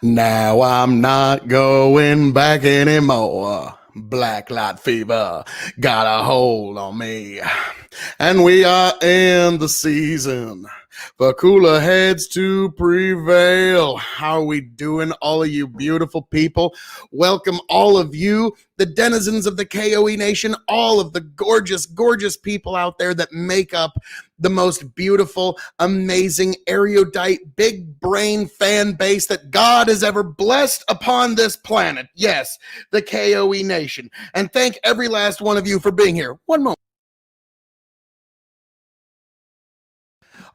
Now I'm not going back anymore. Black light fever got a hold on me. And we are in the season for cooler heads to prevail. How are we doing, all of you beautiful people? Welcome, all of you, the denizens of the K.O.E Nation, all of the gorgeous, gorgeous people out there that make up the most beautiful, amazing, erudite, big brain fan base that God has ever blessed upon this planet. Yes, the K.O.E Nation. And thank every last one of you for being here. One moment.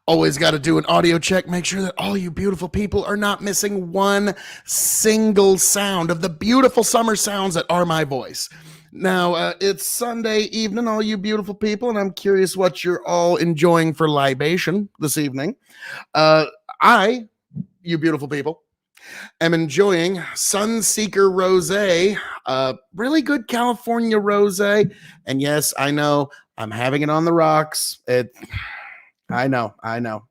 Always got to do an audio check. Make sure that all you beautiful people are not missing one single sound of the beautiful summer sounds that are my voice. Now, it's Sunday evening, all you beautiful people, and I'm curious what you're all enjoying for libation this evening. You beautiful people, am enjoying Sunseeker Rosé, really good California rosé. And yes, I know I'm having it on the rocks. I know,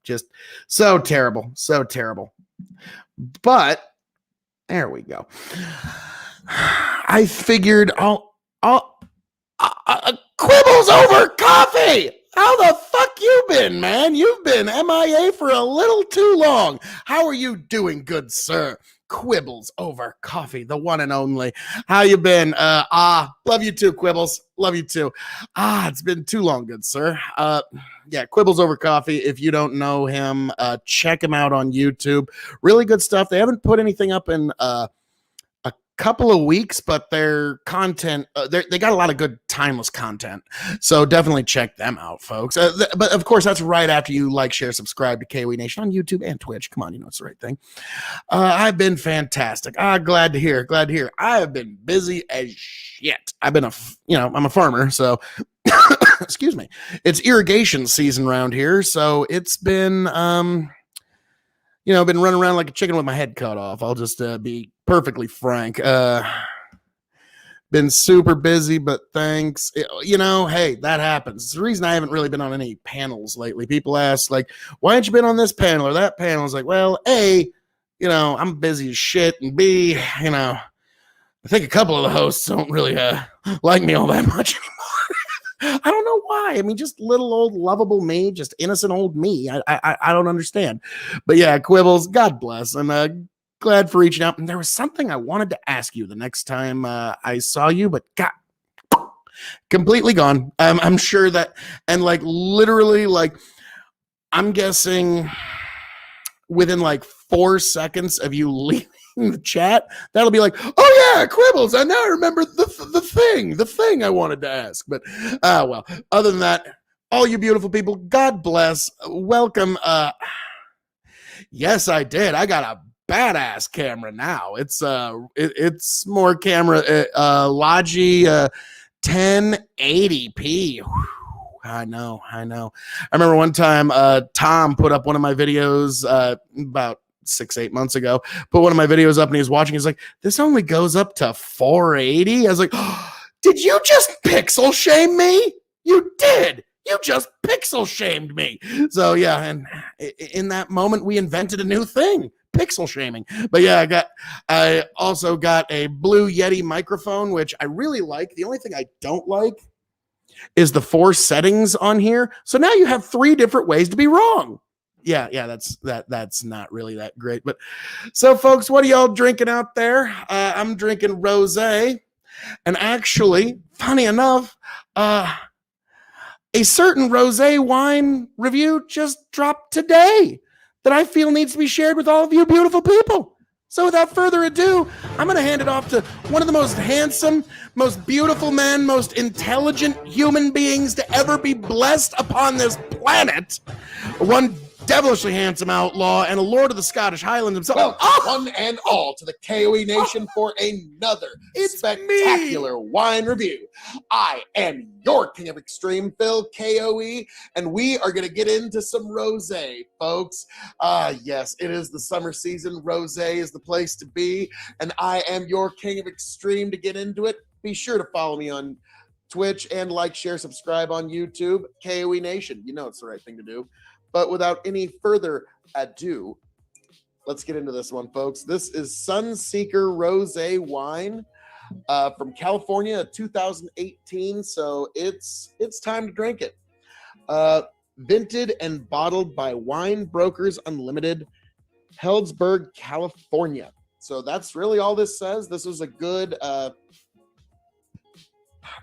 just so terrible, so terrible. But there we go. I figured quibbles over coffee. How the fuck you been, man? You've been MIA for a little too long. How are you doing, good sir? Quibbles over coffee, the one and only. How you been? Love you too, Quibbles. Love you too. It's been too long, good sir. Yeah, Quibbles over coffee. If you don't know him, check him out on YouTube. Really good stuff. They haven't put anything up in a couple of weeks, but their content, they got a lot of good timeless content, so definitely check them out, folks. But of course, that's right after you like, share, subscribe to K.O.E Nation on YouTube and Twitch. Come on, you know it's the right thing. I've been fantastic. Glad to hear. I have been busy as shit. I've been I'm a farmer, so excuse me, it's irrigation season around here, so it's been I've been running around like a chicken with my head cut off. I'll just be perfectly frank. Been super busy, but thanks. Hey, that happens. It's the reason I haven't really been on any panels lately. People ask, like, why haven't you been on this panel or that panel? It's like, well, A, I'm busy as shit, and B, I think a couple of the hosts don't really like me all that much anymore. I don't know why. I mean, just little old lovable me, just innocent old me. I don't understand. But yeah, Quibbles, God bless. I'm glad for reaching out. And there was something I wanted to ask you the next time I saw you, but God, completely gone. I'm sure that, and like literally, like I'm guessing within like 4 seconds of you leaving the chat, that'll be like, oh yeah, Quibbles, I now remember the thing I wanted to ask. But well, other than that, all you beautiful people, God bless. Welcome. Yes, I did. I got a badass camera now. It's more camera Logi 1080p. I know. I remember one time Tom put up one of my videos about 6-8 months ago, put one of my videos up, and he was watching. He's like, this only goes up to 480. I was like, oh, did you just pixel shame me? You did. You just pixel shamed me. So yeah, and in that moment we invented a new thing, pixel shaming. But yeah, I also got a Blue Yeti microphone, which I really like. The only thing I don't like is the 4 settings on here. So now you have 3 different ways to be wrong. Yeah, that's not really that great. But so folks, what are y'all drinking out there? I'm drinking rosé. And actually, funny enough, a certain rosé wine review just dropped today that I feel needs to be shared with all of you beautiful people. So without further ado, I'm going to hand it off to one of the most handsome, most beautiful men, most intelligent human beings to ever be blessed upon this planet. One devilishly handsome outlaw and a lord of the Scottish Highlands himself. One and all to the K.O.E Nation for another spectacular wine review. I am your King of Extreme, Phil K.O.E, and we are going to get into some rosé, folks. Yes, it is the summer season. Rosé is the place to be, and I am your King of Extreme. To get into it, be sure to follow me on Twitch and like, share, subscribe on YouTube. K.O.E Nation, you know it's the right thing to do. But without any further ado, let's get into this one, folks. This is Sunseeker Rosé wine from California, 2018. So it's time to drink it. Vinted and bottled by Wine Brokers Unlimited, Healdsburg, California. So that's really all this says. This was a good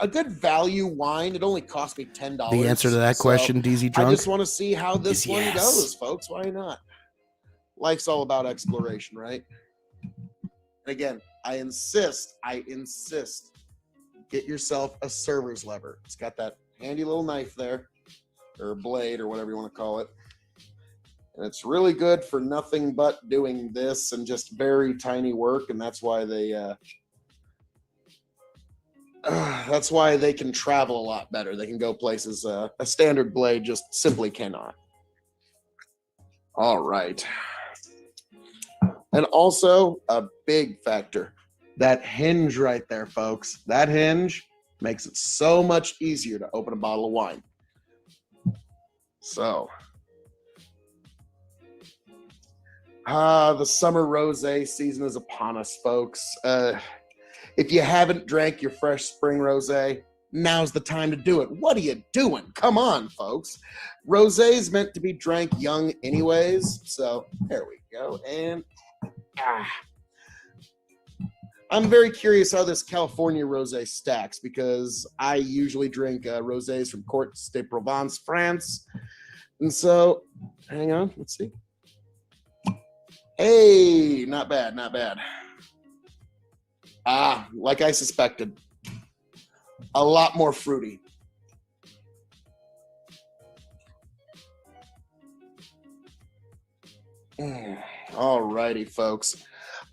value wine. It only cost me $10. The answer to that question, DZ Drunk, I just want to see how this is one yes. goes, folks. Why not? Life's all about exploration, right? And again, I insist, get yourself a server's lever. It's got that handy little knife there, or blade, or whatever you want to call it. And it's really good for nothing but doing this and just very tiny work. And that's why they can travel a lot better. They can go places a standard blade just simply cannot. All right. And also a big factor, that hinge right there, folks. That hinge makes it so much easier to open a bottle of wine. So, the summer rosé season is upon us, folks. If you haven't drank your fresh spring rosé, now's the time to do it. What are you doing? Come on, folks. Rosé is meant to be drank young anyways. So there we go. And I'm very curious how this California rosé stacks, because I usually drink rosés from Court de Provence, France. And so, hang on, let's see. Hey, not bad, not bad. Like I suspected, a lot more fruity. All righty, folks.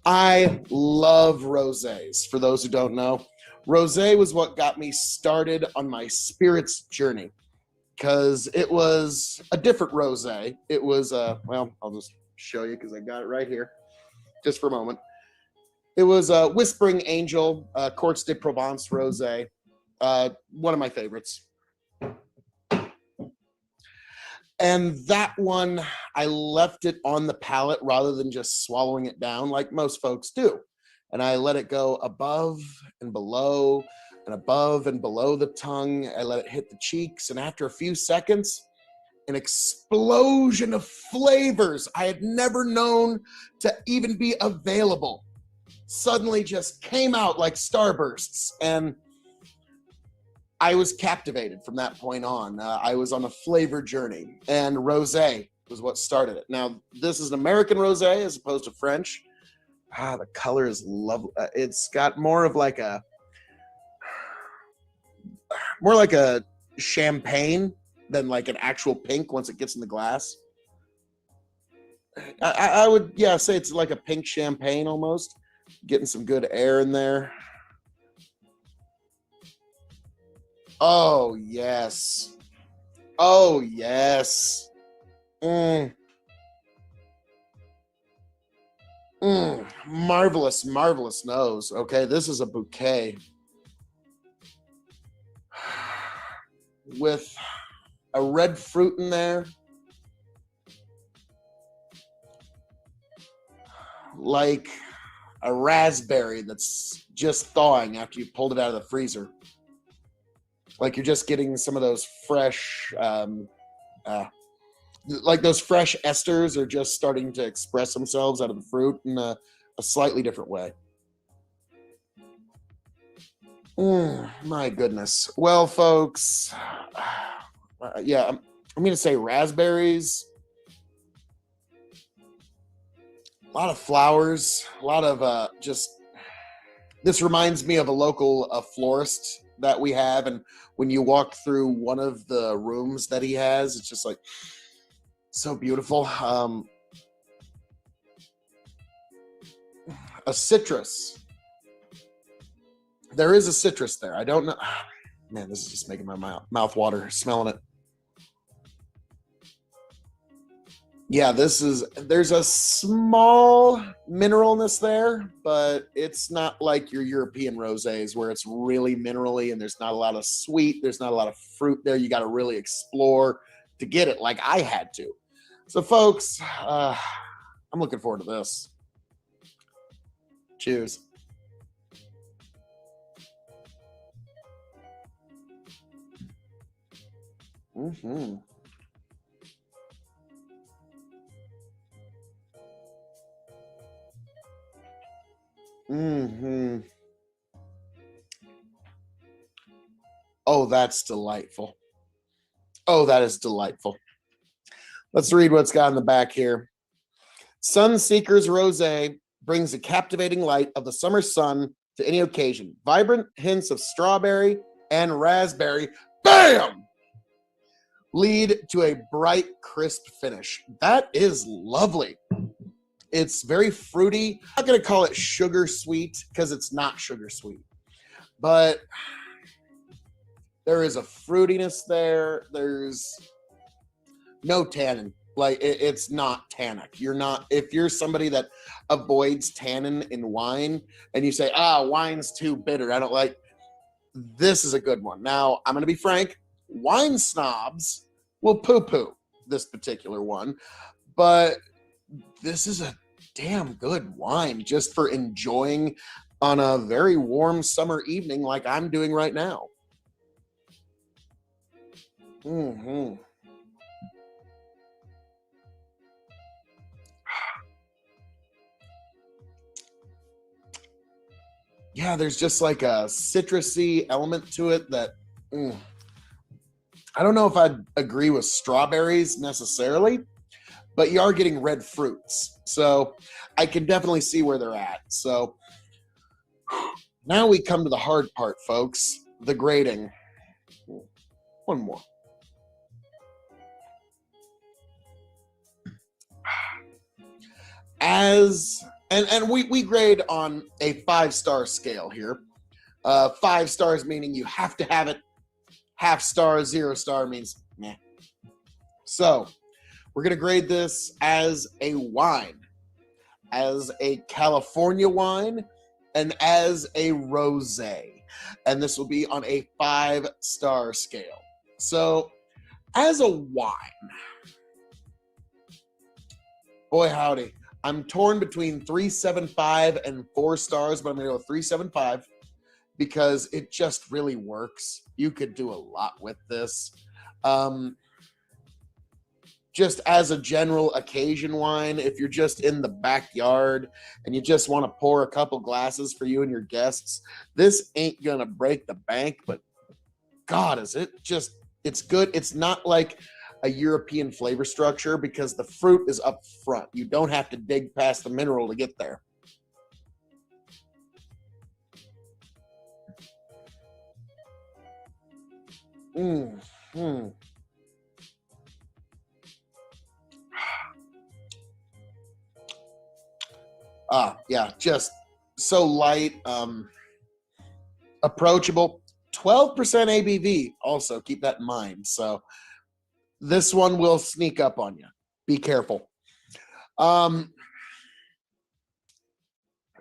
I love rosés. For those who don't know, rosé was what got me started on my spirits journey, because it was a different rosé. It was, well, I'll just show you because I got it right here, just for a moment. It was a Whispering Angel, Courts de Provence rosé, one of my favorites. And that one, I left it on the palate rather than just swallowing it down like most folks do. And I let it go above and below and above and below the tongue. I let it hit the cheeks. And after a few seconds, an explosion of flavors I had never known to even be available suddenly just came out like starbursts. And I was captivated from that point on. I was on a flavor journey, and rosé was what started it. Now, this is an American rosé as opposed to French. The color is lovely. It's got more like a champagne than like an actual pink once it gets in the glass. I would, say it's like a pink champagne almost. Getting some good air in there. Oh, yes. Oh, yes. Marvelous, marvelous nose. Okay, this is a bouquet with a red fruit in there. Like a raspberry that's just thawing after you pulled it out of the freezer. Like you're just getting some of those fresh, like those fresh esters are just starting to express themselves out of the fruit in a slightly different way. My goodness. Well, folks, I'm going to say raspberries, a lot of flowers, a lot of this reminds me of a local florist that we have. And when you walk through one of the rooms that he has, it's just like so beautiful. A citrus. There is a citrus there. I don't know. Man, this is just making my mouth water smelling it. Yeah, there's a small mineralness there, but it's not like your European rosés where it's really minerally and there's not a lot of sweet, there's not a lot of fruit there. You got to really explore to get it like I had to. So folks, I'm looking forward to this. Cheers. Mm-hmm. Mm-hmm. Oh, that's delightful. Oh, that is delightful. Let's read what's got in the back here. Sunseeker's Rosé brings a captivating light of the summer sun to any occasion. Vibrant hints of strawberry and raspberry, bam, lead to a bright, crisp finish. That is lovely. It's very fruity. I'm not going to call it sugar sweet because it's not sugar sweet, but there is a fruitiness there. There's no tannin. Like it's not tannic. You're not, if you're somebody that avoids tannin in wine and you say, wine's too bitter, I don't like, this is a good one. Now, I'm going to be frank, wine snobs will poo-poo this particular one, but this is a damn good wine just for enjoying on a very warm summer evening like I'm doing right now. Mm-hmm. Yeah, there's just like a citrusy element to it that I don't know if I'd agree with strawberries necessarily, but you are getting red fruits. So I can definitely see where they're at. So now we come to the hard part, folks, the grading. One more. And we grade on a 5-star scale here. 5 stars meaning you have to have it. Half star, 0 star means meh. So we're gonna grade this as a wine, as a California wine, and as a rosé. And this will be on a 5-star scale. So as a wine, boy howdy, I'm torn between 3.75 and 4 stars, but I'm gonna go 3.75 because it just really works. You could do a lot with this. Just as a general occasion wine, if you're just in the backyard and you just want to pour a couple glasses for you and your guests, this ain't gonna break the bank, but God, is it just, it's good. It's not like a European flavor structure because the fruit is up front. You don't have to dig past the mineral to get there. Yeah, just so light, approachable. 12% ABV. Also, keep that in mind. So this one will sneak up on you. Be careful.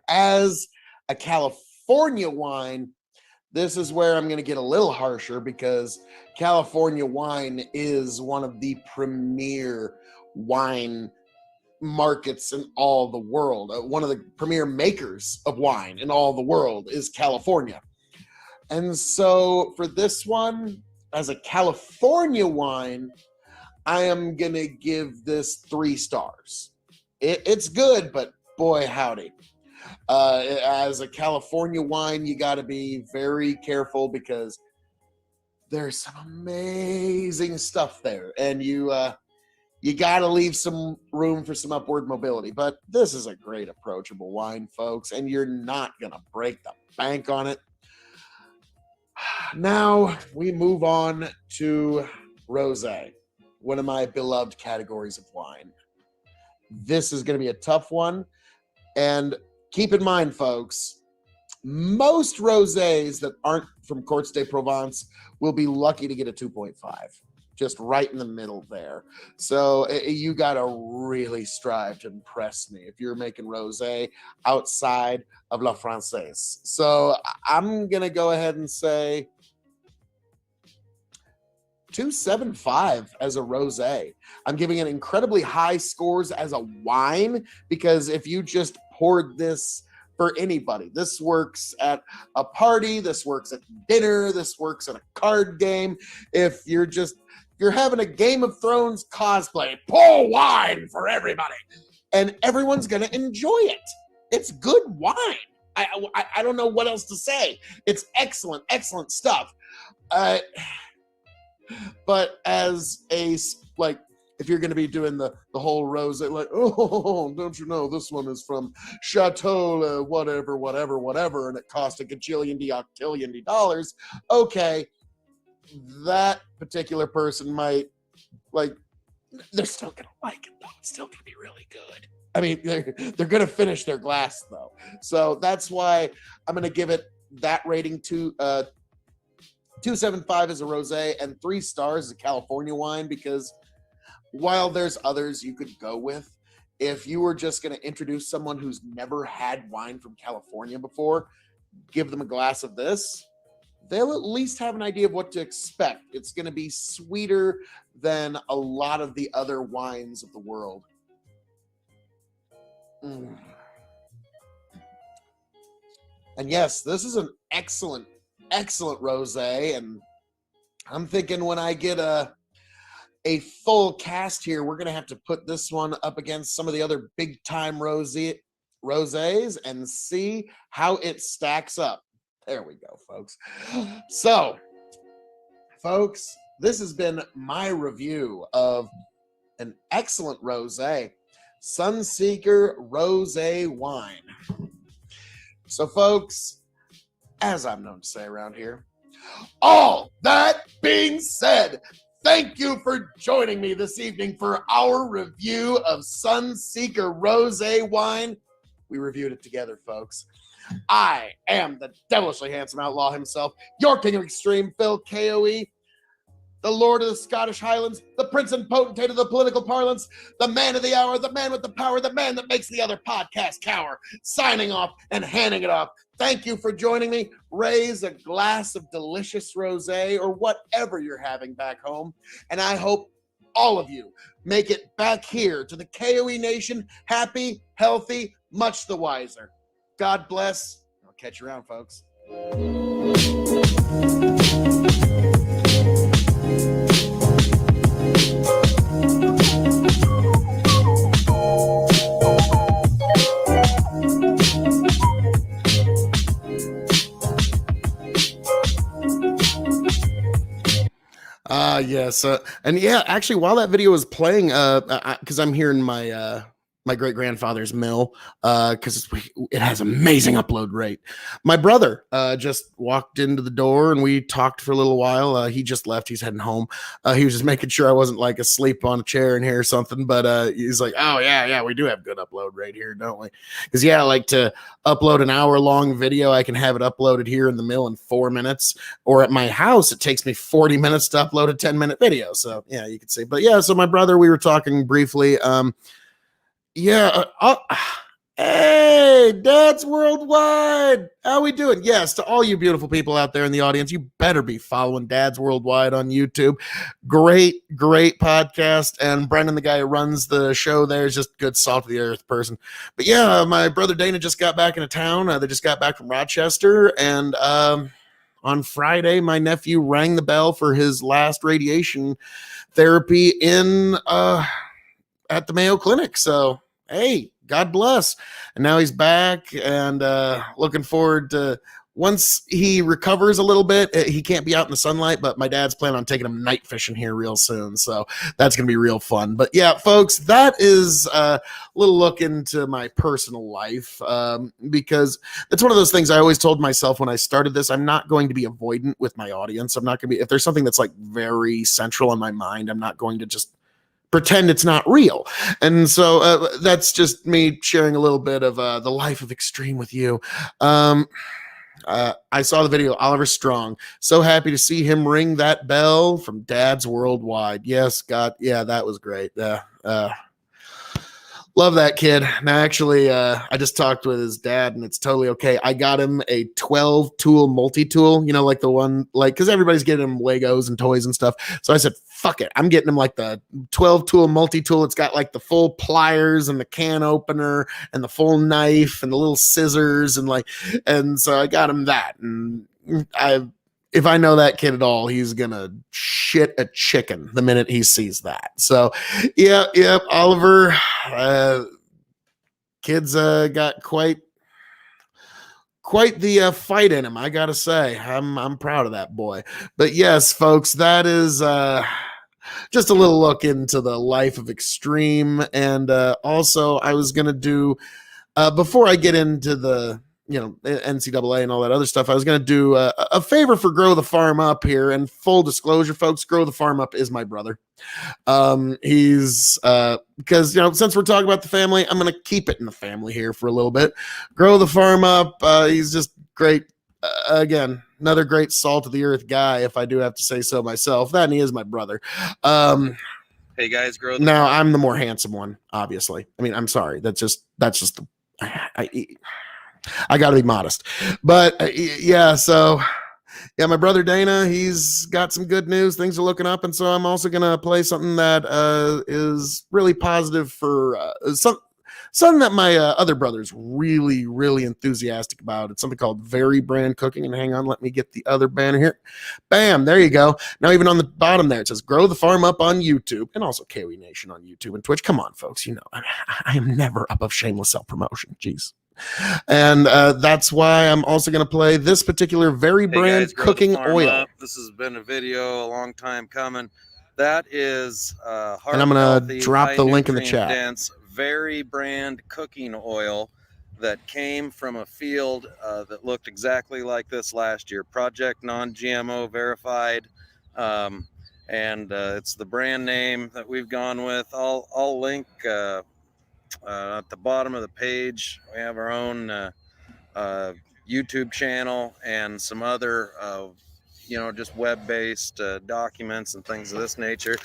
As a California wine, this is where I'm going to get a little harsher because California wine is one of the premier wine markets in all the world. One of the premier makers of wine in all the world is California. And so for this one, as a California wine, I am going to give this 3 stars. It's good, but boy, howdy. As a California wine, you got to be very careful because there's some amazing stuff there. And you got to leave some room for some upward mobility. But this is a great approachable wine, folks, and you're not going to break the bank on it. Now we move on to rosé, one of my beloved categories of wine. This is going to be a tough one. And keep in mind, folks, most rosés that aren't from Courts de Provence will be lucky to get a 2.5. Just right in the middle there. So you got to really strive to impress me if you're making rosé outside of La Francaise. So I'm going to go ahead and say 275 as a rosé. I'm giving it incredibly high scores as a wine because if you just poured this for anybody, this works at a party, this works at dinner, this works at a card game. If you're having a Game of Thrones cosplay, pour wine for everybody, and everyone's gonna enjoy it. It's good wine. I don't know what else to say. It's excellent, excellent stuff. But as a, like, if you're going to be doing the whole rosé, like, oh, don't you know this one is from Chateau whatever, and it cost a gajillion octillion dollars. Okay, that particular person might, like, they're still going to like it though. It's still going to be really good. I mean, they're going to finish their glass though. So that's why I'm going to give it that rating to 275 as a rosé and 3 stars as a California wine, because while there's others you could go with, if you were just going to introduce someone who's never had wine from California before, give them a glass of this, they'll at least have an idea of what to expect. It's going to be sweeter than a lot of the other wines of the world. And yes, this is an excellent rosé, and I'm thinking when I get a full cast here, we're gonna have to put this one up against some of the other big time rosés and see how it stacks up. There we go, folks. So, folks, this has been my review of an excellent rosé, Sunseeker Rosé wine. So, folks, as I'm known to say around here, all that being said, thank you for joining me this evening for our review of Sunseeker Rosé wine. We reviewed it together, folks. I am the devilishly handsome outlaw himself, your king of extreme, Phil K.O.E., the Lord of the Scottish Highlands, the prince and potentate of the political parlance, the man of the hour, the man with the power, the man that makes the other podcast cower, signing off and handing it off. Thank you for joining me. Raise a glass of delicious rosé or whatever you're having back home, and I hope all of you make it back here to the K.O.E. Nation happy, healthy, much the wiser. God bless. I'll catch you around, folks. Yes. And yeah, actually, while that video was playing, because I'm here in my my great grandfather's mill, because it has amazing upload rate. My brother just walked into the door and we talked for a little while. He just left. He's heading home. He was just making sure I wasn't like asleep on a chair in here or something. But he's like, "Oh yeah, we do have good upload rate here, don't we?" Because yeah, like to upload an hour-long video, I can have it uploaded here in the mill in 4 minutes, or at my house, it takes me 40 minutes to upload a 10-minute video. So yeah, you could see. But yeah, so my brother, we were talking briefly. Yeah. Hey, Dad's Worldwide. How we doing? Yes, to all you beautiful people out there in the audience, you better be following Dad's Worldwide on YouTube. Great podcast. And Brendan, the guy who runs the show there, is just good salt of the earth person. But yeah, my brother Dana just got back into town. They just got back from Rochester. And on Friday, my nephew rang the bell for his last radiation therapy in at the Mayo Clinic. So, hey, God bless. And now he's back and looking forward to, once he recovers a little bit, he can't be out in the sunlight, but my dad's planning on taking him night fishing here real soon. So that's going to be real fun. But yeah, folks, that is a little look into my personal life, because it's one of those things I always told myself when I started this. I'm not going to be avoidant with my audience. I'm not going to be, if there's something that's like very central in my mind, I'm not going to just pretend it's not real. And so that's just me sharing a little bit of the life of extreme with you. I saw the video, Oliver Strong. So happy to see him ring that bell from Dad's Worldwide. Yes, God, yeah, that was great. Love that kid. Now, actually, I just talked with his dad, and it's totally okay. I got him a 12-tool multi-tool, you know, like the one, like, because everybody's getting him Legos and toys and stuff. So I said, fuck it. I'm getting him like the 12-tool multi-tool. It's got like the full pliers and the can opener and the full knife and the little scissors and so I got him that. And if I know that kid at all, he's gonna shit a chicken the minute he sees that. So, yeah, Oliver, kid's got quite the fight in him. I gotta say, I'm proud of that boy. But yes, folks, that is just a little look into the life of Extreme, and also I was gonna do before I get into the NCAA and all that other stuff, I was going to do a favor for Grow the Farm Up here. And full disclosure, folks, Grow the Farm Up is my brother. He's because since we're talking about the family, I'm going to keep it in the family here for a little bit. Grow the Farm Up. He's just great. Again, another great salt of the earth guy, if I do have to say so myself. That, and he is my brother. Hey guys, now I'm the more handsome one, obviously. I mean, I'm sorry. That's just the I got to be modest. But yeah, so yeah, my brother Dana, he's got some good news. Things are looking up. And so I'm also going to play something that is really positive for something that my other brother's really, really enthusiastic about. It's something called Very Brand Cooking. And hang on, let me get the other banner here. Bam, there you go. Now, even on the bottom there, it says Grow the Farm Up on YouTube, and also K.O.E Nation on YouTube and Twitch. Come on, folks. I am never above shameless self-promotion. Jeez. And that's why I'm also going to play this particular Very Brand Cooking Oil. Up. This has been a video a long time coming. That is and I'm going to drop the link in the chat. Dense, Very Brand Cooking Oil that came from a field that looked exactly like this last year. Project Non-GMO verified. And it's the brand name that we've gone with. I'll link at the bottom of the page. We have our own YouTube channel and some other just web-based documents and things of this nature.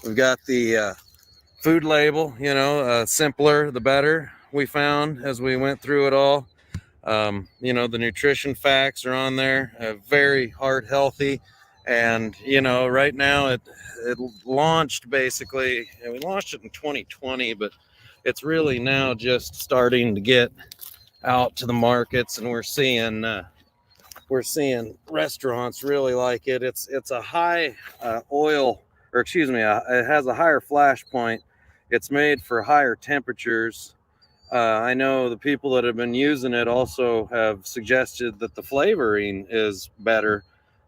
We've got the food label, simpler the better, we found as we went through it all. The nutrition facts are on there, very heart healthy. And right now it launched, basically, and we launched it in 2020, but it's really now just starting to get out to the markets, and we're seeing restaurants really like it. It's a high oil, or excuse me, it has a higher flash point. It's made for higher temperatures. I know the people that have been using it also have suggested that the flavoring is better.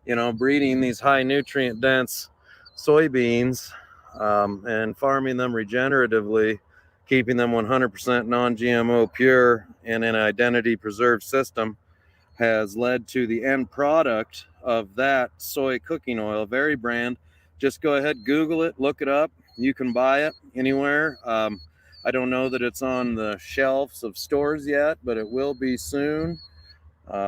Breeding these high nutrient dense soybeans and farming them regeneratively, keeping them 100% non-GMO pure in an identity preserved system, has led to the end product of that soy cooking oil, Very Brand. Just go ahead, Google it, look it up. You can buy it anywhere. I don't know that it's on the shelves of stores yet, but it will be soon.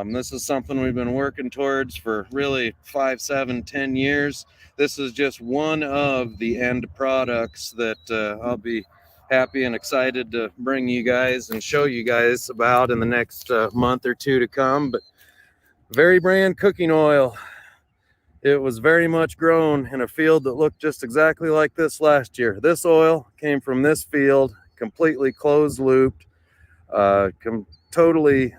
This is something we've been working towards for really 5, 7, 10 years. This is just one of the end products that I'll be happy and excited to bring you guys and show you guys about in the next month or two to come. But Very Brand Cooking Oil, it was very much grown in a field that looked just exactly like this last year. This oil came from this field, completely closed looped, totally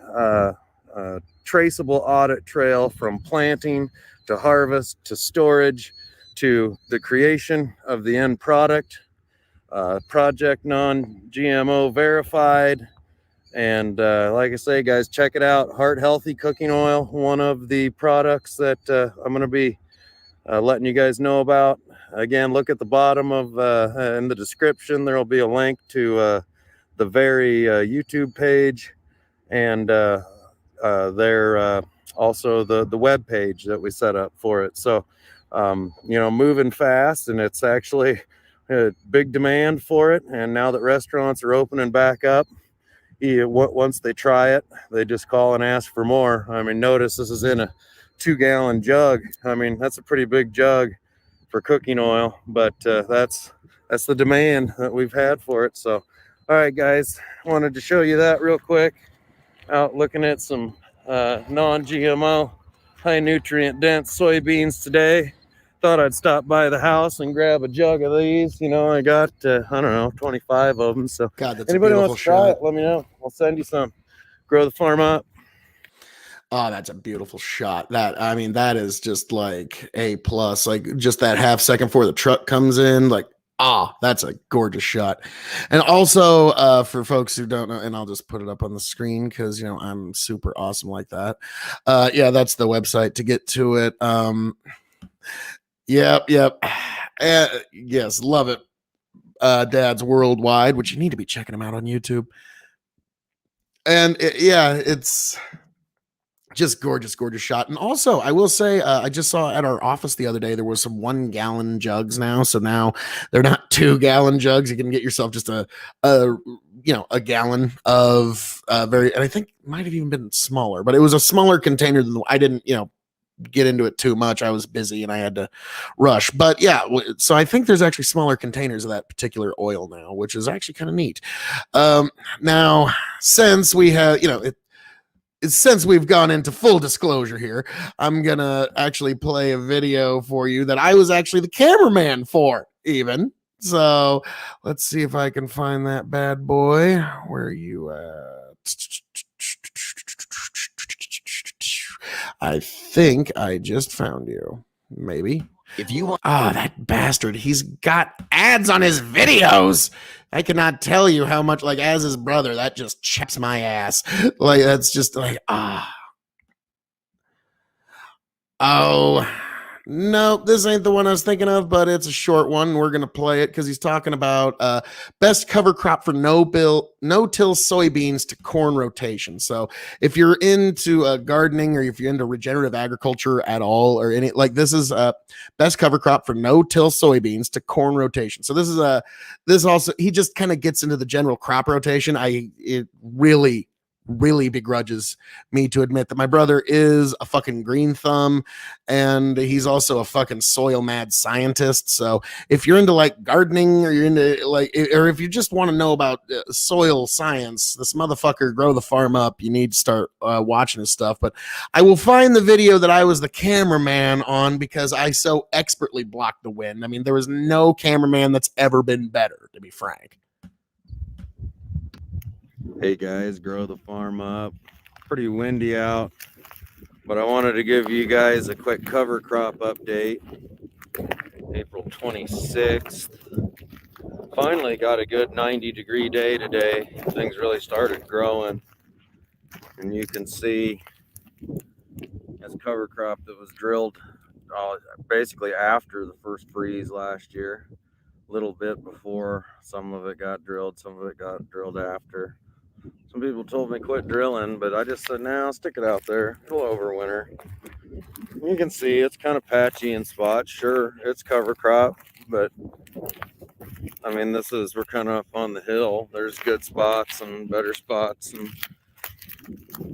traceable audit trail from planting to harvest to storage to the creation of the end product. Project Non-GMO verified. And like I say, guys, check it out. Heart Healthy Cooking Oil, one of the products that I'm going to be letting you guys know about. Again, look at the bottom of in the description. There will be a link to the Very YouTube page, and there also the web page that we set up for it. So moving fast, and it's actually a big demand for it. And now that restaurants are opening back up, once they try it, they just call and ask for more. I mean, notice this is in a 2-gallon jug. I mean, that's a pretty big jug for cooking oil, but that's the demand that we've had for it. So All right, guys, wanted to show you that real quick. Out looking at some non-GMO, high nutrient dense soybeans today. Thought I'd stop by the house and grab a jug of these. You know, I got, I don't know, 25 of them. So God, that's anybody a wants beautiful to try shot. it, let me know. I'll send you some. Grow the farm up. Oh, that's a beautiful shot. That, I mean, that is just like A plus. Like just that half second before the truck comes in, like, that's a gorgeous shot. And also, for folks who don't know, and I'll just put it up on the screen because you know I'm super awesome like that. Yeah, that's the website to get to it. Yep. Yes, love it. Dad's Worldwide, which you need to be checking them out on YouTube. And it's just gorgeous shot. And also I will say, I just saw at our office the other day there was some 1 gallon jugs now, so now they're not 2 gallon jugs. You can get yourself just a gallon of and I think might have even been smaller, but it was a smaller container than I didn't get into it too much. I was busy and I had to rush, but yeah, so I think there's actually smaller containers of that particular oil now, which is actually kind of neat. Now since we have since we've gone into full disclosure here, I'm gonna actually play a video for you that I was actually the cameraman for, even. So let's see if I can find that bad boy. Where are you at? I think I just found you. Maybe. If you want, that bastard, he's got ads on his videos. I cannot tell you how much, like, as his brother, that just chaps my ass. Like, that's just like, oh, no, this ain't the one I was thinking of, but it's a short one. We're going to play it because he's talking about best cover crop for no-till soybeans to corn rotation. So if you're into gardening, or if you're into regenerative agriculture at all, or any, like, this is best cover crop for no-till soybeans to corn rotation. So this also, he just kind of gets into the general crop rotation. It really begrudges me to admit that my brother is a fucking green thumb, and he's also a fucking soil mad scientist. So if you're into like gardening, or you're into like, or if you just want to know about soil science, this motherfucker Grow the Farm Up, you need to start watching his stuff. But I will find the video that I was the cameraman on because I so expertly blocked the wind. I mean, there was no cameraman that's ever been better, to be frank. Hey guys, Grow the Farm Up. Pretty windy out, but I wanted to give you guys a quick cover crop update. April 26th. Finally got a good 90-degree day today. Things really started growing. And you can see this cover crop that was drilled basically after the first freeze last year. A little bit before. Some of it got drilled, some of it got drilled after. Some people told me quit drilling, but I just said, no, stick it out there. It'll overwinter. You can see it's kind of patchy in spots. Sure, it's cover crop, but I mean, we're kind of up on the hill. There's good spots and better spots,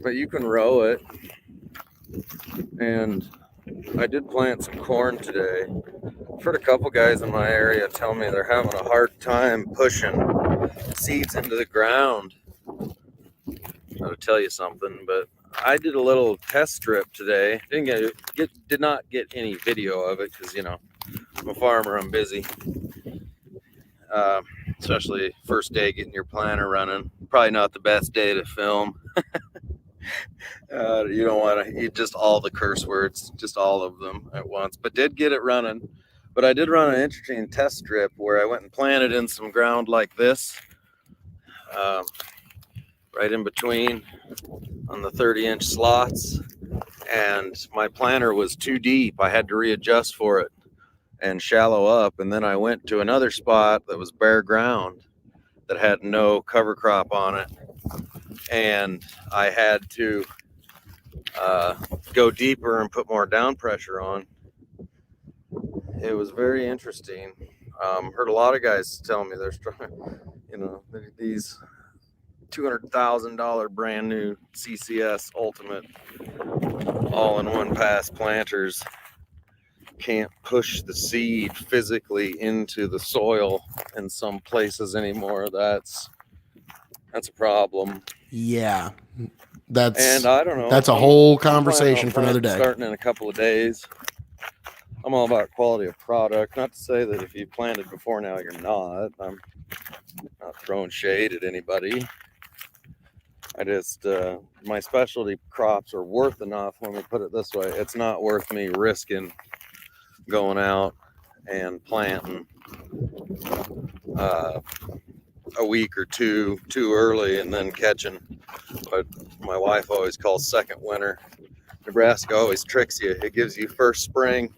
but you can row it. And I did plant some corn today. I've heard a couple guys in my area tell me they're having a hard time pushing seeds into the ground. I'll tell you something, but I did a little test strip today. Did not get any video of it because, you know, I'm a farmer, I'm busy. Especially first day getting your planter running. Probably not the best day to film. You don't want to eat just all the curse words, just all of them at once, but did get it running. But I did run an interesting test strip where I went and planted in some ground like this, right in between on the 30-inch slots, and my planter was too deep. I had to readjust for it and shallow up, and then I went to another spot that was bare ground that had no cover crop on it, and I had to go deeper and put more down pressure on. It was very interesting. Heard a lot of guys tell me they're trying, you know, these $200,000 brand new CCS Ultimate all-in-one pass planters can't push the seed physically into the soil in some places anymore. That's That's a problem. Yeah, And that's I don't know. a whole I'm planning conversation on for another day. starting in a couple of days. I'm all about quality of product. Not to say that if you planted before now, you're not. I'm not throwing shade at anybody. I just, my specialty crops are worth enough. Let me put it this way. It's not worth me risking going out and planting a week or two too early and then catching what my wife always calls second winter. Nebraska always tricks you. It gives you first spring.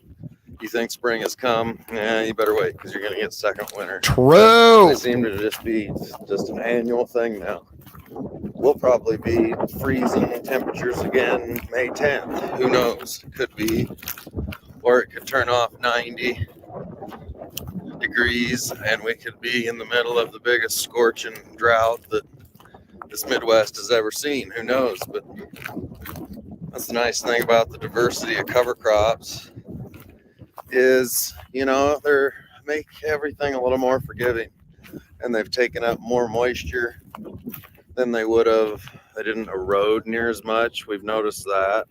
You think spring has come, you better wait because you're going to get second winter. True. They seem to just be just an annual thing now. We'll probably be freezing temperatures again May 10th. Who knows? It could be. Or it could turn off 90 degrees and we could be in the middle of the biggest scorching drought that this Midwest has ever seen. Who knows? But that's the nice thing about the diversity of cover crops is, they're make everything a little more forgiving, and they've taken up more moisture than they would have. They didn't erode near as much. We've noticed that.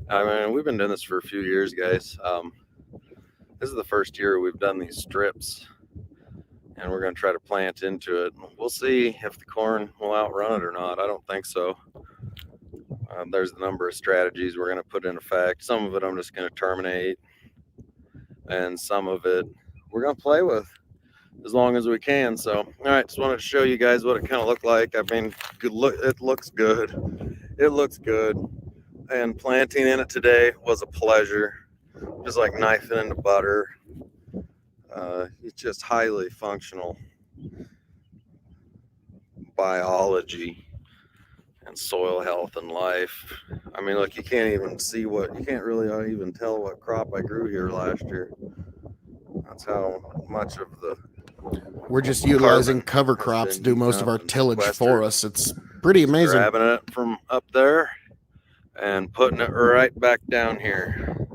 I mean, we've been doing this for a few years, guys. This is the first year we've done these strips, and we're going to try to plant into it. We'll see if the corn will outrun it or not. I don't think so. There's a number of strategies we're going to put in effect. Some of it I'm just going to terminate, and some of it we're going to play with as long as we can. So, all right, just wanted to show you guys what it kind of looked like. I mean, good look. It looks good. It looks good. And planting in it today was a pleasure. Just like knifing into butter. It's just highly functional biology and soil health and life. I mean, look, you can't really even tell what crop I grew here last year. That's how much of the We're just utilizing cover has crops to been do eaten most of up our and tillage for sequestered. us. It's pretty amazing. Grabbing it from up there and putting it right back down here.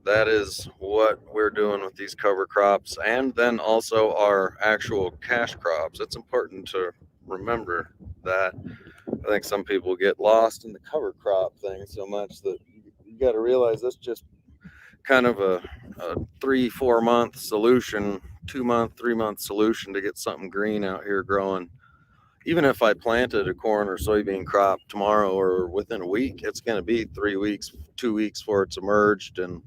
That is what we're doing with these cover crops, and then also our actual cash crops. It's important to remember that. I think some people get lost in the cover crop thing so much that you got to realize that's just kind of a 3-4 month solution, 2-month, 3-month solution to get something green out here growing. Even if I planted a corn or soybean crop tomorrow or within a week, it's going to be 3 weeks, 2 weeks before it's emerged and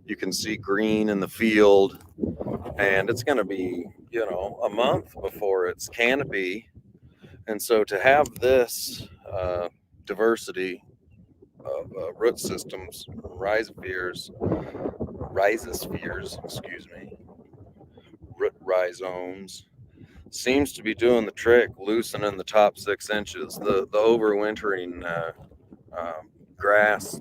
you can see green in the field. And it's going to be, a month before it's canopy. And so to have this diversity of root systems, rhizospheres, root rhizomes, seems to be doing the trick, loosening the top 6 inches. The overwintering grass.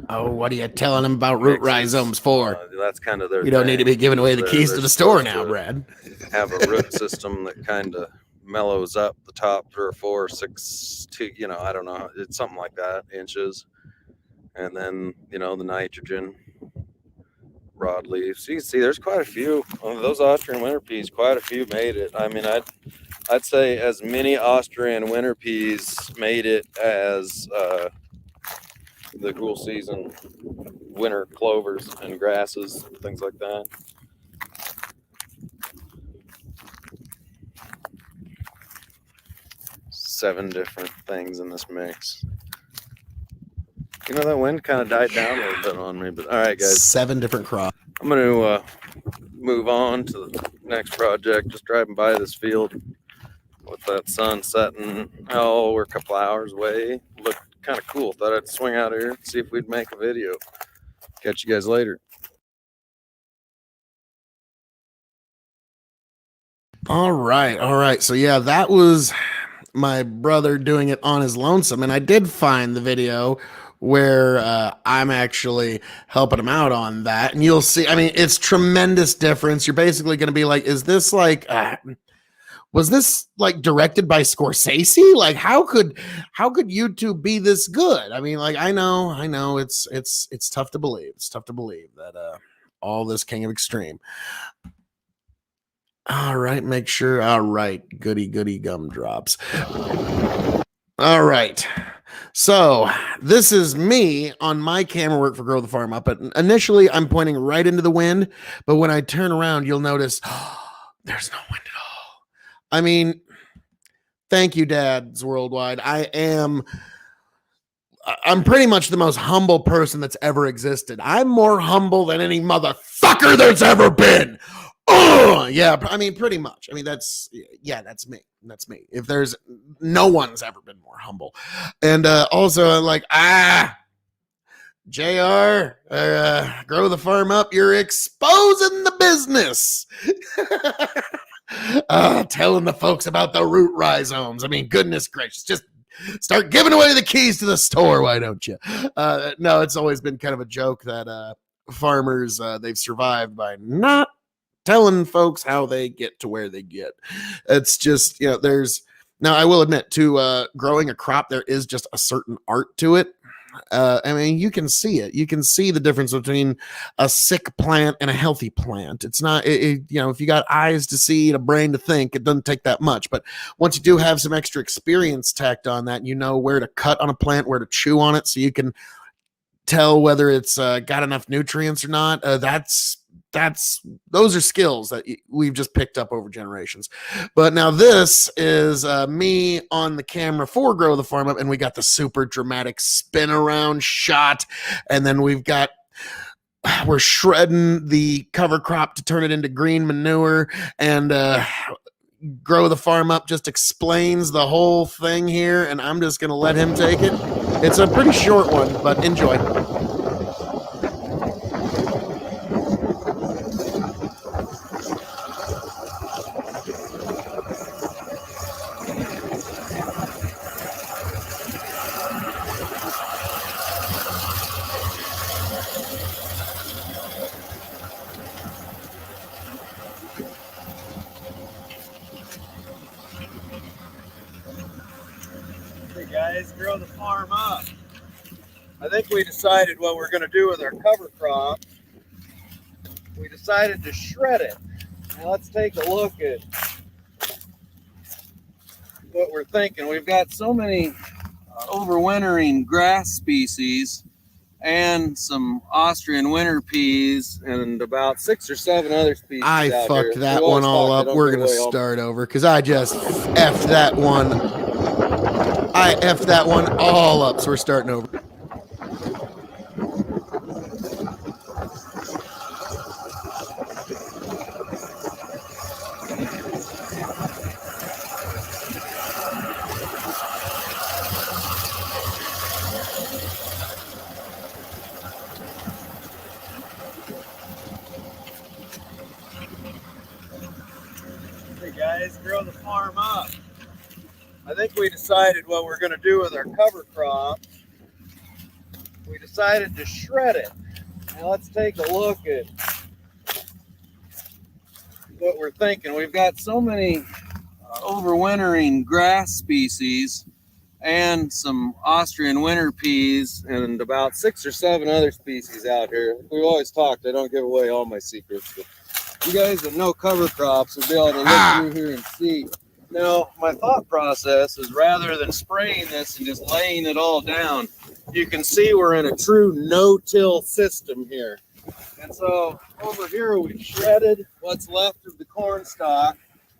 Oh, what are you telling them about root rhizomes for? That's kind of their You don't need to be giving away the keys to the store now, to Brad. have a root system that kind of mellows up the top 3 or 4, 6, 2, I don't know. It's something like that, inches. And then, the nitrogen, broadleaf. So you can see there's quite a few of those Austrian winter peas. Quite a few made it. I mean, I'd say as many Austrian winter peas made it as the cool season winter clovers and grasses, things like that. Seven different things in this mix. That wind kind of died down a little bit on me, but all right, guys. 7 different crops. I'm going to move on to the next project. Just driving by this field with that sun setting. Oh, we're a couple hours away. Looked kind of cool. Thought I'd swing out here and see if we'd make a video. Catch you guys later. All right. So yeah, that was my brother doing it on his lonesome, and I did find the video where I'm actually helping him out on that, and you'll see. I mean, it's tremendous difference. You're basically going to be like, "Is this like?" Was this like directed by Scorsese? Like, how could YouTube be this good? I mean, like, I know, it's tough to believe. It's tough to believe that all this King of Extreme. All right, make sure. All right, goody gumdrops. All right. So this is me on my camera work for Grow the Farm Up. But initially, I'm pointing right into the wind. But when I turn around, you'll notice there's no wind at all. I mean, thank you, Dads Worldwide. I'm pretty much the most humble person that's ever existed. I'm more humble than any motherfucker there's ever been. Oh, yeah. I mean, pretty much. I mean, that's me. That's me. If there's no one's ever been more humble. And also, like, JR, Grow the Farm Up, you're exposing the business. Telling the folks about the root rhizomes. I mean, goodness gracious, just start giving away the keys to the store, why don't you? No, it's always been kind of a joke that farmers, they've survived by not telling folks how they get to where they get. It's just, now I will admit to growing a crop, there is just a certain art to it. I mean, you can see it. You can see the difference between a sick plant and a healthy plant. It's not, if you got eyes to see and a brain to think, it doesn't take that much. But once you do have some extra experience tacked on that, you know where to cut on a plant, where to chew on it, so you can tell whether it's got enough nutrients or not. Those are skills that we've just picked up over generations. But now this is me on the camera for Grow the Farm Up, and we got the super dramatic spin around shot, and then we're shredding the cover crop to turn it into green manure, and Grow the Farm Up just explains the whole thing here, and I'm just gonna let him take it. It's a pretty short one, but enjoy. Hey guys, Grow the Farm Up. I think we decided what we're going to do with our cover crop. We decided to shred it. Now let's take a look at what we're thinking. We've got so many overwintering grass species and some Austrian winter peas and about 6 or 7 other species. I fucked that one all up. We're gonna start over because I just effed that one. I effed that one all up. So we're starting over. Hey guys, Grow the Farm Up. I think we decided what we're going to do with our cover crop. We decided to shred it. Now let's take a look at what we're thinking. We've got so many overwintering grass species and some Austrian winter peas and about 6 or 7 other species out here. We've always talked, I don't give away all my secrets, but you guys that know cover crops will be able to look through here and see. Now, my thought process is rather than spraying this and just laying it all down, you can see we're in a true no-till system here. And so over here we shredded what's left of the corn stalk.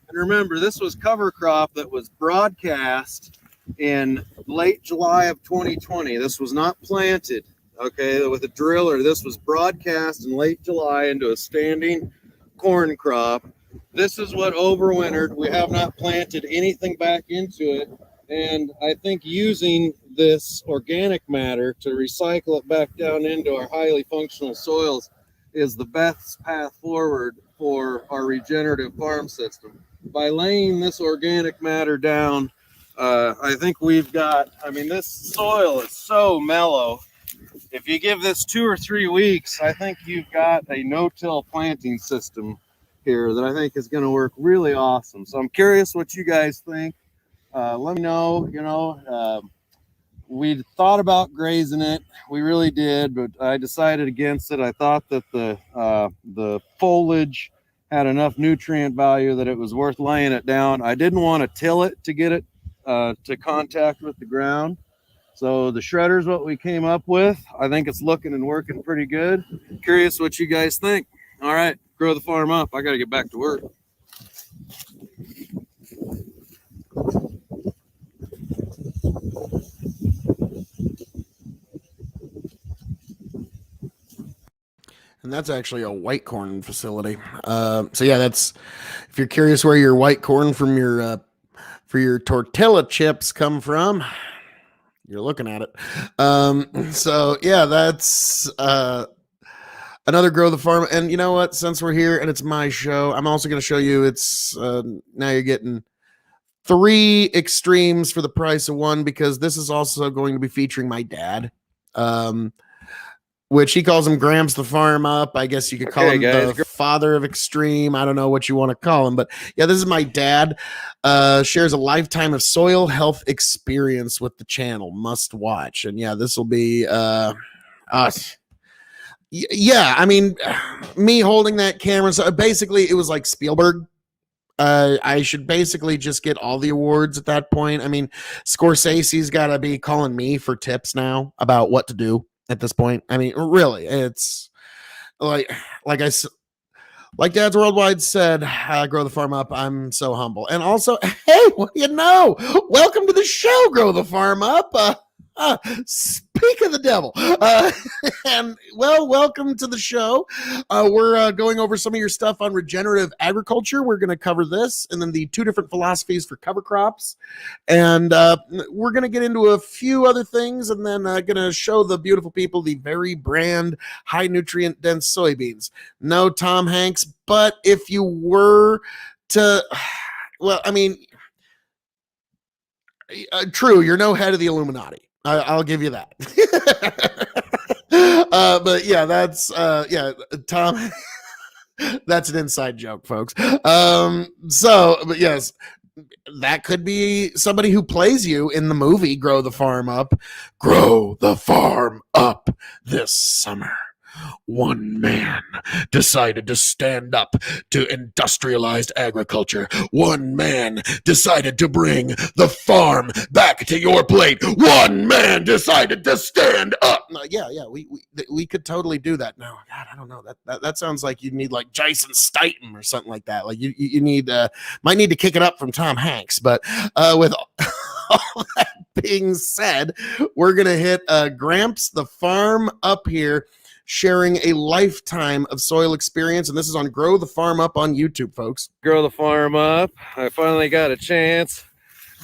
And remember, this was cover crop that was broadcast in late July of 2020. This was not planted, okay, with a driller. This was broadcast in late July into a standing corn crop. This is what overwintered. We have not planted anything back into it. And I think using this organic matter to recycle it back down into our highly functional soils is the best path forward for our regenerative farm system. By laying this organic matter down, I think we've got, this soil is so mellow. If you give this 2 or 3 weeks, I think you've got a no-till planting system here that I think is going to work really awesome. So I'm curious what you guys think. Let me know. We thought about grazing it. We really did, but I decided against it. I thought that the foliage had enough nutrient value that it was worth laying it down. I didn't want to till it to get it to contact with the ground. So the shredder is what we came up with. I think it's looking and working pretty good. Curious what you guys think. All right, grow the farm up. I got to get back to work. And that's actually a white corn facility. So yeah, that's, if you're curious where your white corn from your for your tortilla chips come from, you're looking at it. So yeah, that's another grow the farm. And you know what? Since we're here and it's my show, I'm also going to show you. It's now you're getting 3 extremes for the price of 1, because this is also going to be featuring my dad. Which he calls him Gramps the Farm Up. I guess you could call him the father of extreme. I don't know what you want to call him, but yeah, this is my dad. Shares a lifetime of soil health experience with the channel. Must watch. And yeah, this will be us. Yeah, I mean, me holding that camera. So basically, it was like Spielberg. I should basically just get all the awards at that point. I mean, Scorsese's got to be calling me for tips now about what to do at this point. I mean, really, it's like Dad's Worldwide said, grow the farm up. I'm so humble. And also, hey, well, you know, welcome to the show, Grow the Farm Up. Speak of the devil. And well, welcome to the show. We're going over some of your stuff on regenerative agriculture. We're going to cover this, and then the 2 different philosophies for cover crops. And we're going to get into a few other things, and then going to show the beautiful people the very brand high nutrient dense soybeans. No Tom Hanks, but if you were to, well, I mean, true, you're no head of the Illuminati. I'll give you that. But yeah, that's yeah, Tom. That's an inside joke, folks. So, but yes, that could be somebody who plays you in the movie Grow the Farm Up. Grow the Farm Up this summer. One man decided to stand up to industrialized agriculture. One man decided to bring the farm back to your plate. One man decided to stand up. Yeah, we could totally do that. No, God, I don't know. That sounds like you need like Jason Statham or something like that. Like you need might need to kick it up from Tom Hanks. But with all that being said, we're gonna hit Gramps the Farm Up here, sharing a lifetime of soil experience. And this is on Grow the Farm Up on YouTube, folks. Grow the Farm Up. I finally got a chance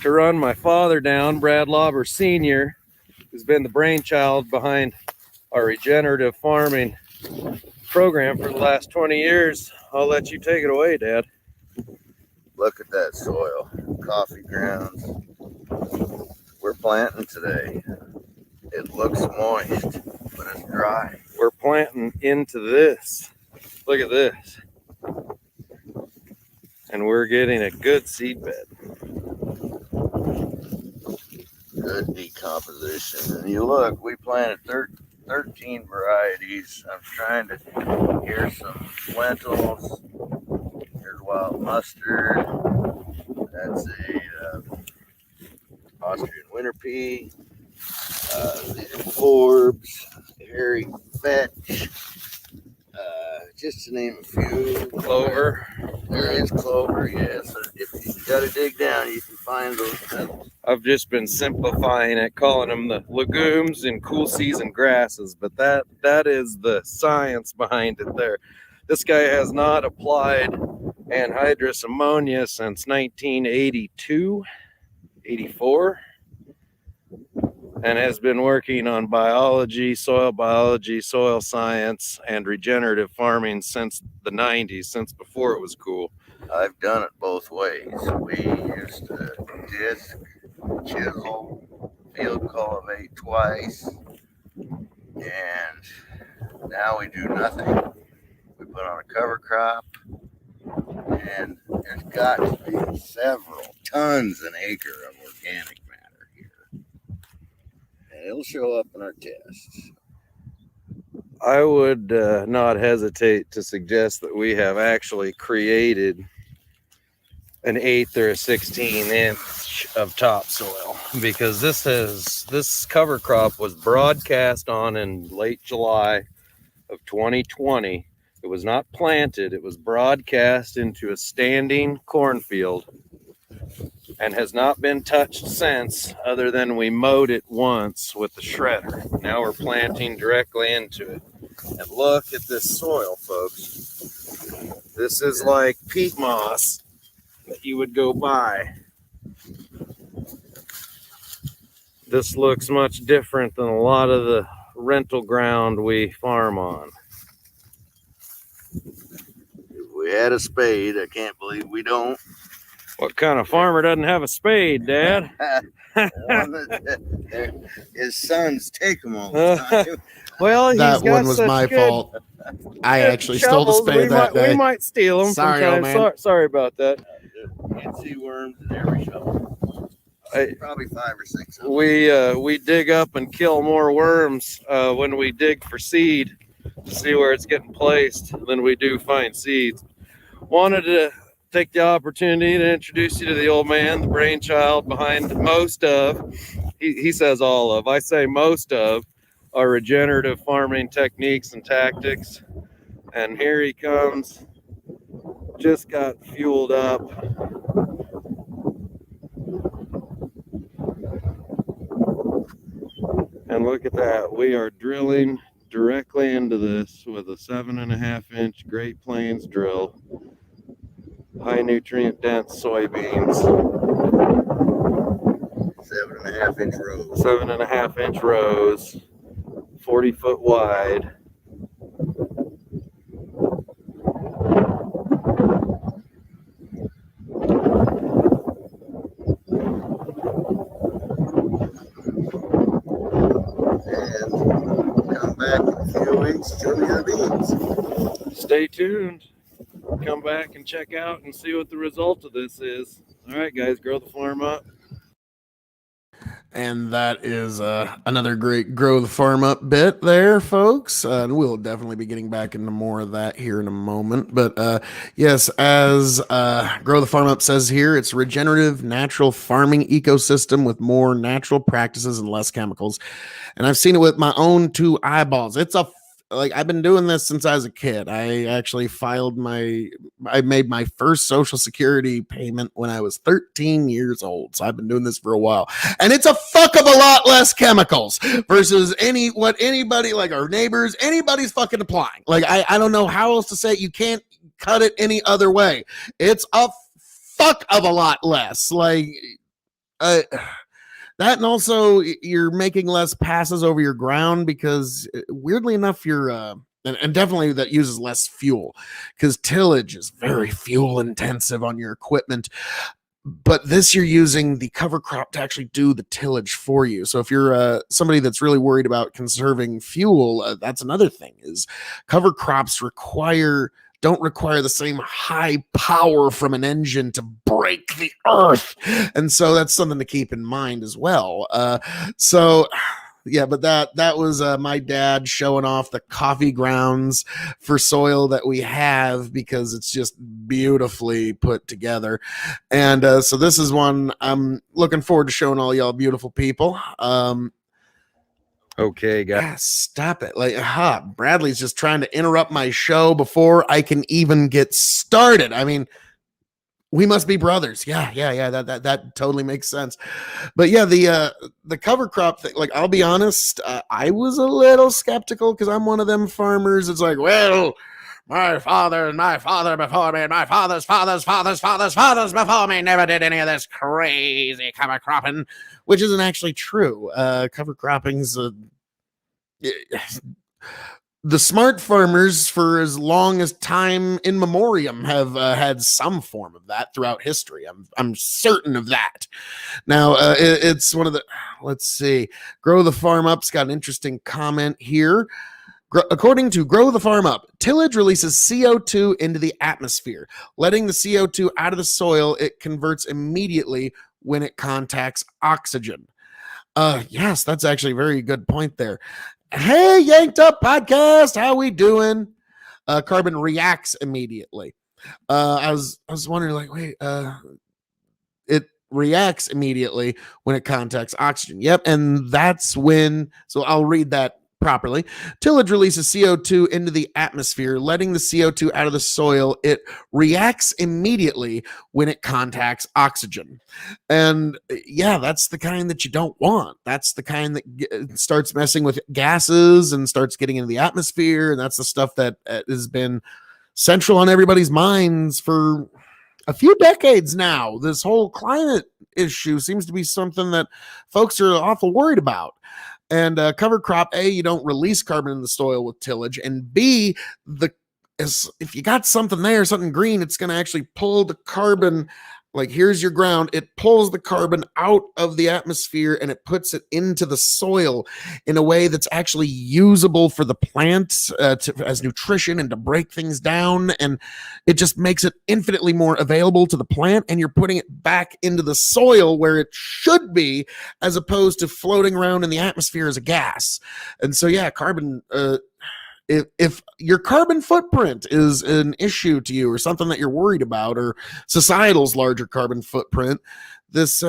to run my father down, Brad Lauber Sr., who's been the brainchild behind our regenerative farming program for the last 20 years. I'll let you take it away, Dad. Look at that soil. Coffee grounds. We're planting today. It looks moist, but it's dry. We're planting into this. Look at this. And we're getting a good seed bed. Good decomposition. And you look, we planted 13 varieties. I'm trying to, here's some lentils. Here's wild mustard. That's a Austrian winter pea. These are Forbes, Harry Fetch, just to name a few. Clover. There is clover, yes. If you got to dig down, you can find those petals. I've just been simplifying it, calling them the legumes and cool season grasses, but that is the science behind it there. This guy has not applied anhydrous ammonia since 1982, 84. And has been working on biology, soil science, and regenerative farming since the 90s, since before it was cool. I've done it both ways. We used to disc, chisel, field cultivate twice, and now we do nothing. We put on a cover crop, and there's got to be several tons an acre of organic matter here. And it'll show up in our tests. I would not hesitate to suggest that we have actually created an 1/8 or a 16-inch of topsoil, because this cover crop was broadcast on in late July of 2020. It was not planted, it was broadcast into a standing cornfield and has not been touched since, other than we mowed it once with the shredder. Now we're planting directly into it. And look at this soil, folks. This is like peat moss that you would go buy. This looks much different than a lot of the rental ground we farm on. If we had a spade, I can't believe we don't. What kind of farmer doesn't have a spade, Dad? His sons take them all the time. Well, That one was my fault. I actually stole the spade that day. We might steal them. Sorry, old man. Sorry about that. You can see worms in every shovel. Probably 5 or 6 of them. We dig up and kill more worms when we dig for seed to see where it's getting placed than we do find seeds. Wanted to take the opportunity to introduce you to the old man, the brainchild behind most of, he says all of, I say most of, our regenerative farming techniques and tactics. And here he comes, just got fueled up. And look at that, we are drilling directly into this with a 7.5-inch Great Plains drill. High nutrient dense soybeans. 7.5-inch rows. 7.5-inch rows, 40 foot wide. And come back in a few weeks, show me the beans. Stay tuned. Come back and check out and see what the result of this is. All right, guys, grow the farm up. And that is another great Grow the Farm Up bit there, folks. And we'll definitely be getting back into more of that here in a moment. But yes, as Grow the Farm Up says here, it's regenerative, natural farming ecosystem with more natural practices and less chemicals. And I've seen it with my own 2 eyeballs. It's I've been doing this since I was a kid. I actually I made my first Social Security payment when I was 13 years old. So I've been doing this for a while. And it's a fuck of a lot less chemicals versus what anybody, like our neighbors, anybody's fucking applying. Like, I don't know how else to say it. You can't cut it any other way. It's a fuck of a lot less. Like, that, and also you're making less passes over your ground because weirdly enough, you're and definitely that uses less fuel because tillage is very fuel intensive on your equipment. But this, you're using the cover crop to actually do the tillage for you. So if you're somebody that's really worried about conserving fuel, that's another thing is cover crops don't require the same high power from an engine to break the earth. And so that's something to keep in mind as well. Yeah, but that was my dad showing off the coffee grounds for soil that we have because it's just beautifully put together. And so this is one I'm looking forward to showing all y'all beautiful people. Okay, guys. Yeah, stop it. Like, Bradley's just trying to interrupt my show before I can even get started. I mean, we must be brothers. Yeah. That totally makes sense. But yeah, the cover crop thing, like, I'll be honest, I was a little skeptical because I'm one of them farmers. It's like, well, my father and my father before me and my father's fathers before me never did any of this crazy cover cropping, which isn't actually true. Cover cropping's the smart farmers for as long as time in memoriam have had some form of that throughout history. I'm certain of that. Now, it's one of the, let's see, Grow the Farm Up's got an interesting comment here. According to Grow the Farm Up, tillage releases CO2 into the atmosphere. Letting the CO2 out of the soil, it converts immediately when it contacts oxygen. Yes, that's actually a very good point there. Hey, Yanked Up Podcast, how we doing? Carbon reacts immediately. I was wondering, like, wait, it reacts immediately when it contacts oxygen. Yep, and that's when. So I'll read that properly. Tillage releases CO2 into the atmosphere, letting the CO2 out of the soil. It reacts immediately when it contacts oxygen. And yeah, that's the kind that you don't want. That's the kind that starts messing with gases and starts getting into the atmosphere. And that's the stuff that has been central on everybody's minds for a few decades now. This whole climate issue seems to be something that folks are awful worried about. And cover crop, A, you don't release carbon in the soil with tillage, and B, if you got something there, something green, it's going to actually pull the carbon. Like, here's your ground. It pulls the carbon out of the atmosphere and it puts it into the soil in a way that's actually usable for the plant as nutrition and to break things down. And it just makes it infinitely more available to the plant. And you're putting it back into the soil where it should be, as opposed to floating around in the atmosphere as a gas. And so, yeah, carbon. If your carbon footprint is an issue to you or something that you're worried about, or societal's larger carbon footprint, this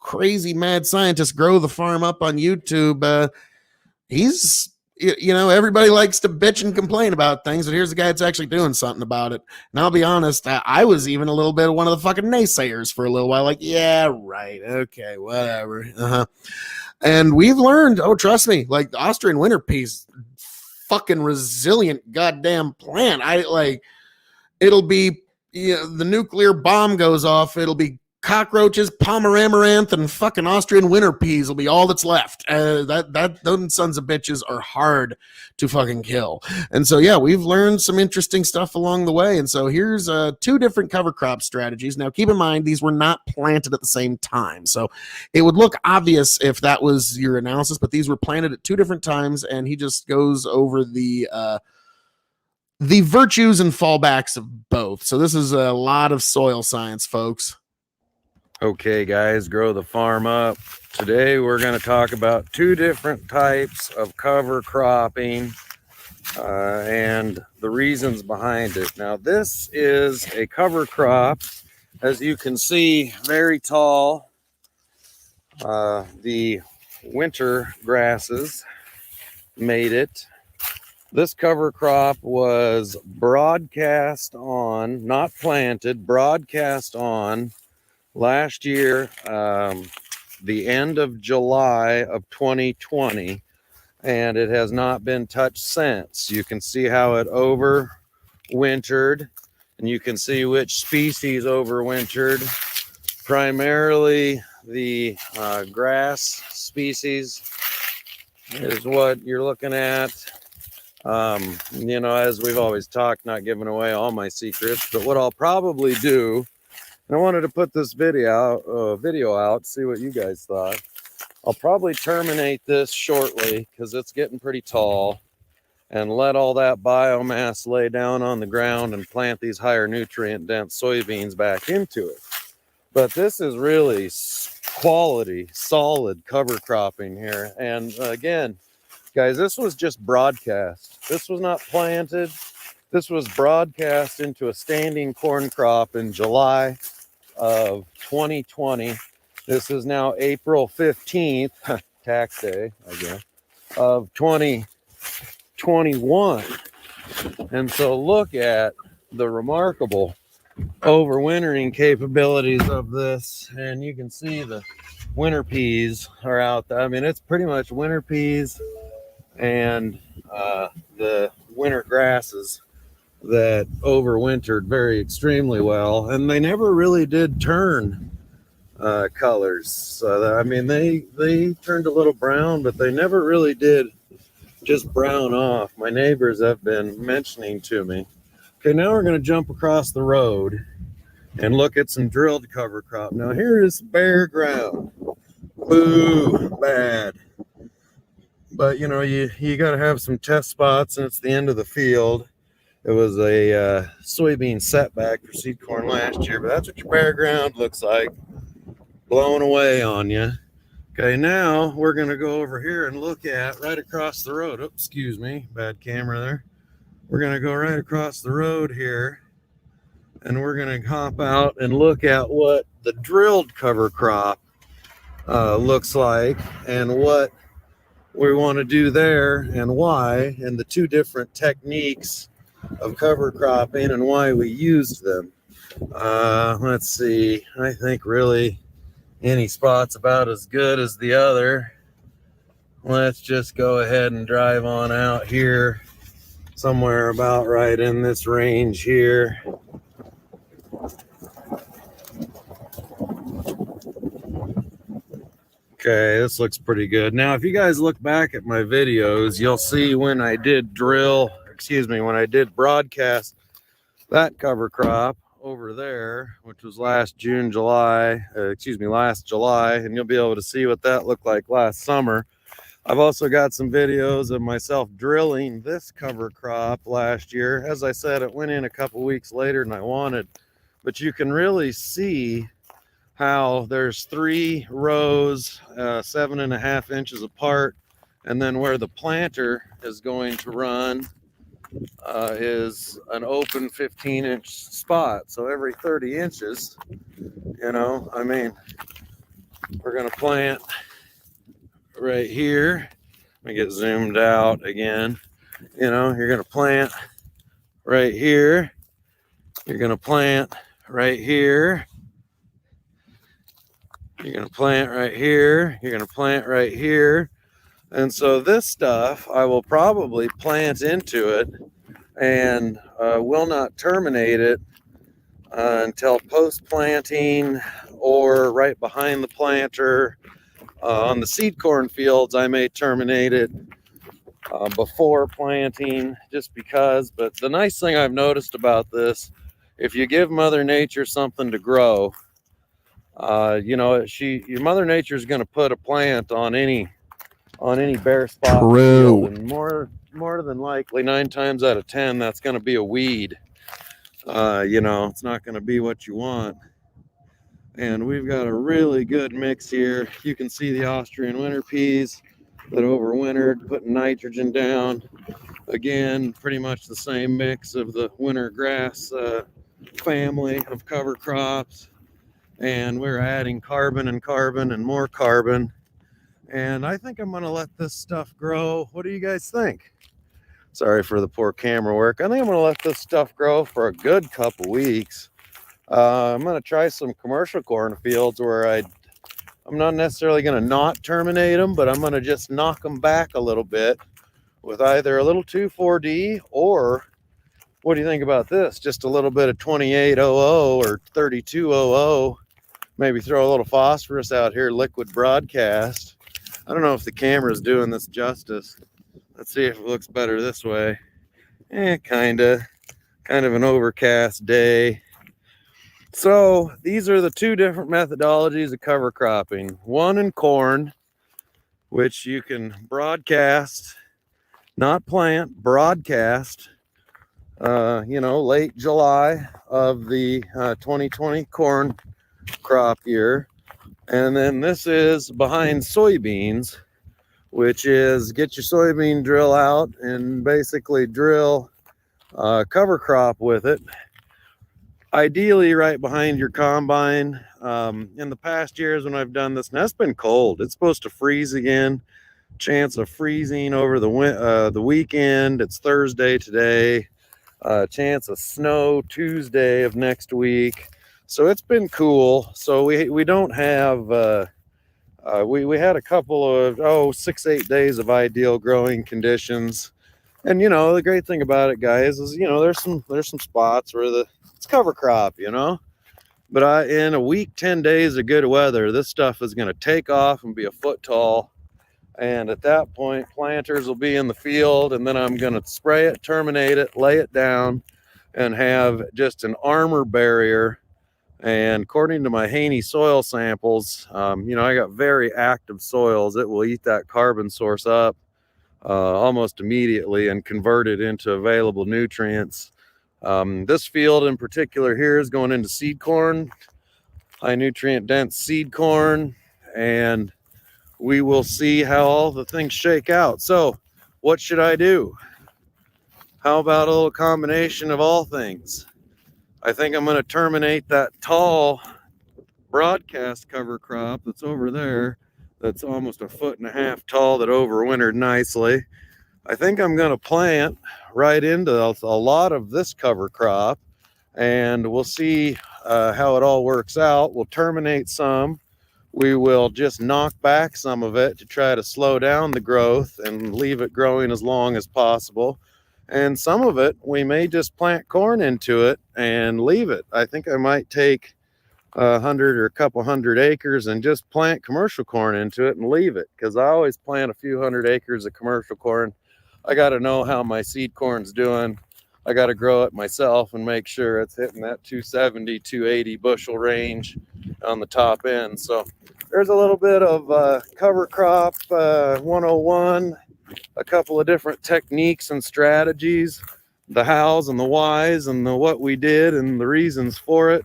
crazy mad scientist Grow the Farm Up on YouTube, he's, everybody likes to bitch and complain about things, but here's the guy that's actually doing something about it. And I'll be honest, I was even a little bit of one of the fucking naysayers for a little while, like, yeah, right, okay, whatever. And we've learned, oh, trust me, like the Austrian winter peas, fucking resilient goddamn plant. It'll be, the nuclear bomb goes off, it'll be cockroaches, Pomeraniac, and fucking Austrian winter peas will be all that's left. Those sons of bitches are hard to fucking kill. And so, yeah, we've learned some interesting stuff along the way. And so here's 2 different cover crop strategies. Now, keep in mind, these were not planted at the same time. So it would look obvious if that was your analysis, but these were planted at 2 different times. And he just goes over the virtues and fallbacks of both. So this is a lot of soil science, folks. Okay, guys, Grow the Farm Up. Today we're going to talk about 2 different types of cover cropping and the reasons behind it. Now, this is a cover crop, as you can see, very tall. The winter grasses made it. This cover crop was broadcast on, not planted, broadcast on last year, the end of July of 2020, and it has not been touched since. You can see how it overwintered, and you can see which species overwintered. Primarily the grass species is what you're looking at. As we've always talked, not giving away all my secrets, but what I'll probably do, and I wanted to put this video out, see what you guys thought. I'll probably terminate this shortly because it's getting pretty tall, and let all that biomass lay down on the ground and plant these higher nutrient dense soybeans back into it. But this is really quality, solid cover cropping here. And again, guys, this was just broadcast. This was not planted. This was broadcast into a standing corn crop in July of 2020. This is now April 15th, tax day, I guess, of 2021. And so look at the remarkable overwintering capabilities of this. And you can see the winter peas are out there. I mean, it's pretty much winter peas and the winter grasses that overwintered very extremely well, and they never really did turn colors. So I mean, they turned a little brown, but they never really did just brown off. My neighbors have been mentioning to me. Okay, now we're going to jump across the road and look at some drilled cover crop. Now here is bare ground. Boo, bad. But you got to have some test spots, and it's the end of the field. It was a soybean setback for seed corn last year, but that's what your bare ground looks like, blowing away on you. Okay, now we're going to go over here and look at right across the road. Oops, excuse me, bad camera there. We're going to go right across the road here, and we're going to hop out and look at what the drilled cover crop looks like, and what we want to do there and why, and the two different techniques of cover cropping and why we used them. Let's see, I think really any spot's about as good as the other. Let's just go ahead and drive on out here, somewhere about right in this range here. Okay, this looks pretty good. Now, if you guys look back at my videos, you'll see when I did when I did broadcast that cover crop over there, which was last July, and you'll be able to see what that looked like last summer. I've also got some videos of myself drilling this cover crop last year. As I said, it went in a couple weeks later than I wanted, but you can really see how there's 3 rows 7.5 inches apart, and then where the planter is going to run is an open 15-inch spot. So every 30 inches, you know, I mean, we're going to plant right here. Let me get zoomed out again. You know, you're going to plant right here. You're going to plant right here. You're going to plant right here. You're going to plant right here. And so this stuff, I will probably plant into it and will not terminate it until post-planting or right behind the planter. On the seed corn fields, I may terminate it before planting, just because. But the nice thing I've noticed about this, if you give Mother Nature something to grow, you know, your Mother Nature is going to put a plant on any bare spot in the field, and more than likely 9 times out of 10 that's going to be a weed. You know, it's not going to be what you want. And we've got a really good mix here. You can see the Austrian winter peas that overwintered, putting nitrogen down. Again, pretty much the same mix of the winter grass family of cover crops. And we're adding carbon and more carbon. And I think I'm going to let this stuff grow. What do you guys think? Sorry for the poor camera work. I think I'm going to let this stuff grow for a good couple weeks. I'm going to try some commercial cornfields where I'm not necessarily going to not terminate them, but I'm going to just knock them back a little bit with either a little 2,4-D, or what do you think about this? Just a little bit of 2800 or 3200. Maybe throw a little phosphorus out here, liquid broadcast. I don't know if the camera is doing this justice. Let's see if it looks better this way. Kind of an overcast day. So these are the 2 different methodologies of cover cropping. One in corn, which you can broadcast, not plant, broadcast, you know, late July of the 2020 corn crop year. And then this is behind soybeans, which is get your soybean drill out and basically drill cover crop with it. Ideally right behind your combine. In the past years when I've done this, now it's been cold. It's supposed to freeze again. Chance of freezing over the weekend. It's Thursday today. Chance of snow Tuesday of next week. So it's been cool. So we don't have we had a couple of 6-8 days of ideal growing conditions. And you know, the great thing about it, guys, is, you know, there's some spots where it's cover crop, you know, but in a week, 10 days of good weather, this stuff is going to take off and be a foot tall. And at that point, planters will be in the field, and then I'm going to spray it, terminate it, lay it down, and have just an armor barrier. And according to my Haney soil samples, you know, I got very active soils. It will eat that carbon source up almost immediately and convert it into available nutrients. This field in particular here is going into seed corn, high nutrient dense seed corn, and we will see how all the things shake out. So what should I do? How about a little combination of all things? I think I'm going to terminate that tall broadcast cover crop that's over there, that's almost 1.5 feet tall, that overwintered nicely. I think I'm going to plant right into a lot of this cover crop, and we'll see how it all works out. We'll terminate some. We will just knock back some of it to try to slow down the growth and leave it growing as long as possible. And some of it, we may just plant corn into it and leave it. I think I might take 100 or a couple hundred acres and just plant commercial corn into it and leave it, because I always plant a few hundred acres of commercial corn. I got to know how my seed corn's doing. I got to grow it myself and make sure it's hitting that 270, 280 bushel range on the top end. So there's a little bit of cover crop 101, a couple of different techniques and strategies, the hows and the whys and the what we did and the reasons for it.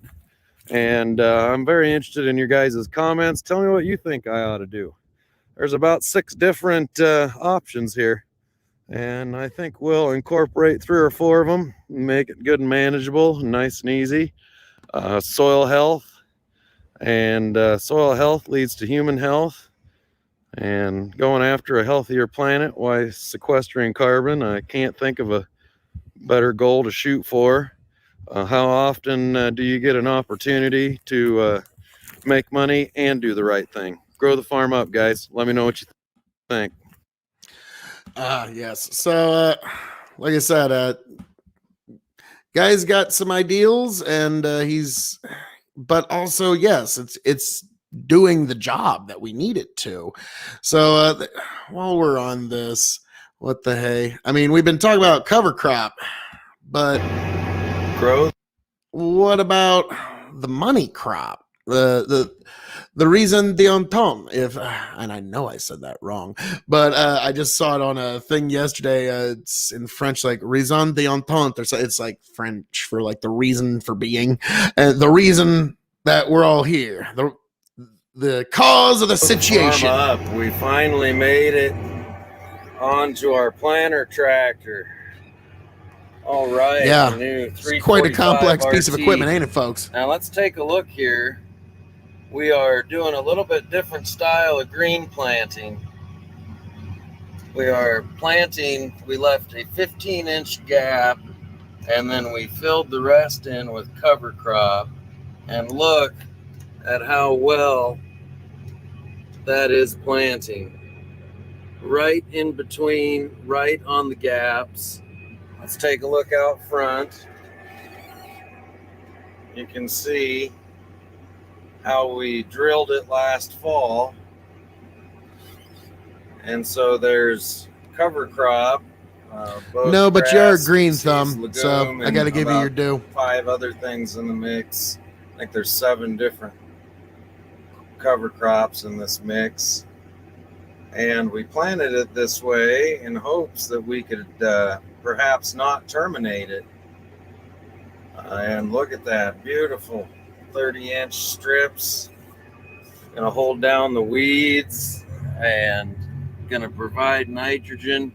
And I'm very interested in your guys' comments. Tell me what you think I ought to do. There's about 6 different options here, and I think we'll incorporate 3 or 4 of them, make it good and manageable, nice and easy. Soil health, and soil health leads to human health, and going after a healthier planet while sequestering carbon. I can't think of a better goal to shoot for. How often do you get an opportunity to make money and do the right thing? Grow the farm up, guys. Let me know what you think. Yes. So, like I said, guy's got some ideals, and but also, yes, it's doing the job that we need it to. So, while we're on this, what the hey? I mean, we've been talking about cover crop, but Growth. what about the money crop? The raison d'entente, if and I know I said that wrong, but I just saw it on a thing yesterday. It's in French, like raison d'entente, or so. It's like French for like the reason for being, and the reason that we're all here, the cause of the situation. Farm up. We finally made it onto our planter tractor. All right. Yeah, the new it's quite a 345 complex piece of RT. equipment, ain't it, folks? Now let's take a look here. We are doing a little bit different style of green planting. We are planting, we left a 15-inch gap, and then we filled the rest in with cover crop. And look at how well that is planting. Right in between, right on the gaps. Let's take a look out front. You can see how we drilled it last fall. And so there's cover crop. No, but you are a grass, green species, thumb, so legume, I got to and give you your about due. 5 other things in the mix. I think there's 7 different cover crops in this mix. And we planted it this way in hopes that we could perhaps not terminate it. And look at that, beautiful 30-inch strips. Gonna hold down the weeds and gonna provide nitrogen.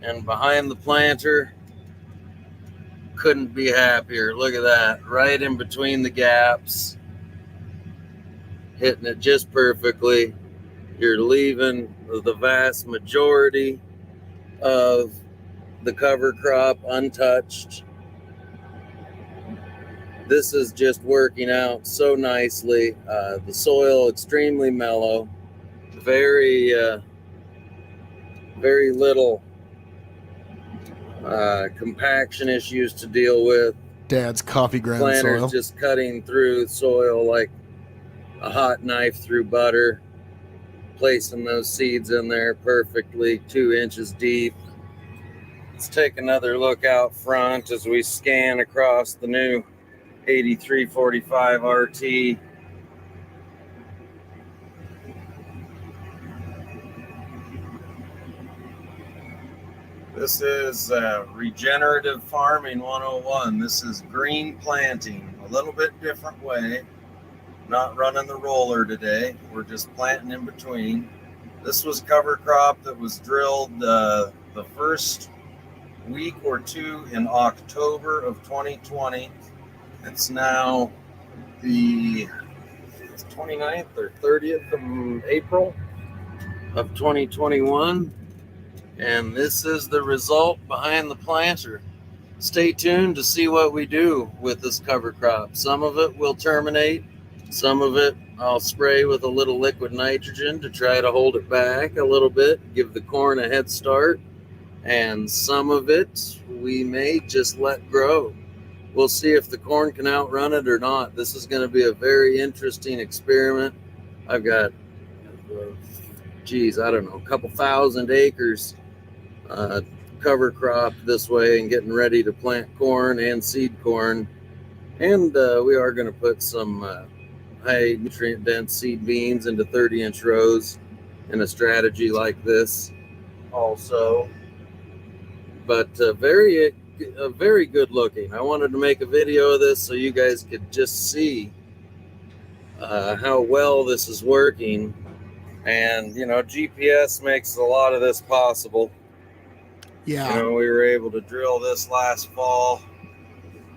And behind the planter, couldn't be happier. Look at that, right in between the gaps, hitting it just perfectly. You're leaving the vast majority of the cover crop untouched. This is just working out so nicely. The soil extremely mellow, very little compaction issues to deal with. Dad's coffee ground Planter's soil. just cutting through soil like a hot knife through butter, placing those seeds in there perfectly, 2 inches deep. Let's take another look out front as we scan across the new 8345 RT. This is Regenerative Farming 101. This is green planting, a little bit different way. Not running the roller today. We're just planting in between. This was cover crop that was drilled the first week or two in October of 2020. It's now the 29th or 30th of April of 2021. And this is the result behind the planter. Stay tuned to see what we do with this cover crop. Some of it will terminate. Some of it I'll spray with a little liquid nitrogen to try to hold it back a little bit, give the corn a head start. And some of it we may just let grow. We'll see if the corn can outrun it or not. This is going to be a very interesting experiment. I've got, I don't know, a couple thousand acres cover crop this way and getting ready to plant corn and seed corn. And we are going to put some high nutrient dense seed beans into 30-inch rows in a strategy like this also. But very good looking. I wanted to make a video of this so you guys could just see how well this is working. And, you know, GPS makes a lot of this possible. Yeah. You know, we were able to drill this last fall,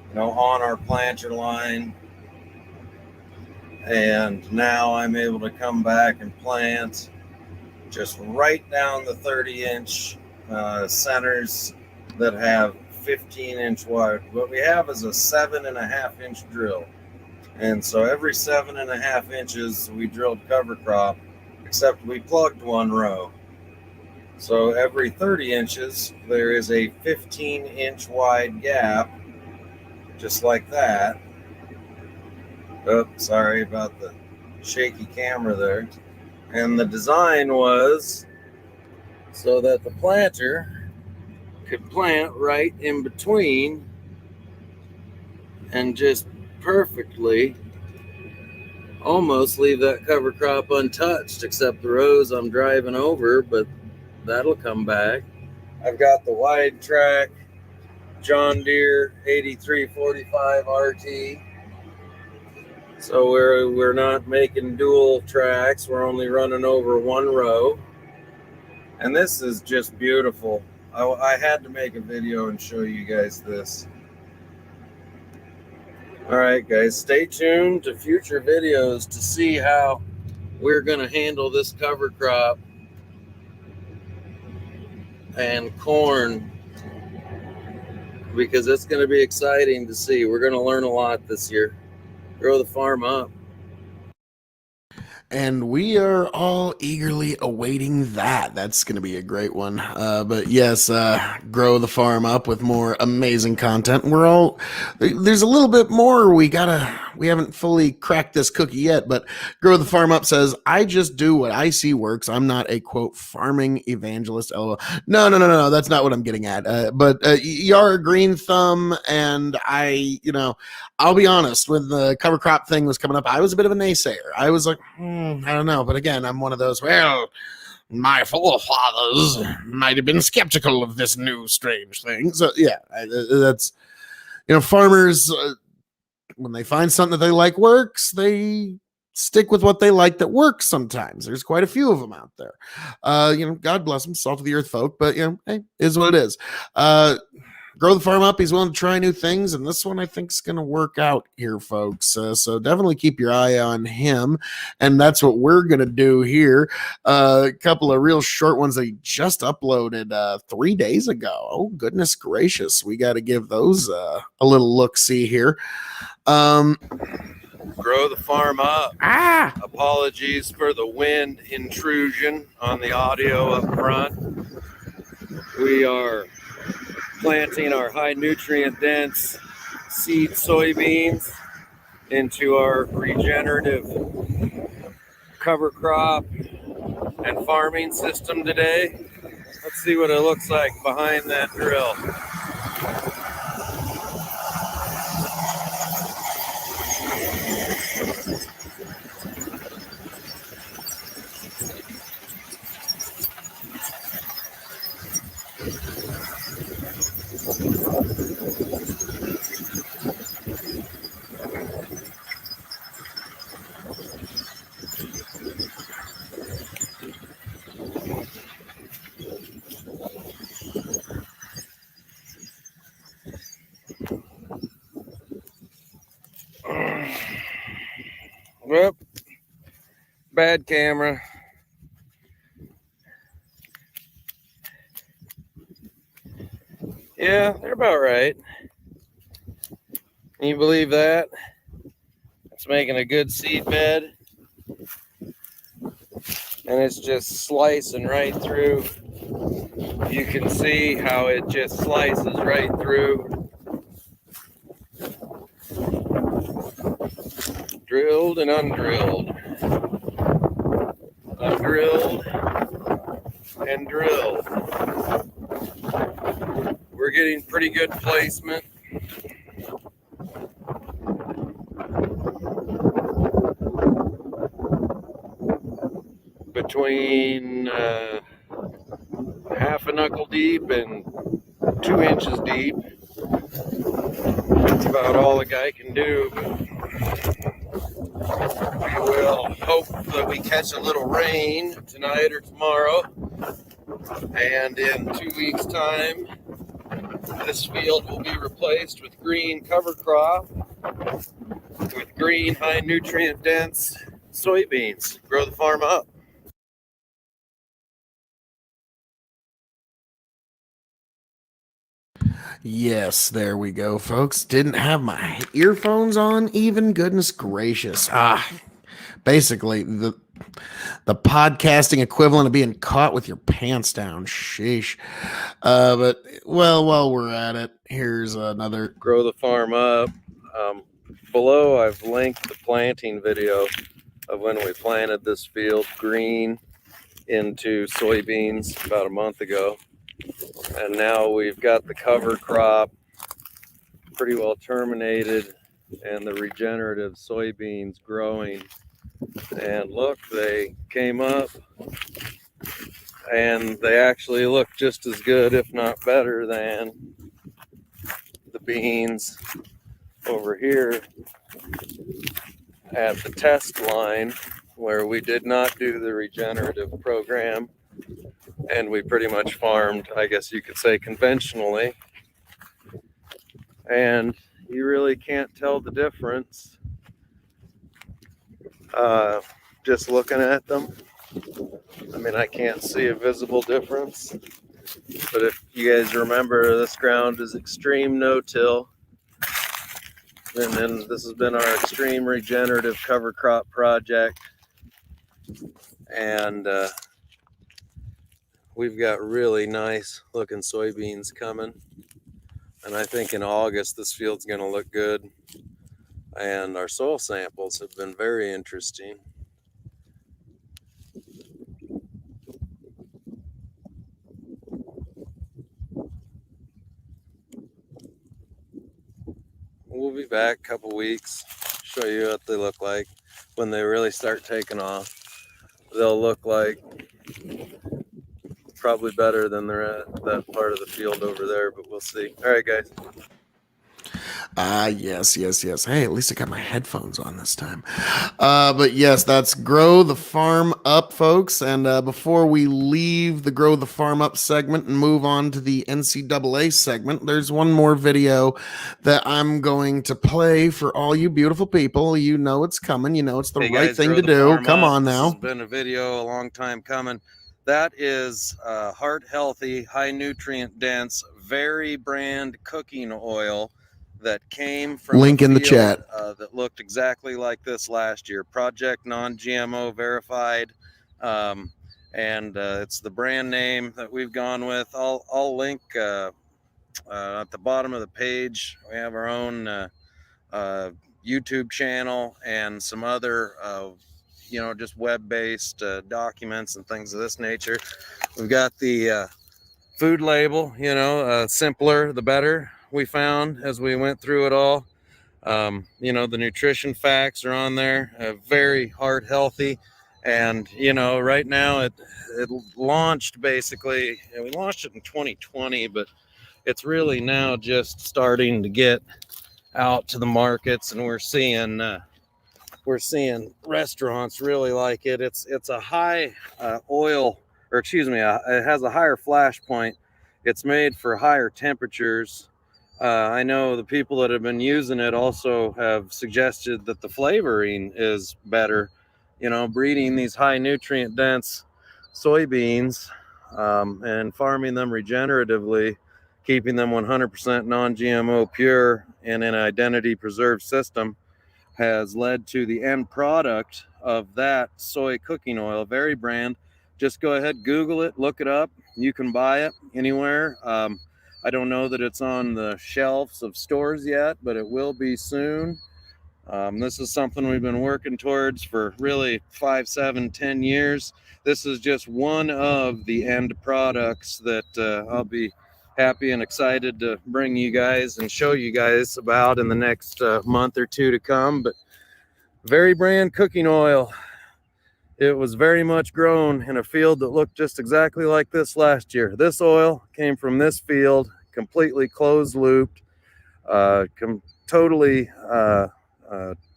you know, on our planter line. And now I'm able to come back and plant just right down the 30-inch centers that have 15-inch wide. What we have is a 7.5-inch drill. And so every 7.5 inches we drilled cover crop, except we plugged one row. So every 30 inches, there is a 15-inch wide gap, just like that. Oh, sorry about the shaky camera there. And the design was so that the planter could plant right in between and just perfectly almost leave that cover crop untouched, except the rows I'm driving over, but that'll come back. I've got the wide track John Deere 8345 RT. So we're not making dual tracks. We're only running over one row. And this is just beautiful. I had to make a video and show you guys this. All right, guys, stay tuned to future videos to see how we're going to handle this cover crop and corn, because it's going to be exciting to see. We're going to learn a lot this year. Grow the farm up. And we are all eagerly awaiting that. That's going to be a great one. But yes, grow the farm up with more amazing content. There's a little bit more. We haven't fully cracked this cookie yet, but Grow the Farm Up says, I just do what I see works. I'm not a quote farming evangelist. LOL. No. That's not what I'm getting at. But you're a green thumb. And I'll be honest, when the cover crop thing was coming up, I was a bit of a naysayer. I was like, I don't know. But again, I'm one of those, my forefathers might have been skeptical of this new strange thing. So yeah, that's, farmers, when they find something that they like works, they stick with what they like that works sometimes. There's quite a few of them out there. God bless them, salt of the earth folk, but hey, is what it is. Grow the farm up. He's willing to try new things, and this one I think is going to work out here, folks. So definitely keep your eye on him, and that's what we're going to do here. A couple of real short ones that he just uploaded 3 days ago. Oh, goodness gracious. We got to give those a little look-see here. Grow the farm up. Apologies for the wind intrusion on the audio up front. We are planting our high nutrient dense seed soybeans into our regenerative cover crop and farming system today. Let's see what it looks like behind that drill. side camera. Yeah, they're about right. Can you believe that? It's making a good seed bed. And it's just slicing right through. You can see how it just slices right through. Drilled and undrilled. Undrilled and drilled. We're getting pretty good placement. Between half a knuckle deep and 2 inches deep. That's about all the guy can do. We will hope that we catch a little rain tonight or tomorrow. And in 2 weeks' time, this field will be replaced with green cover crop with green, high nutrient dense soybeans. Grow the farm up. Yes, there we go, folks. Didn't have my earphones on even. Goodness gracious. Basically the podcasting equivalent of being caught with your pants down. Sheesh. But well, while we're at it, here's another Grow the farm up. Below, I've linked the planting video of when we planted this field green into soybeans about a month ago. And now we've got the cover crop pretty well terminated and the regenerative soybeans growing. And look, they came up and they actually look just as good, if not better, than the beans over here at the test line where we did not do the regenerative program and we pretty much farmed, I guess you could say, conventionally. And you really can't tell the difference just looking at them. I mean, I can't see a visible difference, but if you guys remember, this ground is extreme no-till. And then this has been our extreme regenerative cover crop project. And we've got really nice looking soybeans coming. And I think in August, this field's gonna look good. And our soil samples have been very interesting. We'll be back a couple weeks, show you what they look like when they really start taking off. They'll look like probably better than they're at that part of the field over there, but we'll see. All right, guys. Yes. Hey, at least I got my headphones on this time. But yes, that's Grow the Farm Up, folks. And before we leave the Grow the Farm Up segment and move on to the NCAA segment, there's one more video that I'm going to play for all you beautiful people. You know it's coming. You know it's the right thing to do. Come on now. This has been a video a long time coming. That is heart healthy, high nutrient dense, very brand cooking oil that came from link in the chat that looked exactly like this last year. Project non-GMO verified, and it's the brand name that we've gone with. I'll link at the bottom of the page. We have our own YouTube channel and some other just web-based documents and things of this nature. We've got the food label, simpler the better, we found as we went through it all. The nutrition facts are on there, very heart healthy. And right now it launched basically, and we launched it in 2020, but it's really now just starting to get out to the markets, and we're seeing restaurants really like it. It's a high oil, or excuse me, it has a higher flash point. It's made for higher temperatures. I know the people that have been using it also have suggested that the flavoring is better breeding these high nutrient dense soybeans and farming them regeneratively, keeping them 100% non-GMO pure in an identity preserved system, has led to the end product of that soy cooking oil, Very brand. Just go ahead, Google it, look it up. You can buy it anywhere. I don't know that it's on the shelves of stores yet, but it will be soon. This is something we've been working towards for really 5, 7, 10 years. This is just one of the end products that I'll be happy and excited to bring you guys and show you guys about in the next month or two to come. But Very brand cooking oil, it was very much grown in a field that looked just exactly like this last year. This oil came from this field, completely closed looped, totally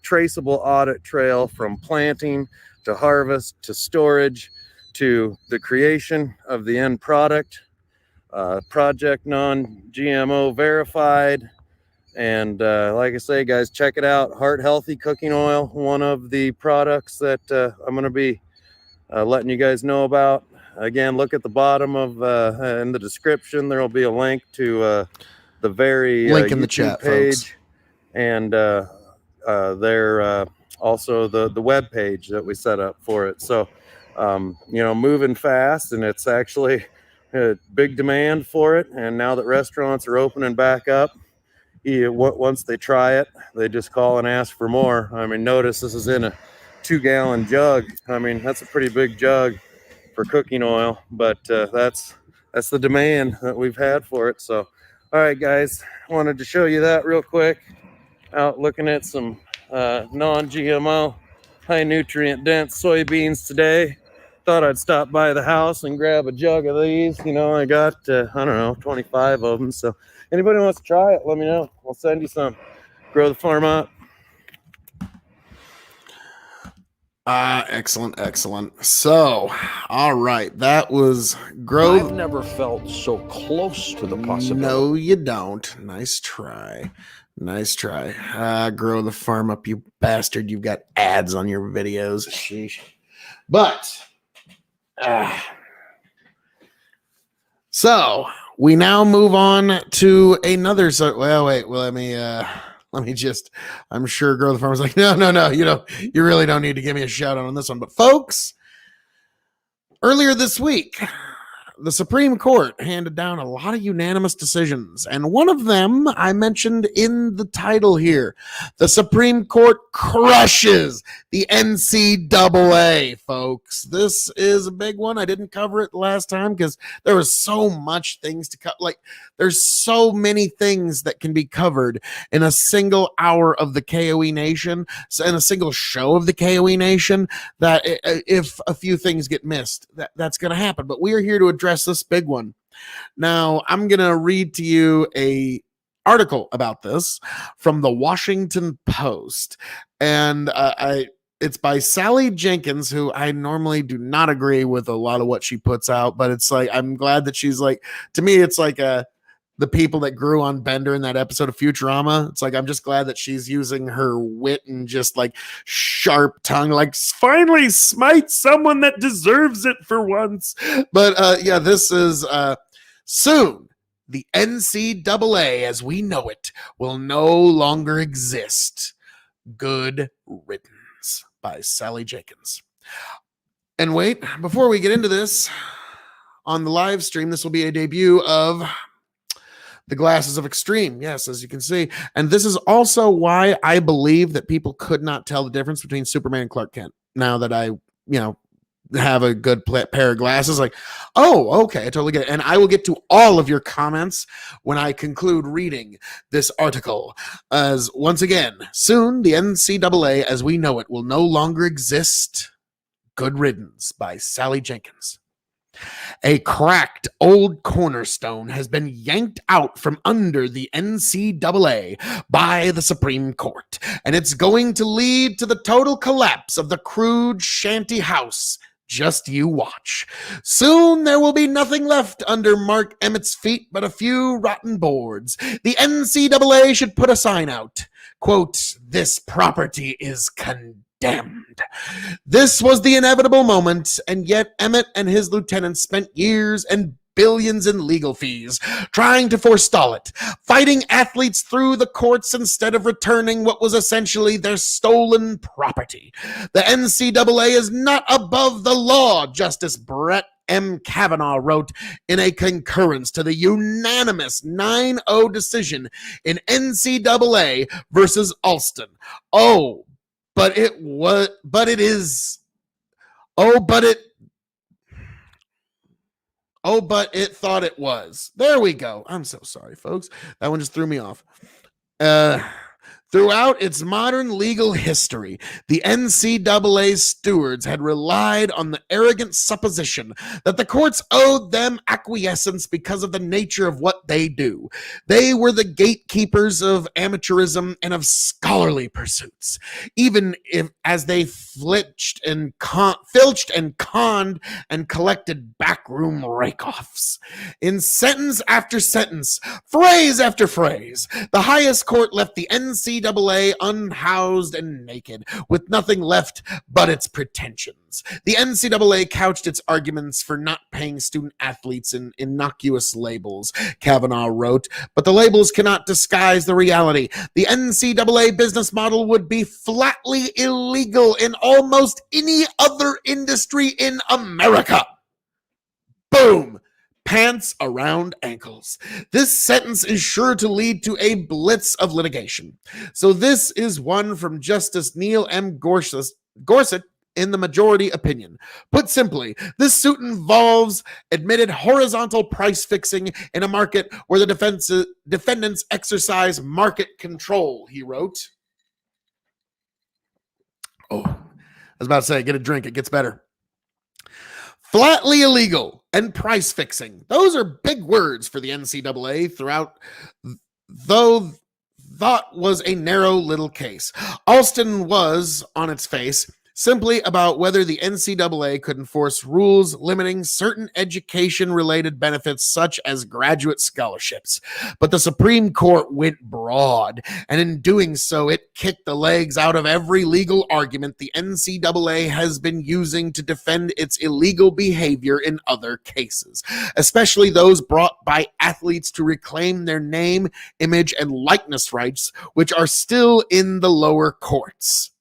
traceable audit trail from planting to harvest to storage to the creation of the end product. Project non-GMO verified. And like I say, guys, check it out. Heart Healthy Cooking Oil, one of the products that I'm going to be letting you guys know about. Again, look at the bottom of in the description. There will be a link to the Very Link in the YouTube chat, page, folks. and their also the web page that we set up for it. So moving fast, and it's actually a big demand for it. And now that restaurants are opening back up, once they try it, they just call and ask for more. I mean, notice this is in a 2-gallon jug. I mean, that's a pretty big jug for cooking oil, but that's the demand that we've had for it. So all right, guys, wanted to show you that real quick. Out looking at some non-GMO, high nutrient dense soybeans today. Thought I'd stop by the house and grab a jug of these. I got, I don't know, 25 of them. So anybody wants to try it, let me know. I'll send you some. Grow the farm up. Excellent. So, all right, that was growth. I've never felt so close to the possibility. No, you don't. Nice try. Grow the farm up, you bastard. You've got ads on your videos. Sheesh. But, so we now move on to another. Let me just, I'm sure Grow the Farmer's like, no, you really don't need to give me a shout out on this one. But folks, earlier this week, the Supreme Court handed down a lot of unanimous decisions, and one of them I mentioned in the title here. The Supreme Court crushes the NCAA, folks. This is a big one. I didn't cover it last time because there was so much things to cut. There's so many things that can be covered in a single hour of the K.O.E. Nation, in a single show of the K.O.E. Nation, that if a few things get missed, that's going to happen. But we are here to address this big one. Now, I'm going to read to you a article about this from the Washington Post, and it's by Sally Jenkins, who I normally do not agree with a lot of what she puts out, but it's like, I'm glad that she's like, to me, it's like the people that grew on Bender in that episode of Futurama. It's like, I'm just glad that she's using her wit and just like sharp tongue, like finally smite someone that deserves it for once. But yeah, this is soon. The NCAA as we know it will no longer exist. Good riddance, by Sally Jenkins. And wait, before we get into this, on the live stream, this will be a debut of the Glasses of Extreme. Yes, as you can see. And this is also why I believe that people could not tell the difference between Superman and Clark Kent. Now that I, have a good pair of glasses, like, oh, okay, I totally get it. And I will get to all of your comments when I conclude reading this article. As once again, soon the NCAA as we know it will no longer exist. Good riddance, by Sally Jenkins. A cracked old cornerstone has been yanked out from under the NCAA by the Supreme Court, and it's going to lead to the total collapse of the crude shanty house. Just you watch. Soon there will be nothing left under Mark Emmett's feet but a few rotten boards. The NCAA should put a sign out. Quote, "This property is condemned." condemned. This was the inevitable moment, and yet Emmett and his lieutenants spent years and billions in legal fees trying to forestall it, fighting athletes through the courts instead of returning what was essentially their stolen property. The NCAA is not above the law, Justice Brett M. Kavanaugh wrote in a concurrence to the unanimous 9-0 decision in NCAA versus Alston. Oh, but it thought it was. There we go. I'm so sorry, folks. That one just threw me off. Throughout its modern legal history, the NCAA's stewards had relied on the arrogant supposition that the courts owed them acquiescence because of the nature of what they do. They were the gatekeepers of amateurism and of scholarly pursuits, even as they filched and conned and collected backroom rake-offs. In sentence after sentence, phrase after phrase, the highest court left the NCAA unhoused and naked, with nothing left but its pretensions. The NCAA couched its arguments for not paying student athletes in innocuous labels, Kavanaugh wrote, but the labels cannot disguise the reality. The NCAA business model would be flatly illegal in almost any other industry in America. Boom. Pants around ankles. This sentence is sure to lead to a blitz of litigation. So this is one from Justice Neil M. Gorsuch in the majority opinion. Put simply, this suit involves admitted horizontal price fixing in a market where the defendants exercise market control, he wrote. Oh, I was about to say, get a drink, it gets better. Flatly illegal and price fixing. Those are big words for the NCAA throughout, though thought was a narrow little case. Alston was, on its face, simply about whether the NCAA could enforce rules limiting certain education-related benefits such as graduate scholarships. But the Supreme Court went broad, and in doing so, it kicked the legs out of every legal argument the NCAA has been using to defend its illegal behavior in other cases, especially those brought by athletes to reclaim their name, image, and likeness rights, which are still in the lower courts.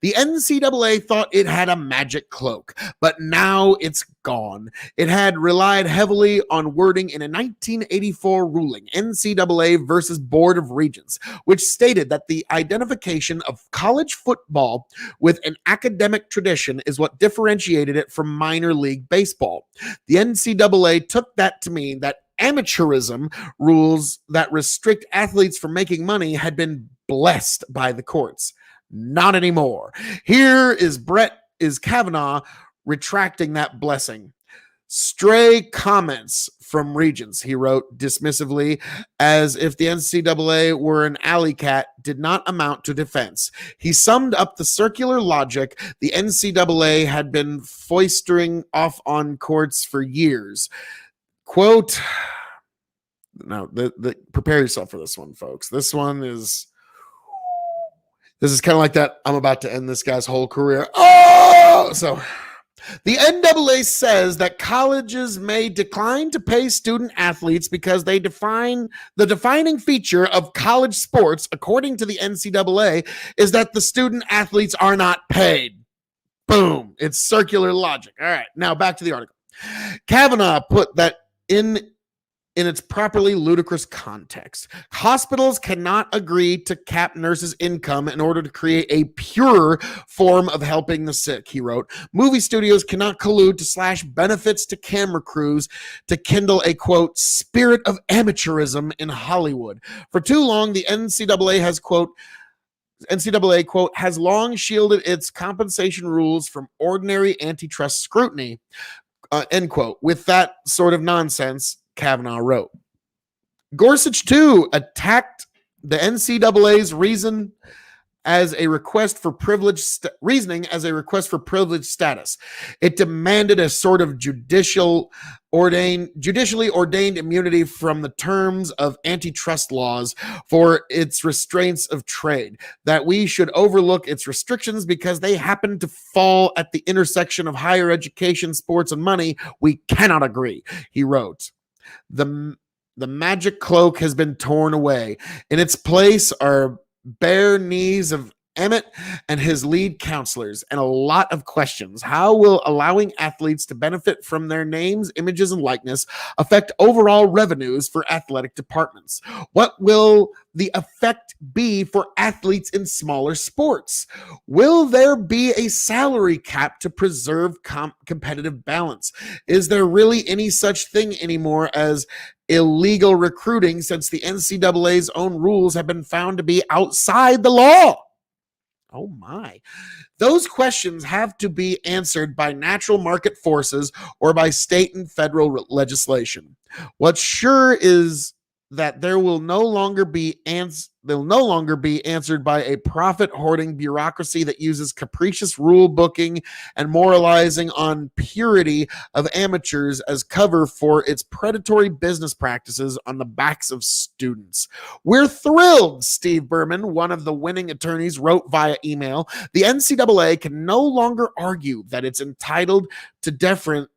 The NCAA thought it had a magic cloak, but now it's gone. It had relied heavily on wording in a 1984 ruling, NCAA versus Board of Regents, which stated that the identification of college football with an academic tradition is what differentiated it from minor league baseball. The NCAA took that to mean that amateurism rules that restrict athletes from making money had been blessed by the courts. Not anymore. Here is Kavanaugh retracting that blessing. Stray comments from Regents, he wrote dismissively, as if the NCAA were an alley cat, did not amount to defense. He summed up the circular logic the NCAA had been foisting off on courts for years. Quote, now, prepare yourself for this one, folks. This is kind of like that, I'm about to end this guy's whole career. Oh! So, the NCAA says that colleges may decline to pay student athletes because the defining feature of college sports, according to the NCAA, is that the student athletes are not paid. Boom. It's circular logic. All right. Now, back to the article. Kavanaugh put that in its properly ludicrous context. Hospitals cannot agree to cap nurses' income in order to create a pure form of helping the sick, he wrote. Movie studios cannot collude to slash benefits to camera crews to kindle a, quote, spirit of amateurism in Hollywood. For too long, the NCAA has, quote, has long shielded its compensation rules from ordinary antitrust scrutiny, end quote. With that sort of nonsense, Kavanaugh wrote. Gorsuch, too, attacked the NCAA's reason as a request for reasoning as a request for privileged status. It demanded a sort of judicially ordained immunity from the terms of antitrust laws for its restraints of trade, that we should overlook its restrictions because they happen to fall at the intersection of higher education, sports, and money. We cannot agree, he wrote. The magic cloak has been torn away. In its place are bare knees of Emmett and his lead counselors, and a lot of questions. How will allowing athletes to benefit from their names, images, and likeness affect overall revenues for athletic departments? What will the effect be for athletes in smaller sports? Will there be a salary cap to preserve competitive balance? Is there really any such thing anymore as illegal recruiting, since the NCAA's own rules have been found to be outside the law? Oh my. Those questions have to be answered by natural market forces or by state and federal legislation. What's sure is that they'll no longer be answered by a profit hoarding bureaucracy that uses capricious rule booking and moralizing on purity of amateurs as cover for its predatory business practices on the backs of students. We're thrilled, Steve Berman, one of the winning attorneys, wrote via email. The NCAA can no longer argue that it's entitled to deference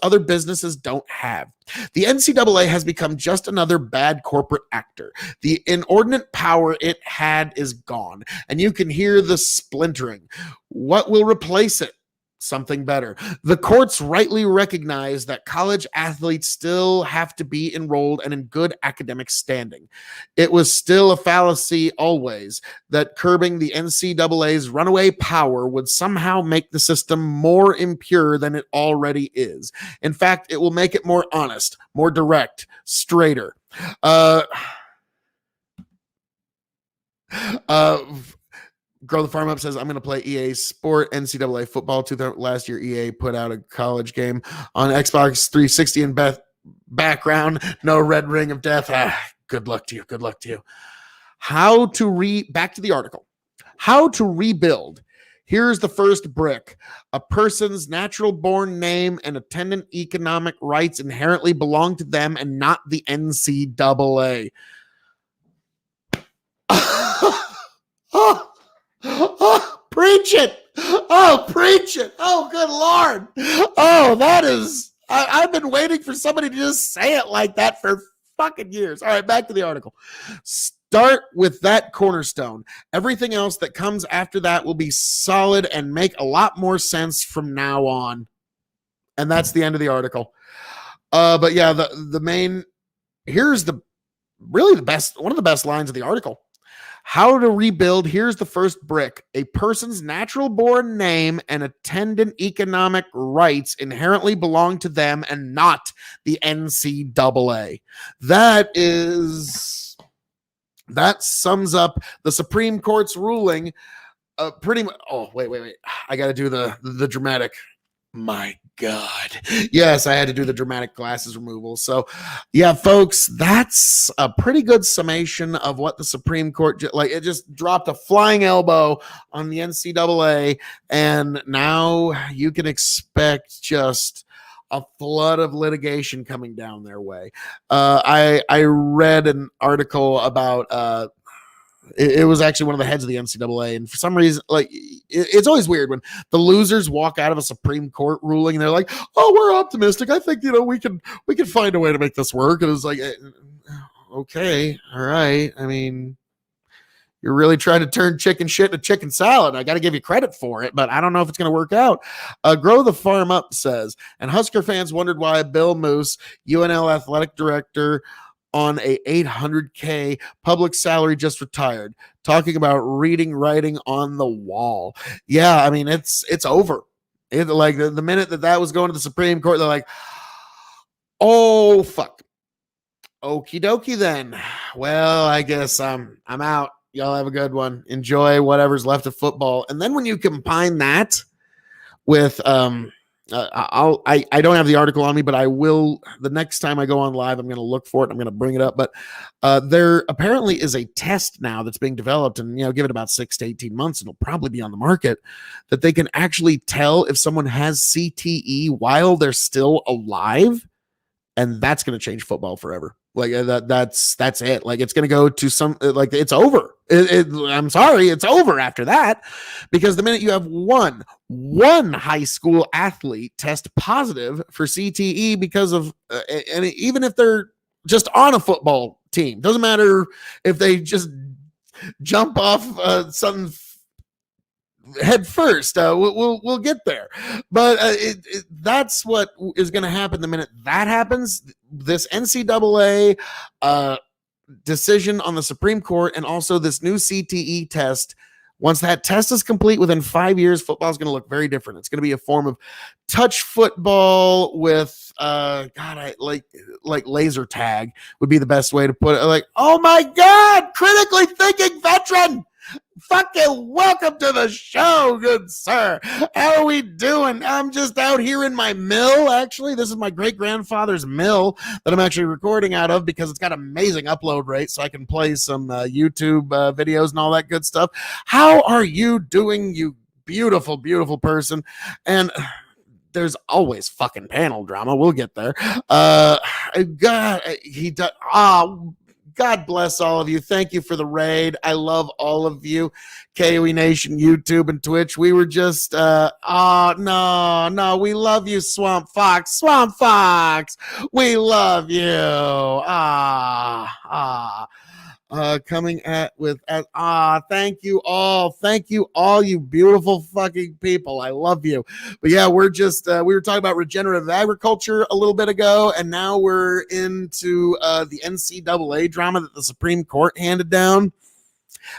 other businesses don't have. The NCAA has become just another bad corporate actor. The inordinate power it had is gone, and you can hear the splintering. What will replace it? Something better. The courts rightly recognize that college athletes still have to be enrolled and in good academic standing. It was still a fallacy always that curbing the NCAA's runaway power would somehow make the system more impure than it already is. In fact, it will make it more honest, more direct, straighter. Grow the Farm Up says, I'm going to play EA Sport NCAA football. Last year, EA put out a college game on Xbox 360 in background. No red ring of death. Good luck to you. Good luck to you. Back to the article. How to rebuild. Here's the first brick. A person's natural born name and attendant economic rights inherently belong to them and not the NCAA. Oh, preach it. Oh, preach it. Oh, good Lord. Oh, that is, I've been waiting for somebody to just say it like that for fucking years. All right, back to the article. Start with that cornerstone. Everything else that comes after that will be solid and make a lot more sense from now on. And that's the end of the article. But yeah, the main, here's one of the best lines of the article. How to rebuild. Here's the first brick. A person's natural born name and attendant economic rights inherently belong to them and not the NCAA. That sums up the Supreme Court's ruling pretty much. Oh, wait. I got to do the dramatic. My God. Yes, I had to do the dramatic glasses removal. So, yeah, folks, that's a pretty good summation of what the Supreme Court, it just dropped a flying elbow on the NCAA, and now you can expect just a flood of litigation coming down their way. I read an article about it was actually one of the heads of the NCAA, and for some reason, it's always weird when the losers walk out of a Supreme Court ruling and they're like, "Oh, we're optimistic. I think we can find a way to make this work." And it's like, okay, all right. I mean, you're really trying to turn chicken shit into chicken salad. I got to give you credit for it, but I don't know if it's going to work out. Grow the Farm Up says, and Husker fans wondered why Bill Moose, UNL athletic director, on a $800K public salary, just retired, talking about reading writing on the wall. Yeah, I mean, it's over. Like the minute that was going to the Supreme Court, they're like, oh fuck, okie dokie then. Well, I guess I'm out. Y'all have a good one. Enjoy whatever's left of football. And then when you combine that with I don't have the article on me, but I will the next time I go on live. I'm going to look for it. I'm going to bring it up. But there apparently is a test now that's being developed, and give it about 6 to 18 months, and it'll probably be on the market, that they can actually tell if someone has CTE while they're still alive, and that's going to change football forever. Like that's it. Like it's going to go to some like it's over. I'm sorry, it's over after that, because the minute you have one high school athlete test positive for CTE because of and even if they're just on a football team, doesn't matter if they just jump off something head first. We'll get there, but that's what is going to happen the minute that happens. This NCAA decision on the Supreme Court, and also this new CTE test. Once that test is complete within 5 years, football is going to look very different. It's going to be a form of touch football with like laser tag would be the best way to put it. Like, oh my God, critically thinking veteran. Fucking welcome to the show, good sir. How are we doing? I'm just out here in my mill. Actually, this is my great-grandfather's mill that I'm actually recording out of, because it's got amazing upload rate, so I can play some YouTube videos and all that good stuff. How are you doing, you beautiful, beautiful person? And there's always fucking panel drama. We'll get there. God bless all of you. Thank you for the raid. I love all of you. K.O.E Nation, YouTube, and Twitch. We were just, no, we love you, Swamp Fox. Swamp Fox, we love you. Coming thank you all, you beautiful fucking people. I love you. But yeah, we're just we were talking about regenerative agriculture a little bit ago, and now we're into the NCAA drama that the Supreme Court handed down.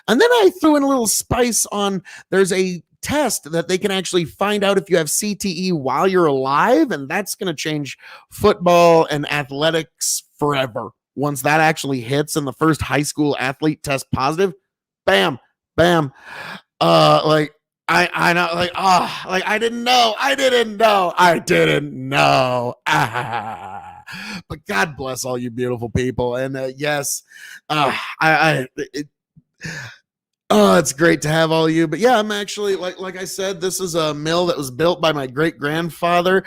And then I threw in a little spice on, there's a test that they can actually find out if you have CTE while you're alive, and that's going to change football and athletics forever. Once that actually hits and the first high school athlete tests positive, bam, bam. I know, I didn't know. But God bless all you beautiful people. And yes, it's great to have all of you. But yeah, I'm actually, like I said, this is a mill that was built by my great-grandfather.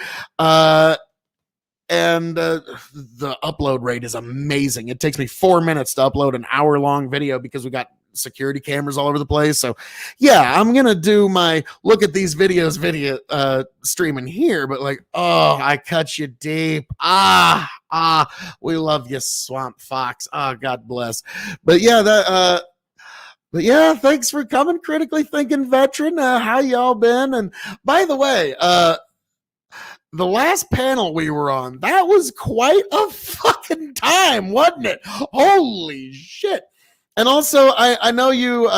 And the upload rate is amazing. It takes me 4 minutes to upload an hour-long video because we got security cameras all over the place. So yeah, I'm gonna do my look at these videos streaming here, but I cut you deep. We love you, Swamp Fox. God bless. But yeah, thanks for coming, critically thinking veteran. How y'all been? And by the way, the last panel we were on, that was quite a fucking time, wasn't it? Holy shit. And also, I know you,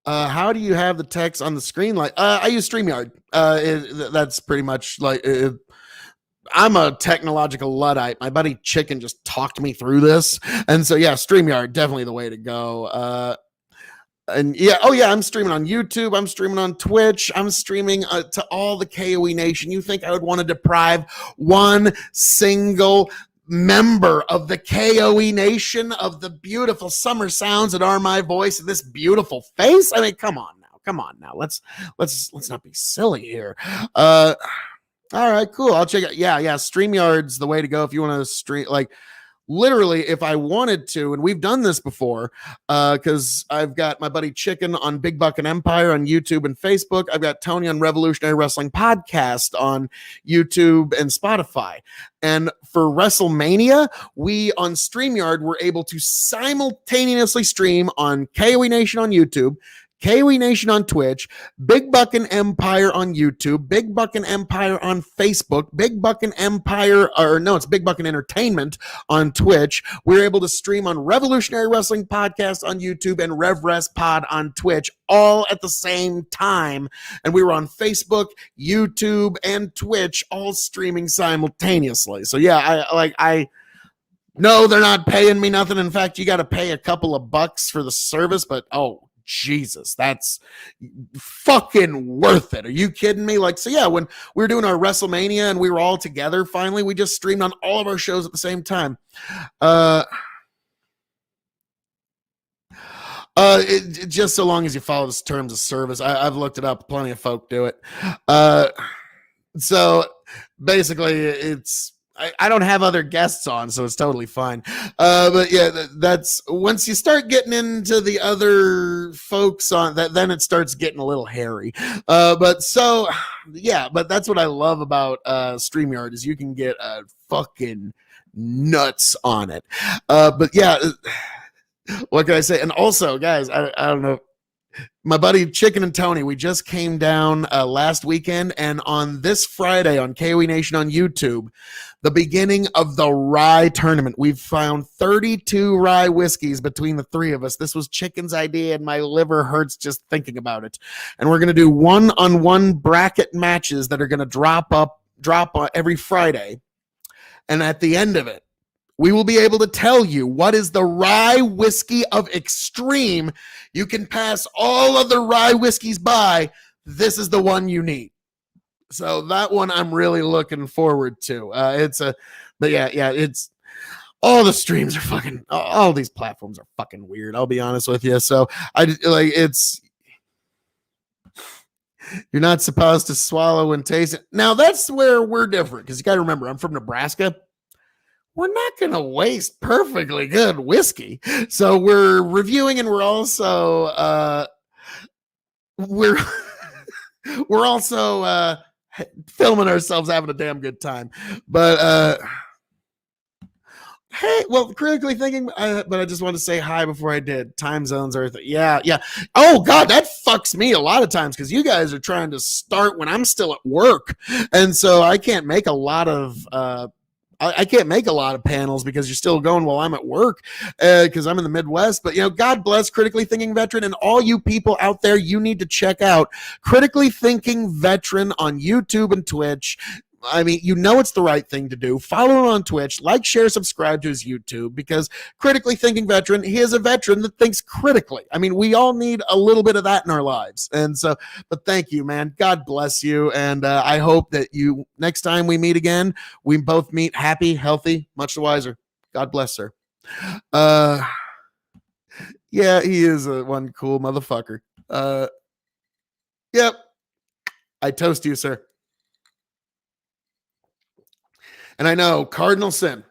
how do you have the text on the screen? I use StreamYard. That's pretty much I'm a technological Luddite. My buddy Chicken just talked me through this. And so, yeah, StreamYard, definitely the way to go. And yeah, I'm streaming on YouTube. I'm streaming on Twitch. I'm streaming to all the K.O.E Nation. You think I would want to deprive one single member of the K.O.E Nation of the beautiful summer sounds that are my voice and this beautiful face? I mean, come on now. Let's not be silly here. All right, cool. I'll check it. Yeah. StreamYard's the way to go if you want to stream. Literally, if I wanted to, and we've done this before, because I've got my buddy Chicken on Big Buck and Empire on YouTube and Facebook. I've got Tony on Revolutionary Wrestling Podcast on YouTube and Spotify. And for WrestleMania, we on StreamYard were able to simultaneously stream on K.O.E Nation on YouTube, K.O.E Nation on Twitch, Big Buck and Empire on YouTube, Big Buck and Empire on Facebook, Big Buck and Empire, it's Big Buck and Entertainment on Twitch. We're able to stream on Revolutionary Wrestling Podcast on YouTube and RevRest Pod on Twitch, all at the same time. And we were on Facebook, YouTube, and Twitch, all streaming simultaneously. So yeah, no, they're not paying me nothing. In fact, you got to pay a couple of bucks for the service, but Jesus, that's fucking worth it. Are you kidding me? Like, so yeah, when we were doing our WrestleMania and we were all together, finally, we just streamed on all of our shows at the same time. Just so long as you follow the terms of service. I've looked it up. Plenty of folk do it. So basically, it's I don't have other guests on, so it's totally fine. But yeah, that's once you start getting into the other folks on that, then it starts getting a little hairy. But so yeah, but that's what I love about StreamYard is you can get fucking nuts on it. But yeah. What can I say? And also, guys, I don't know. My buddy Chicken and Tony, we just came down last weekend, and on this Friday on K.O.E Nation on YouTube, the beginning of the rye tournament. We've found 32 rye whiskeys between the three of us. This was Chicken's idea, and my liver hurts just thinking about it. And we're going to do one-on-one bracket matches that are going to drop every Friday. And at the end of it, we will be able to tell you what is the rye whiskey of extreme. You can pass all other rye whiskeys by. This is the one you need. So that one I'm really looking forward to. But yeah, it's all the streams are fucking, all these platforms are fucking weird. I'll be honest with you. So you're not supposed to swallow and taste it. Now that's where we're different because you got to remember, I'm from Nebraska. We're not going to waste perfectly good whiskey. So we're reviewing and we're also we're also filming ourselves having a damn good time. But hey, well, critically thinking, but I just want to say hi before I did. Time zones are yeah. Oh God, that fucks me a lot of times because you guys are trying to start when I'm still at work, and so I can't make a lot of I can't make a lot of panels because you're still going while I'm at work because I'm in the Midwest. But, God bless Critically Thinking Veteran and all you people out there. You need to check out Critically Thinking Veteran on YouTube and Twitch. I mean, it's the right thing to do. Follow him on Twitch, like, share, subscribe to his YouTube because Critically Thinking Veteran, he is a veteran that thinks critically. I mean, we all need a little bit of that in our lives. And so, but thank you, man. God bless you. And I hope that next time we meet again, we both meet happy, healthy, much the wiser. God bless, sir. Yeah, he is one cool motherfucker. Yep. I toast you, sir. And I know, cardinal sin,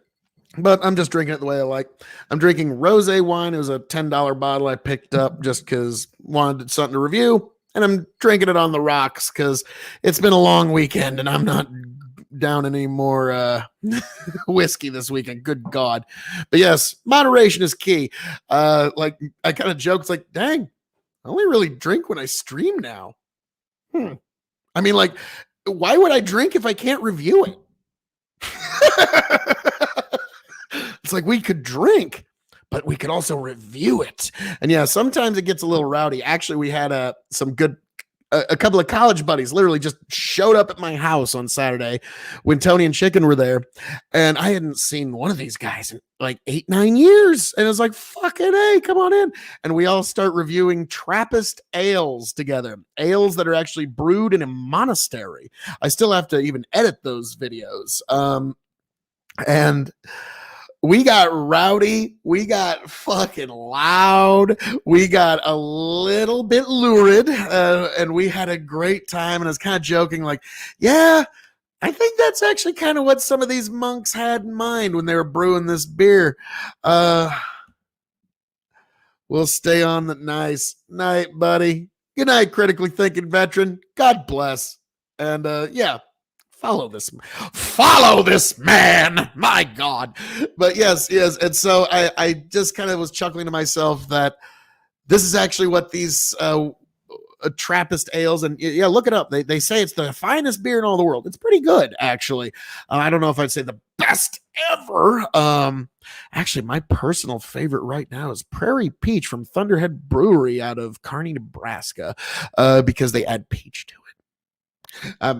but I'm just drinking it the way I like. I'm drinking rosé wine. It was a $10 bottle I picked up just because wanted something to review. And I'm drinking it on the rocks because it's been a long weekend and I'm not down any more whiskey this weekend. Good God. But yes, moderation is key. Like I kind of joked, like, dang, I only really drink when I stream now. I mean, like, why would I drink if I can't review it? It's like we could drink, but we could also review it. And yeah, sometimes it gets a little rowdy. Actually, we had a couple of college buddies literally just showed up at my house on Saturday when Tony and Chicken were there. And I hadn't seen one of these guys in like 8-9 years. And it was like, fucking hey, come on in. And we all start reviewing Trappist ales together. Ales that are actually brewed in a monastery. I still have to even edit those videos. And we got rowdy, we got fucking loud, we got a little bit lurid, and we had a great time. And I was kind of joking, like, yeah, I think that's actually kind of what some of these monks had in mind when they were brewing this beer. We'll stay on the nice night, buddy. Good night, Critically Thinking Veteran. God bless. And yeah. Follow this man, my God. But yes. And so I just kind of was chuckling to myself that this is actually what these Trappist ales, and yeah, look it up. They say it's the finest beer in all the world. It's pretty good, actually. I don't know if I'd say the best ever. Actually, my personal favorite right now is Prairie Peach from Thunderhead Brewery out of Kearney, Nebraska, because they add peach to it. I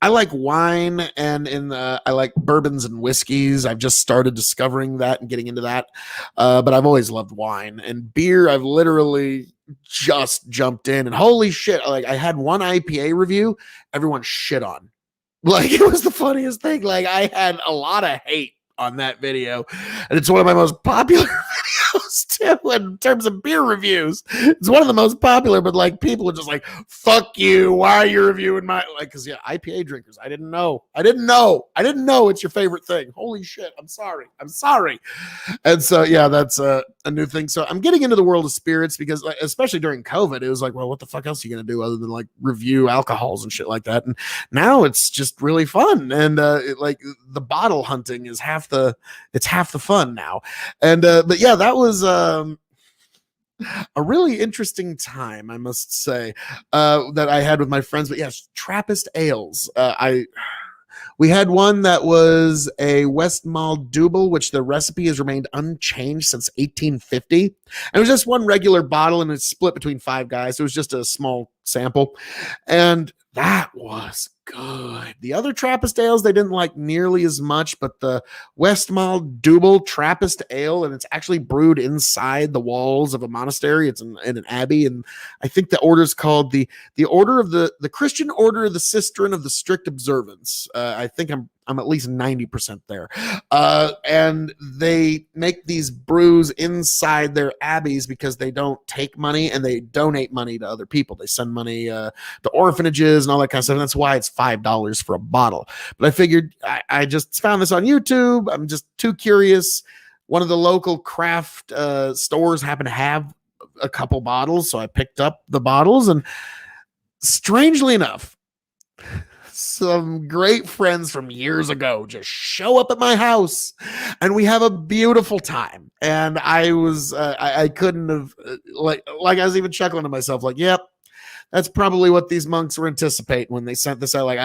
like wine and I like bourbons and whiskeys. I've just started discovering that and getting into that. But I've always loved wine and beer. I've literally just jumped in, and holy shit, like I had one IPA review, everyone shit on. Like, it was the funniest thing. Like, I had a lot of hate on that video, and it's one of my most popular videos too in terms of beer reviews. It's one of the most popular, but like people are just like, fuck you, why are you reviewing my, like, because yeah, IPA drinkers, I didn't know it's your favorite thing. Holy shit, I'm sorry. And so yeah, that's a new thing. So I'm getting into the world of spirits because, like, especially during COVID, it was like, well, what the fuck else are you gonna do other than like review alcohols and shit like that? And now it's just really fun, and like the bottle hunting is half the fun now. And but yeah, that was a really interesting time, I must say, that I had with my friends. But yes, Trappist ales. We had one that was a Westmalle Double, which the recipe has remained unchanged since 1850. And it was just one regular bottle, and it's split between 5 guys. So it was just a small sample. And that was good. The other Trappist ales they didn't like nearly as much, but the Westmalle Double Trappist ale, and it's actually brewed inside the walls of a monastery. It's in an abbey, and I think the order is called the Order of the Christian Order of the Sistren of the Strict Observance. I think I'm at least 90% there. And they make these brews inside their abbeys because they don't take money, and they donate money to other people. They send money to orphanages and all that kind of stuff. And that's why it's $5 for a bottle. But I figured I just found this on YouTube. I'm just too curious. One of the local craft stores happened to have a couple bottles, so I picked up the bottles, and strangely enough, some great friends from years ago just show up at my house, and we have a beautiful time. And I was I couldn't have like I was even chuckling to myself like, yep, that's probably what these monks were anticipating when they sent this out. Like,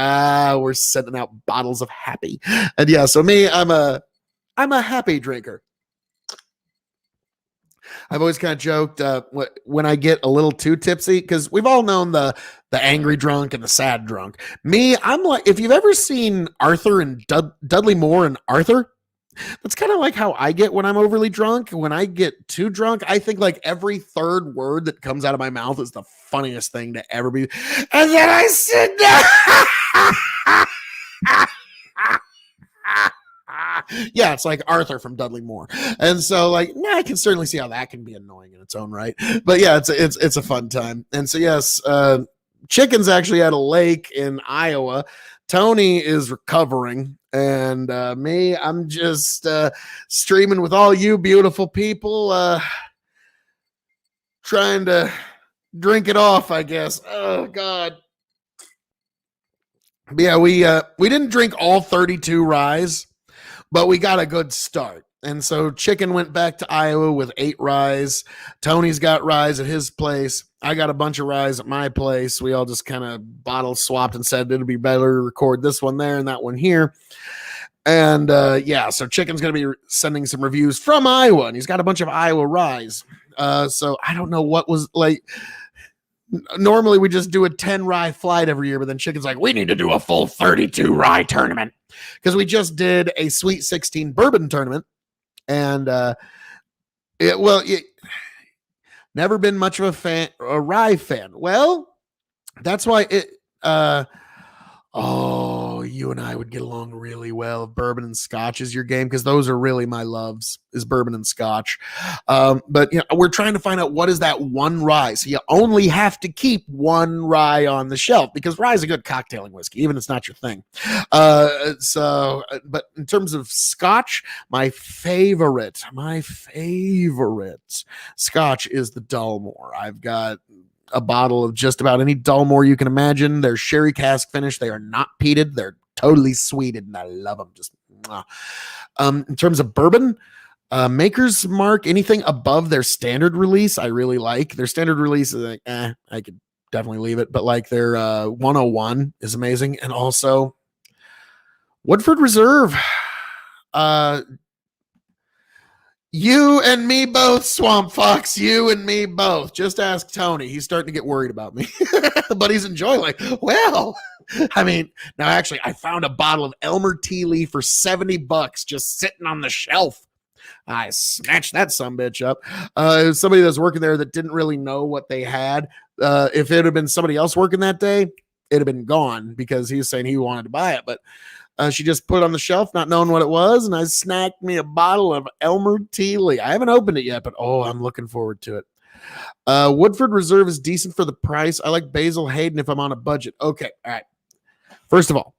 we're sending out bottles of happy. And yeah, so me, I'm a happy drinker. I've always kind of joked when I get a little too tipsy, because we've all known the angry drunk and the sad drunk. Me, I'm like, if you've ever seen Arthur and Dudley Moore and Arthur, that's kind of like how I get when I'm overly drunk. When I get too drunk, I think like every third word that comes out of my mouth is the funniest thing to ever be. And then I sit down. Yeah, it's like Arthur from Dudley Moore. And so like, I can certainly see how that can be annoying in its own right. But yeah, it's a fun time. And so yes, Chicken's actually at a lake in Iowa. Tony is recovering, and me, I'm just streaming with all you beautiful people, trying to drink it off, I guess. Oh God. But yeah, we didn't drink all 32 ryes, but we got a good start. And so Chicken went back to Iowa with 8 ryes. Tony's got ryes at his place. I got a bunch of ryes at my place. We all just kind of bottle swapped and said it'd be better to record this one there and that one here. And yeah, so Chicken's going to be sending some reviews from Iowa, and he's got a bunch of Iowa ryes. So I don't know what was like. Normally we just do a 10 rye flight every year, but then Chicken's like, we need to do a full 32 rye tournament, because we just did a Sweet 16 bourbon tournament. And never been much of a rye fan. Well, that's why you and I would get along really well if bourbon and scotch is your game, because those are really my loves, is bourbon and scotch. But you know, we're trying to find out what is that one rye. So you only have to keep one rye on the shelf, because rye is a good cocktailing whiskey, even if it's not your thing. But in terms of scotch, my favorite scotch is the Dalmore. I've got a bottle of just about any Dalmore you can imagine. They're sherry cask finished. They are not peated. They're totally sweeted, and I love them. Just in terms of bourbon, Maker's Mark, anything above their standard release, I really like. Their standard release is like, I could definitely leave it, but like their 101 is amazing. And also Woodford Reserve. You and me both, Swamp Fox. You and me both. Just ask Tony. He's starting to get worried about me. But he's enjoying, like, well, I mean, now actually, I found a bottle of Elmer Tea Lee for $70 just sitting on the shelf. I snatched that sumbitch up. It was somebody that was working there that didn't really know what they had. If it had been somebody else working that day, it'd have been gone because he was saying he wanted to buy it. But she just put it on the shelf, not knowing what it was, and I snacked me a bottle of Elmer T. Lee. I haven't opened it yet, but I'm looking forward to it. Woodford Reserve is decent for the price. I like Basil Hayden if I'm on a budget. Okay, all right. First of all,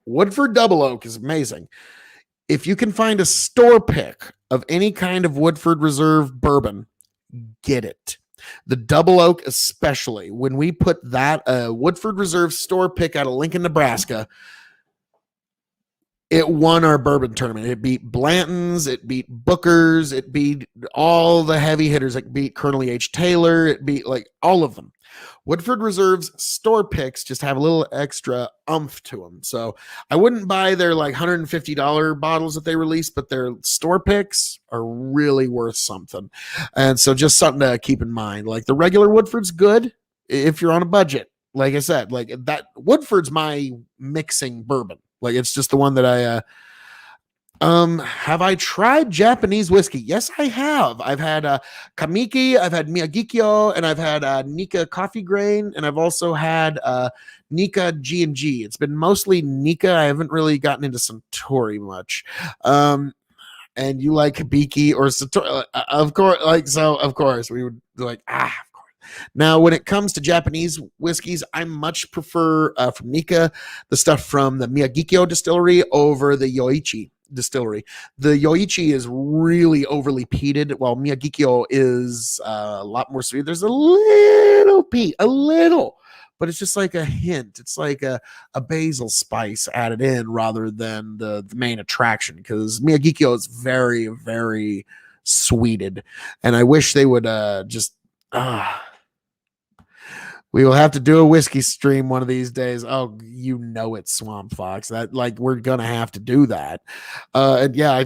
Woodford Double Oak is amazing. If you can find a store pick of any kind of Woodford Reserve bourbon, get it. The Double Oak, especially when we put that Woodford Reserve store pick out of Lincoln, Nebraska, it won our bourbon tournament. It beat Blanton's, it beat Booker's, it beat all the heavy hitters. It beat Colonel H. Taylor, it beat like all of them. Woodford Reserve's store picks just have a little extra umph to them. So I wouldn't buy their like $150 bottles that they release, but their store picks are really worth something. And so just something to keep in mind. Like the regular Woodford's good if you're on a budget. Like I said, like that Woodford's my mixing bourbon. Like it's just the one that I have I tried Japanese whiskey? Yes, I have. I've had Kamiki, I've had Miyagikyo, and I've had Nika coffee grain, and I've also had Nika G&G. It's been mostly Nika. I haven't really gotten into Suntory much. And you like Hibiki or Satori, of course, of course we would like, of course. Now, when it comes to Japanese whiskeys, I much prefer from Nika the stuff from the Miyagikyo distillery over the Yoichi distillery. The Yoichi is really overly peated, while Miyagikyo is a lot more sweet. There's a little peat, but it's just like a hint. It's like a basil spice added in rather than the main attraction, because Miyagikyo is very, very sweeted. And I wish they would we will have to do a whiskey stream one of these days. Oh, you know it, Swamp Fox. That like we're gonna have to do that. And yeah,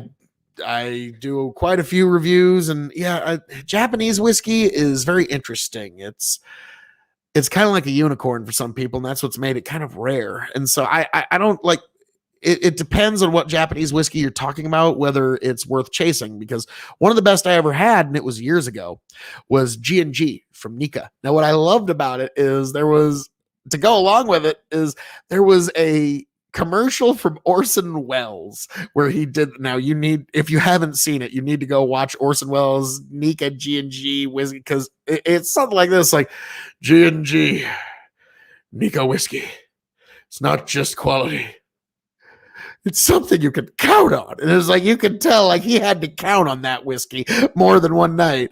I do quite a few reviews, and yeah, Japanese whiskey is very interesting. It's kind of like a unicorn for some people, and that's what's made it kind of rare. And so I don't like. It depends on what Japanese whiskey you're talking about, whether it's worth chasing, because one of the best I ever had, and it was years ago, was G&G from Nika. Now, what I loved about it is there was a commercial from Orson Welles where he did. Now, if you haven't seen it, you need to go watch Orson Welles Nika G&G whiskey, because it's something like this, like G&G Nika whiskey. It's not just quality. It's something you can count on. And it was like, you could tell like he had to count on that whiskey more than one night.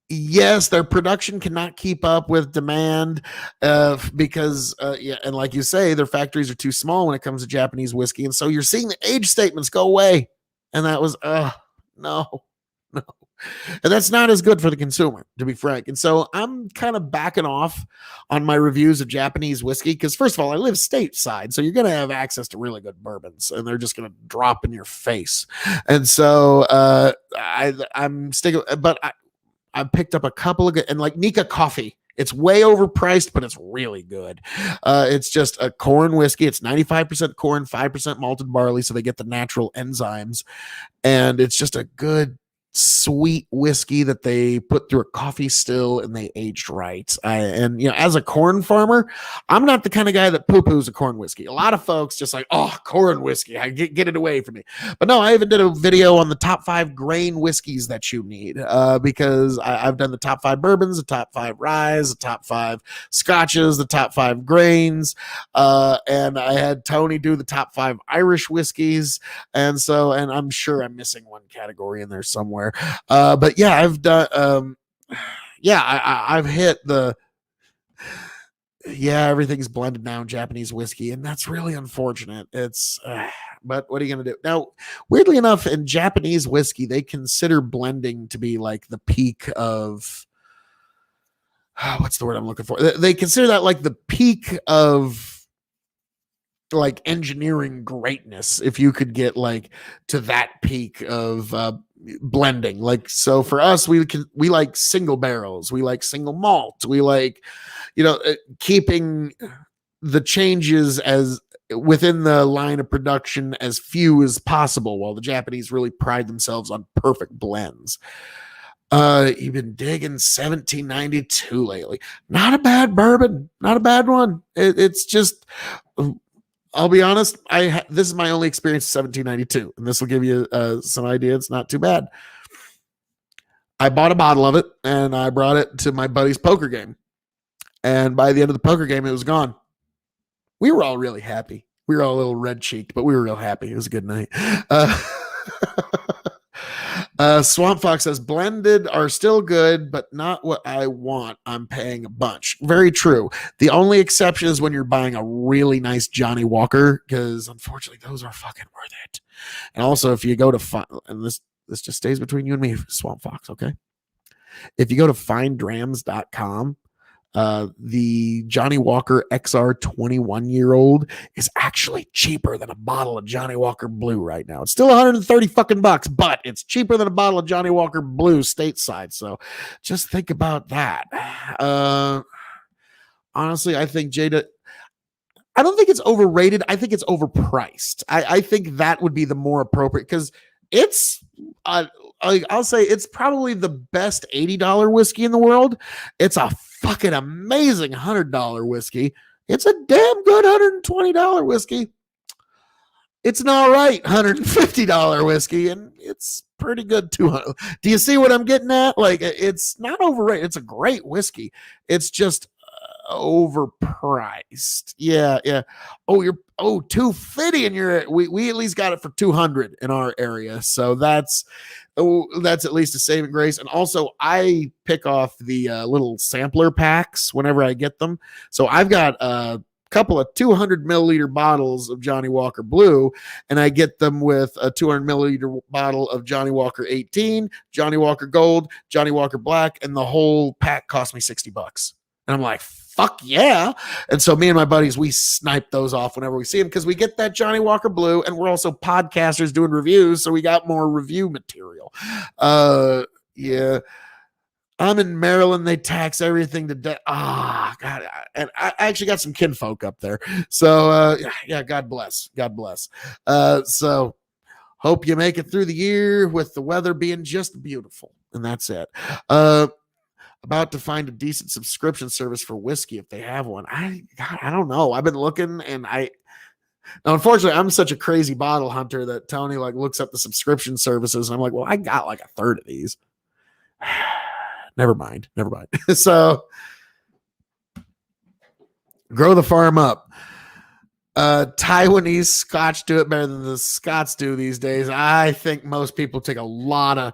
Yes, their production cannot keep up with demand because, and like you say, their factories are too small when it comes to Japanese whiskey. And so you're seeing the age statements go away. And that was, no. And that's not as good for the consumer, to be frank. And so I'm kind of backing off on my reviews of Japanese whiskey because, first of all, I live stateside, so you're going to have access to really good bourbons, and they're just going to drop in your face. And so I'm sticking, but I picked up a couple of good, and like Nika coffee. It's way overpriced, but it's really good. It's just a corn whiskey. It's 95% corn, 5% malted barley, so they get the natural enzymes, and it's just a good, sweet whiskey that they put through a coffee still and they aged right. And as a corn farmer, I'm not the kind of guy that poo-poos a corn whiskey. A lot of folks just like, oh, corn whiskey, get it away from me. But no, I even did a video on the top 5 grain whiskeys that you need because I've done the top 5 bourbons, the top 5 ryes, the top 5 scotches, the top 5 grains, and I had Tony do the top 5 Irish whiskeys, and I'm sure I'm missing one category in there somewhere. But yeah, I've done, I've hit everything's blended now in Japanese whiskey, and that's really unfortunate. It's, but what are you going to do? Now, weirdly enough, in Japanese whiskey, they consider blending to be like the peak of, what's the word I'm looking for? They consider that like the peak of like engineering greatness. If you could get like to that peak of, blending, like, so for us, we like single barrels, we like single malt, we like keeping the changes as within the line of production as few as possible, while the Japanese really pride themselves on perfect blends. You've been digging 1792 lately. Not a bad bourbon, not a bad one. It's just, I'll be honest, this is my only experience with 1792, and this will give you some idea. It's not too bad. I bought a bottle of it and I brought it to my buddy's poker game. And by the end of the poker game, it was gone. We were all really happy. We were all a little red cheeked, but we were real happy. It was a good night. Swamp Fox says blended are still good, but not what I want. I'm paying a bunch. Very true. The only exception is when you're buying a really nice Johnny Walker, because unfortunately those are fucking worth it. And also, if you go to and this just stays between you and me, Swamp Fox, okay? If you go to findrams.com, the Johnny Walker XR 21-year-old is actually cheaper than a bottle of Johnny Walker Blue right now. It's still 130 fucking bucks, but it's cheaper than a bottle of Johnny Walker Blue stateside. So just think about that. Honestly, I think I don't think it's overrated. I think it's overpriced. I think that would be the more appropriate, because it's I'll say it's probably the best $80 whiskey in the world. It's a fucking amazing $100 whiskey. It's a damn good $120 whiskey. It's an all right $150 whiskey, and it's pretty good $200. Do you see what I'm getting at? Like, it's not overrated. It's a great whiskey. It's just overpriced. Yeah. Oh, you're $250, and we at least got it for $200 in our area. So that's at least a saving grace. And also, I pick off the little sampler packs whenever I get them. So I've got a couple of 200 milliliter bottles of Johnny Walker Blue, and I get them with a 200 milliliter bottle of Johnny Walker 18, Johnny Walker Gold, Johnny Walker Black, and the whole pack cost me $60. And I'm like, fuck yeah. And so me and my buddies, we snipe those off whenever we see them, because we get that Johnny Walker Blue, and we're also podcasters doing reviews, so we got more review material. Yeah. I'm in Maryland. They tax everything to death. God. And I actually got some kinfolk up there. So, yeah, God bless. God bless. So hope you make it through the year with the weather being just beautiful. And that's it. About to find a decent subscription service for whiskey if they have one. I don't know. I've been looking, and now, unfortunately, I'm such a crazy bottle hunter that Tony like looks up the subscription services, and I'm like, well, I got like a third of these. Never mind. So grow the farm up. Taiwanese Scotch do it better than the Scots do these days. I think most people take a lot of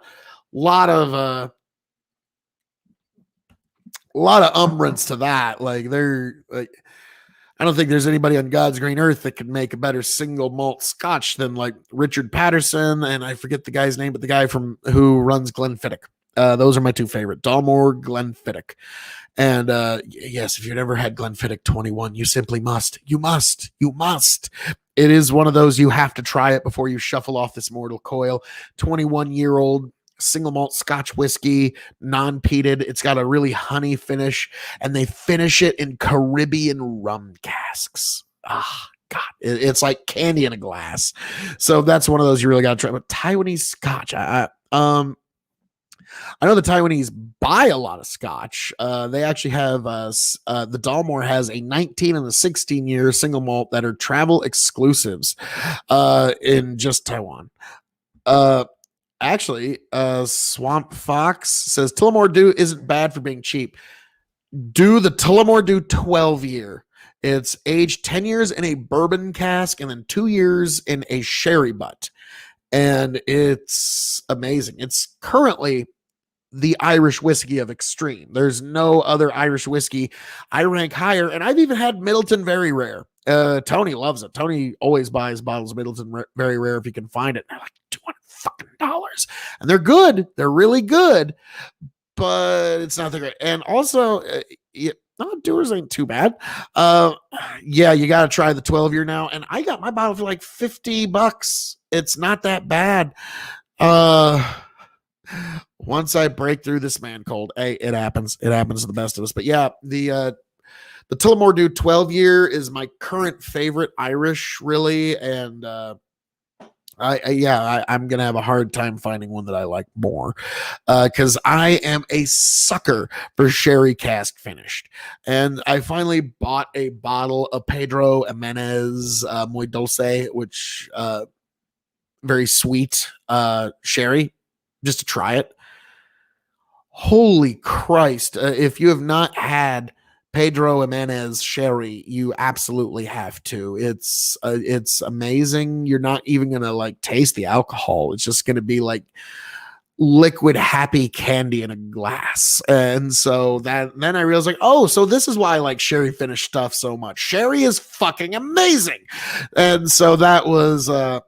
umbrance to that. Like, they're like, I don't think there's anybody on God's green earth that could make a better single malt Scotch than like Richard Patterson, and I forget the guy's name, but the guy who runs Glenfiddich. Those are my two favorite, Dalmore, Glenfiddich. And yes, if you've never had Glenfiddich 21, you simply must. You must. It is one of those, you have to try it before you shuffle off this mortal coil. 21-year-old single malt Scotch whiskey, non-peated. It's got a really honey finish, and they finish it in Caribbean rum casks. God, it's like candy in a glass. So that's one of those you really got to try. But Taiwanese Scotch, I know the Taiwanese buy a lot of Scotch. They actually have the Dalmore has a 19 and a 16-year single malt that are travel exclusives in just Taiwan. Actually, Swamp Fox says Tullamore Dew isn't bad for being cheap. Do the Tullamore Dew 12-year. It's aged 10 years in a bourbon cask and then 2 years in a sherry butt. And it's amazing. It's currently the Irish whiskey of extreme. There's no other Irish whiskey I rank higher. And I've even had Middleton Very Rare. Tony loves it. Tony always buys bottles of Middleton Very Rare if he can find it. They're like $200, and they're good. They're really good, but it's not that great. And also, Dewar's ain't too bad. Yeah, you got to try the 12-year now. And I got my bottle for like $50. It's not that bad. Once I break through this man cold, hey, it happens. It happens to the best of us. But yeah, the The Tullamore Dew 12 year is my current favorite Irish, really, and I'm gonna have a hard time finding one that I like more, because I am a sucker for sherry cask finished, and I finally bought a bottle of Pedro Jimenez Muy Dulce, which very sweet sherry, just to try it. Holy Christ! If you have not had Pedro Jimenez sherry, you absolutely have to. It's amazing. You're not even gonna like taste the alcohol. It's just gonna be like liquid happy candy in a glass. And so then I realized, like, oh, so this is why I like sherry finished stuff so much. Sherry is fucking amazing. And so that was a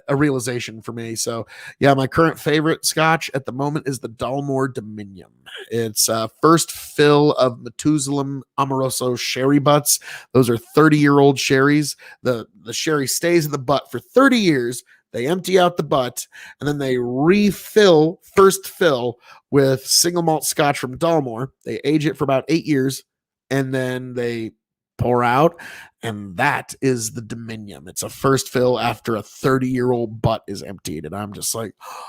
realization for me. So yeah, my current favorite scotch at the moment is the Dalmore Dominion. It's first fill of Methuselah Amoroso sherry butts. Those are 30-year-old sherries. The sherry stays in the butt for 30 years. They empty out the butt, and then they refill first fill with single malt scotch from Dalmore. They age it for about 8 years, and then they pour out, and that is the Dominion. It's a first fill after a 30-year-old butt is emptied, and I'm just like, oh,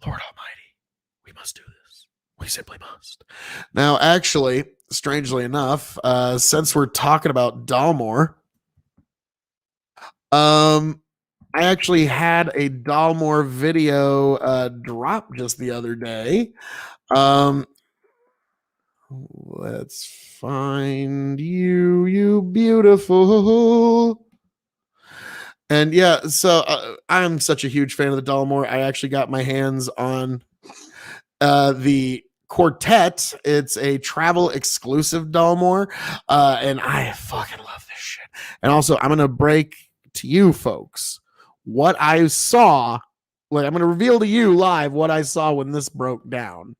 Lord Almighty, we must do this. We simply must. Now, actually, strangely enough, since we're talking about Dalmore, I actually had a Dalmore video drop just the other day. Let's find you, you beautiful. And yeah, so I'm such a huge fan of the Dalmore. I actually got my hands on the Quartet. It's a travel exclusive Dalmore, and I fucking love this shit. And also, I'm gonna break to you folks what I saw. Like, I'm gonna reveal to you live what I saw when this broke down.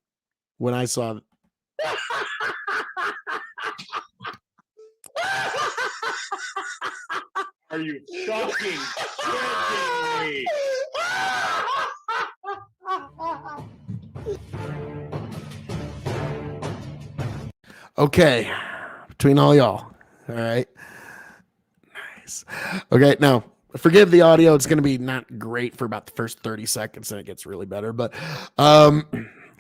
When I saw Are you fucking kidding me? okay, between all y'all, all right, nice. Okay, now forgive the audio. It's gonna be not great for about the first 30 seconds, and it gets really better. But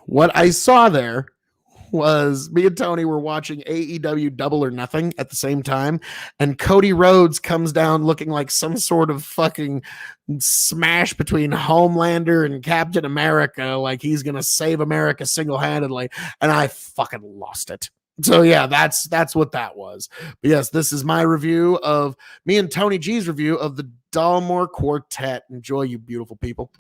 what I saw there was me and Tony were watching AEW Double or Nothing at the same time, and Cody Rhodes comes down looking like some sort of fucking smash between Homelander and Captain America, like he's gonna save America single-handedly, and I fucking lost it. So yeah, that's what that was. But yes, this is my review of me and Tony G's review of the Dalmore Quartet. Enjoy, you beautiful people.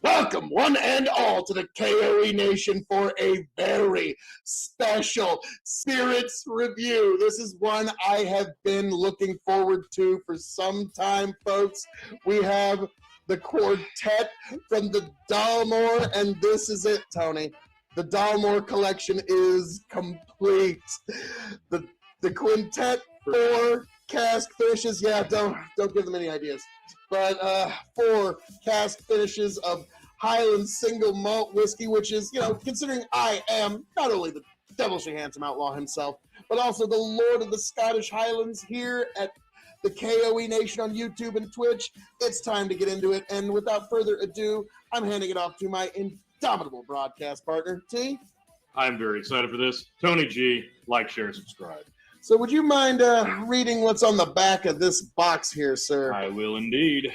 Welcome, one and all, to the K.O.E. Nation for a very special Spirits review. This is one I have been looking forward to for some time, folks. We have the Quartet from the Dalmore, and this is it, Tony. The Dalmore collection is complete. The Quintet, 4 cask finishes. Yeah, don't give them any ideas. But 4 cask finishes of Highland single malt whiskey, which is, considering I am not only the devilishly handsome outlaw himself, but also the Lord of the Scottish Highlands here at the K.O.E. Nation on YouTube and Twitch, it's time to get into it. And without further ado, I'm handing it off to my indomitable broadcast partner, T. I'm very excited for this. Tony G, like, share, subscribe. So would you mind reading what's on the back of this box here, sir? I will indeed.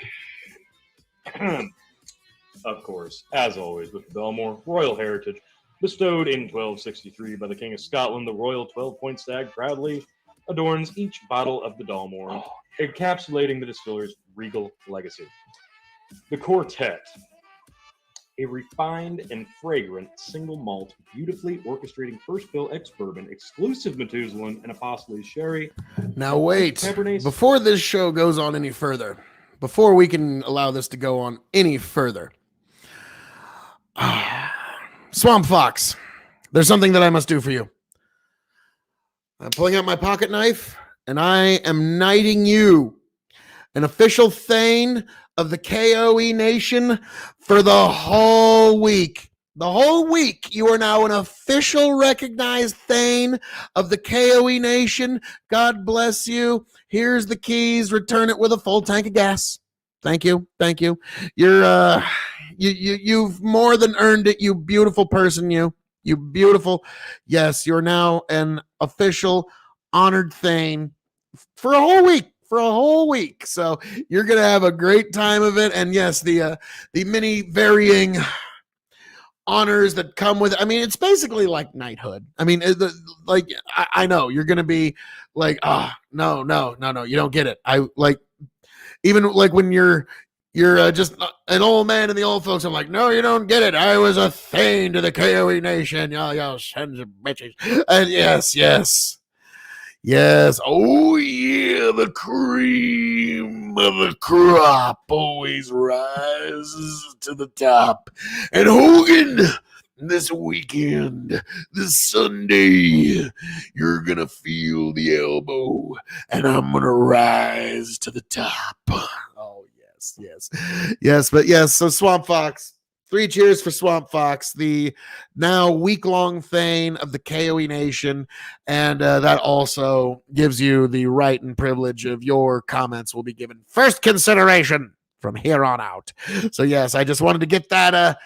Of course, as always, with the Dalmore Royal Heritage, bestowed in 1263 by the King of Scotland, the Royal 12-point stag proudly adorns each bottle of the Dalmore, encapsulating the distiller's regal legacy. The Quartet, a refined and fragrant single malt, beautifully orchestrating first fill ex-bourbon, exclusive Methuselah and Apostles sherry. Now wait, Cabernet. before this show goes on any further, before we can allow this to go on any further, Swamp Fox, there's something that I must do for you. I'm pulling out my pocket knife, and I am knighting you an official Thane of the K.O.E. Nation for the whole week. The whole week, you are now an official recognized Thane of the K.O.E. Nation. God bless you. Here's the keys. Return it with a full tank of gas. Thank you. Thank you. You've more than earned it, you beautiful person, you beautiful. Yes, you're now an official honored Thane for a whole week. For a whole week. So you're gonna have a great time of it. And yes, the many varying honors that come with it. I mean, it's basically like knighthood. I mean, I know you're gonna be like, no, you don't get it. I like, even like when you're just an old man and the old folks. I'm like, no, you don't get it. I was a Thane to the K.O.E. Nation, y'all sons of bitches. And yes. Oh yeah, the cream of the crop always rises to the top. And Hogan, this weekend, this Sunday, you're gonna feel the elbow, and I'm gonna rise to the top. Oh yes. But yes, so Swamp Fox. 3 cheers for Swamp Fox, the now week-long Thane of the K.O.E. Nation, and that also gives you the right and privilege of your comments will be given first consideration from here on out. So yes, I just wanted to get that,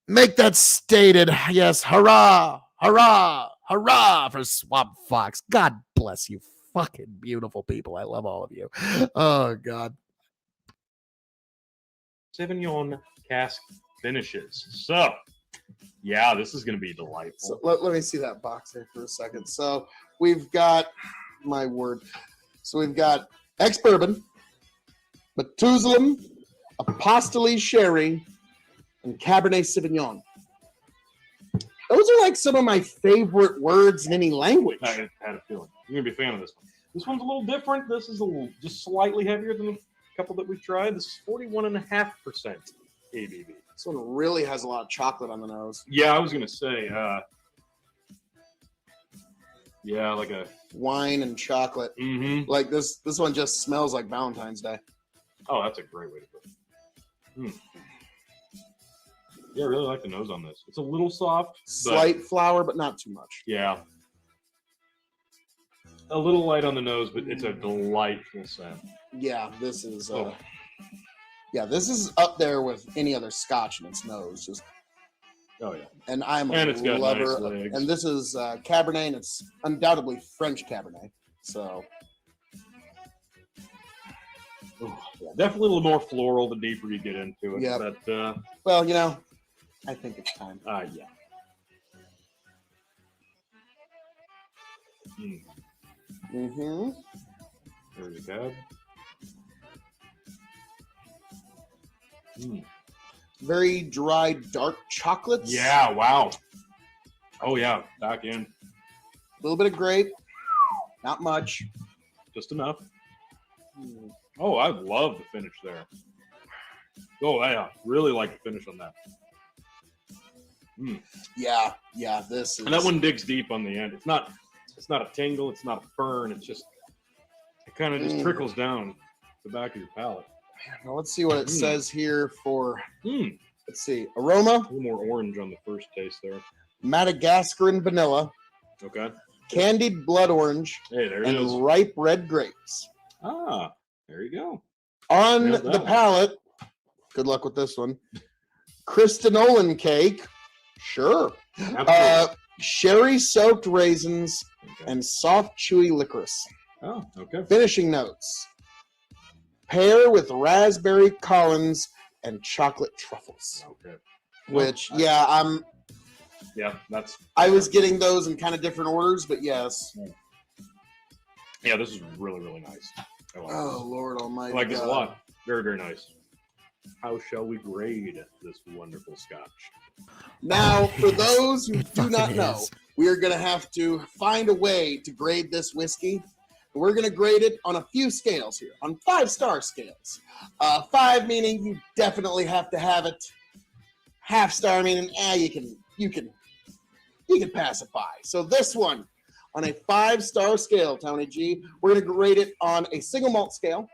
make that stated. Yes, hurrah for Swamp Fox. God bless you, fucking beautiful people. I love all of you. Oh God. Sauvignon cask finishes. So, yeah, this is going to be delightful. So let me see that box there for a second. So we've got, my word. So we've got ex-bourbon, Methuselah, Apostoli Sherry, and Cabernet Sauvignon. Those are like some of my favorite words in any language. I had a feeling. You're going to be a fan of this one. This one's a little different. This is just slightly heavier than a couple that we've tried. This is 41.5% ABV. This one really has a lot of chocolate on the nose. Yeah, I was going to say, yeah, like a wine and chocolate. Mm-hmm. Like this one just smells like Valentine's Day. Oh, that's a great way to put it. Yeah, I really like the nose on this. It's a little soft. Slight flour, but not too much. Yeah. A little light on the nose, but it's a delightful scent. Yeah, this is this is up there with any other Scotch in its nose. Just oh yeah, and I'm a it's got lover. nice legs. And this is Cabernet, and it's undoubtedly French Cabernet. So yeah, definitely a little more floral the deeper you get into it. Yeah. But well, you know, I think it's time. Yeah. Mm-hmm. There you go. Very dry, dark chocolates. Yeah, wow. Oh, yeah, back in. A little bit of grape. Not much. Just enough. Oh, I love the finish there. Oh, yeah. Really like the finish on that. Yeah, this is... And that one digs deep on the end. It's not a tingle. It's not a burn. It's just... It kind of just trickles down the back of your palate. Now let's see what it says here for, let's see, aroma. A little more orange on the first taste there. Madagascaran vanilla. Okay. Candied blood orange. Hey, there it is. And ripe red grapes. Ah, there you go. On the palate, good luck with this one. Cristanolan cake. Sure. Sherry-soaked raisins and soft, chewy licorice. Oh, okay. Finishing notes. Pear with raspberry Collins and chocolate truffles. Okay. Which, that's... I was getting those in kind of different orders, but yes. Yeah, this is really, really nice. I like Oh, Lord almighty. I like this a lot. Very, very nice. How shall we grade this wonderful scotch? Now, for those who do not know, we are going to have to find a way to grade this whiskey. We're going to grade it on a few scales here, on 5-star scales. 5 meaning you definitely have to have it. Half star meaning, you can pass it by. So this one, on a 5-star scale, Tony G, we're going to grade it on a single malt scale.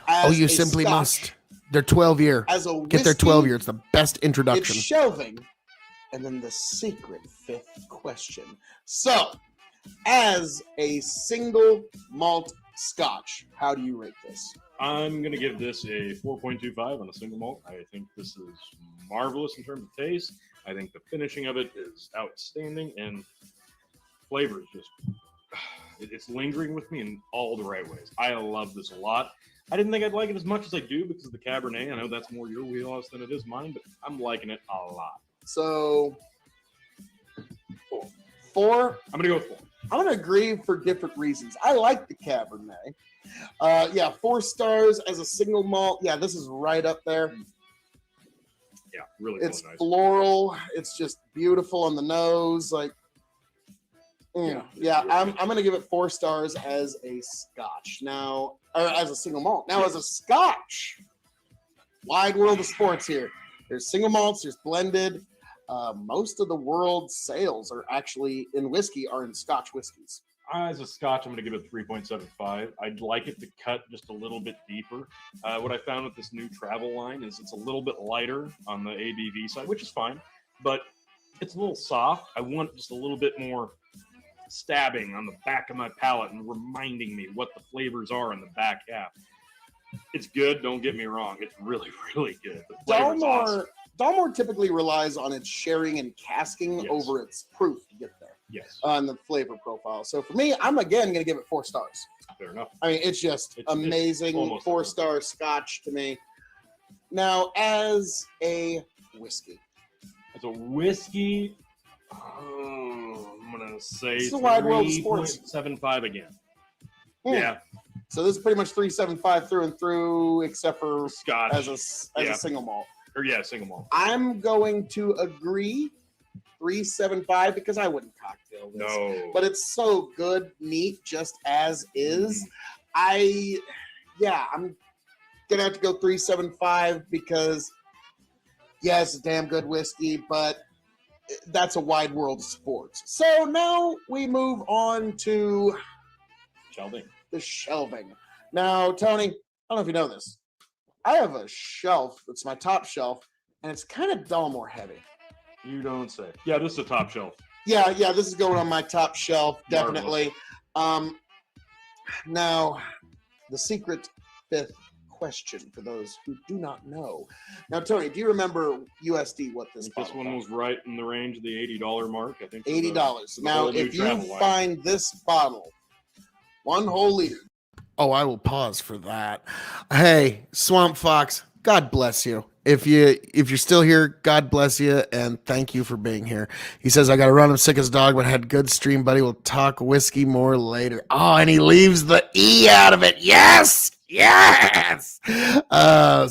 Oh, as you a simply Scotch, must. They're 12-year. As a Get their whiskey, 12-year. It's the best it's introduction. shelving, and then the secret fifth question. So, as a single malt Scotch, how do you rate this? I'm going to give this a 4.25 on a single malt. I think this is marvelous in terms of taste. I think the finishing of it is outstanding, and flavor is just, it's lingering with me in all the right ways. I love this a lot. I didn't think I'd like it as much as I do because of the Cabernet. I know that's more your wheelhouse than it is mine, but I'm liking it a lot. So, 4. I'm going to go with 4. I'm going to agree for different reasons. I like the Cabernet. Yeah, 4 stars as a single malt. Yeah, this is right up there. Yeah, really, It's nice. floral. It's just beautiful on the nose. Like, yeah, I'm going to give it 4 stars as a Scotch. Now, or as a single malt. Now, as a Scotch, wide world of sports here. There's single malts, there's blended. Most of the world's sales are actually in whiskey are in Scotch whiskeys. As a Scotch, I'm going to give it 3.75. I'd like it to cut just a little bit deeper. What I found with this new travel line is it's a little bit lighter on the ABV side, which is fine, but it's a little soft. I want just a little bit more stabbing on the back of my palate and reminding me what the flavors are in the back half. It's good, don't get me wrong. It's really, really good. The flavor's awesome. Dalmore typically relies on its sherrying and casking over its proof to get there. Yes. On the flavor profile. So for me, I'm again going to give it 4 stars. Fair enough. I mean, it's just amazing. 4-star Scotch to me. Now, as a whiskey. As a whiskey, I'm going to say it's a wide world of sports. 3.75 again. Yeah. So this is pretty much 3.75 through and through, except for Scotch as a single malt. Single malt. I'm going to agree 3.75 because I wouldn't cocktail this. No. But it's so good, neat, just as is. I'm gonna have to go 3.75 because it's a damn good whiskey, but that's a wide world of sports. So now we move on to the shelving. Now, Tony, I don't know if you know this. I have a shelf that's my top shelf, and it's kind of Dalmore heavy. You don't say. Yeah, this is a top shelf. Yeah, this is going on my top shelf, definitely. Now, the secret fifth question for those who do not know. Now, Tony, do you remember USD what this bottle This one was right in the range of the $80 mark, I think. $80. Now, if you find this bottle, 1 whole liter. Oh, I will pause for that. Hey, Swamp Fox, God bless you. If you're still here, God bless you, and thank you for being here. He says, I got to run. I'm sick as a dog, but had good stream, buddy. We'll talk whiskey more later. Oh, and he leaves the E out of it. Yes!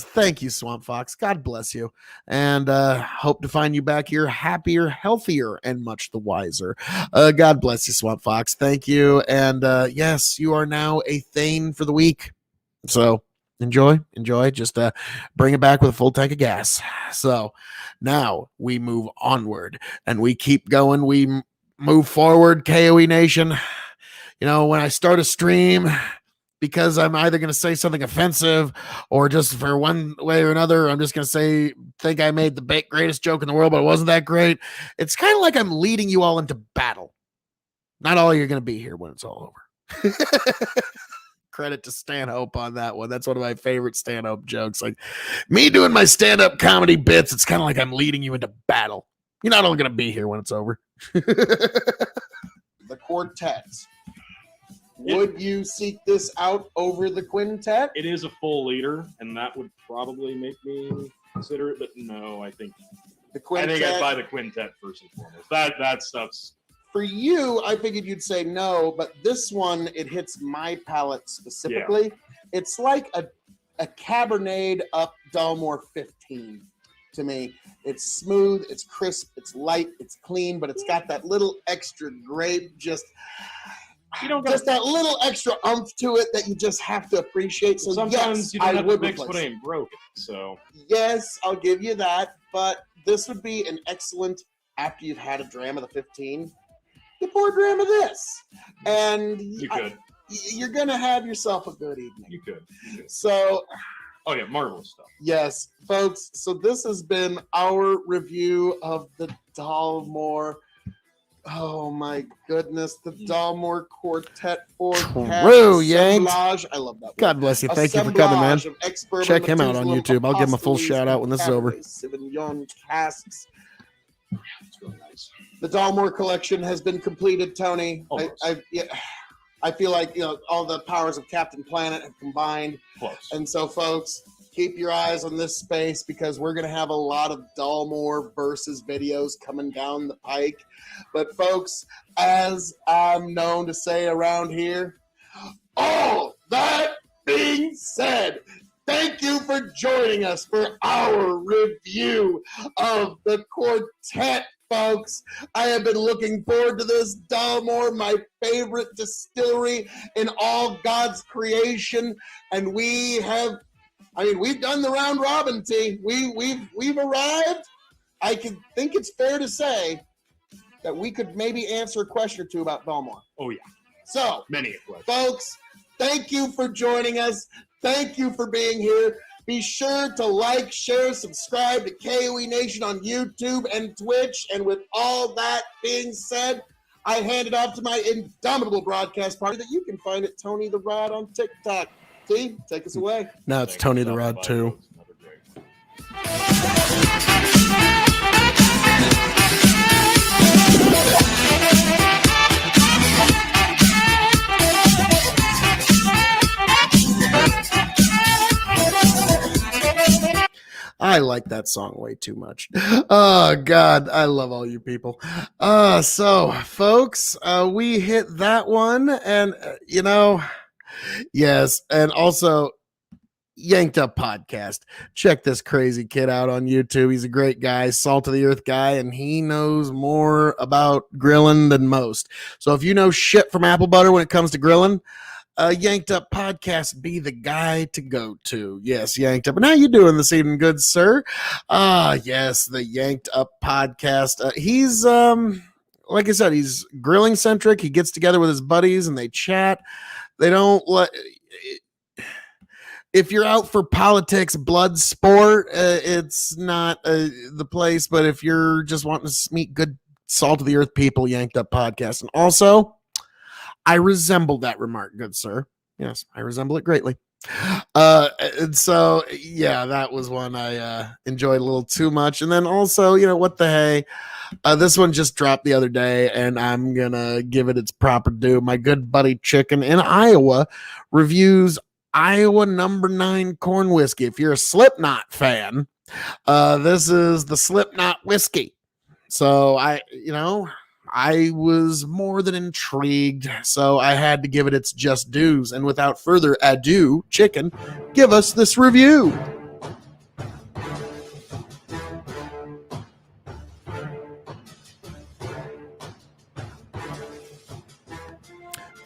Thank you, Swamp Fox. God bless you. And hope to find you back here happier, healthier, and much the wiser. God bless you, Swamp Fox. Thank you. And yes, you are now a Thane for the week. So enjoy. Just bring it back with a full tank of gas. So now we move onward and we keep going. We move forward, K.O.E. Nation. You know, when I start a stream, because I'm either going to say something offensive or just for one way or another, I'm just going to think I made the greatest joke in the world, but it wasn't that great. It's kind of like I'm leading you all into battle. Not all you're going to be here when it's all over. Credit to Stanhope on that one. That's one of my favorite Stanhope jokes. Like me doing my stand-up comedy bits, it's kind of like I'm leading you into battle. You're not all going to be here when it's over. The quartet. Would you seek this out over the quintet? It is a full liter, and that would probably make me consider it, but no, I think the quintet. I think I'd buy the quintet first and foremost. That stuff's for you. I figured you'd say no, but this one, it hits my palate specifically. Yeah. It's like a Cabernet up Dalmore 15 to me. It's smooth, it's crisp, it's light, it's clean, but it's got that little extra grape, just that little extra oomph to it that you just have to appreciate. So sometimes yes, you don't have to would mix what ain't broken. So yes, I'll give you that. But this would be an excellent, after you've had a dram of the 15, you pour a dram of this. And you could. you're gonna have yourself a good evening. You could. So, Oh yeah, marvelous stuff. yes, folks. So this has been our review of the Dalmore. Oh my goodness, the Dalmore Quartet for True, Yanked. assemblage. I love that word. God bless you. Thank you for coming, man. Assemblage of ex-bourbon Check him out on Methuselah YouTube. I'll give him a full Apostles shout out when this is over. Cabernet Sauvignon casks. It's really nice. The Dalmore collection has been completed, Tony. Almost. I feel like all the powers of Captain Planet have combined. Close. And so, folks, keep your eyes on this space because we're going to have a lot of Dalmore versus videos coming down the pike. But, folks, as I'm known to say around here, all that being said, thank you for joining us for our review of the Quartet, folks. I have been looking forward to this. Dalmore, my favorite distillery in all God's creation. And we've done the round robin, T. We've arrived. I think it's fair to say that we could maybe answer a question or two about Dalmore. Oh yeah. So, Many a question. folks, thank you for joining us. Thank you for being here. Be sure to like, share, subscribe to K.O.E Nation on YouTube and Twitch. And with all that being said, I hand it off to my indomitable broadcast partner that you can find at Tony the Rod on TikTok. T, take us away. Now it's Tony the Rod, too. Another great. I like that song way too much. Oh, God. I love all you people. So, folks, we hit that one. And, yes. And also, Yanked Up Podcast. Check this crazy kid out on YouTube. He's a great guy, salt of the earth guy, and he knows more about grilling than most. So if you know shit from apple butter when it comes to grilling, Yanked Up Podcast be the guy to go to. Yes, Yanked Up. And how you doing this evening, good sir? Yes, the Yanked Up Podcast. He's like I said, he's grilling centric. He gets together with his buddies and they chat. They don't let. If you're out for politics, blood sport, it's not the place. But if you're just wanting to meet good salt of the earth people, Yanked Up Podcast. And also, I resemble that remark, good sir. Yes, I resemble it greatly. And so, yeah, that was one I enjoyed a little too much. And then also, what the hey? This one just dropped the other day, and I'm going to give it its proper due. My good buddy Chicken in Iowa reviews Iowa number 9 corn whiskey. If you're a Slipknot fan, this is the Slipknot whiskey. So I was more than intrigued, so I had to give it its just dues. And without further ado, Chicken, give us this review.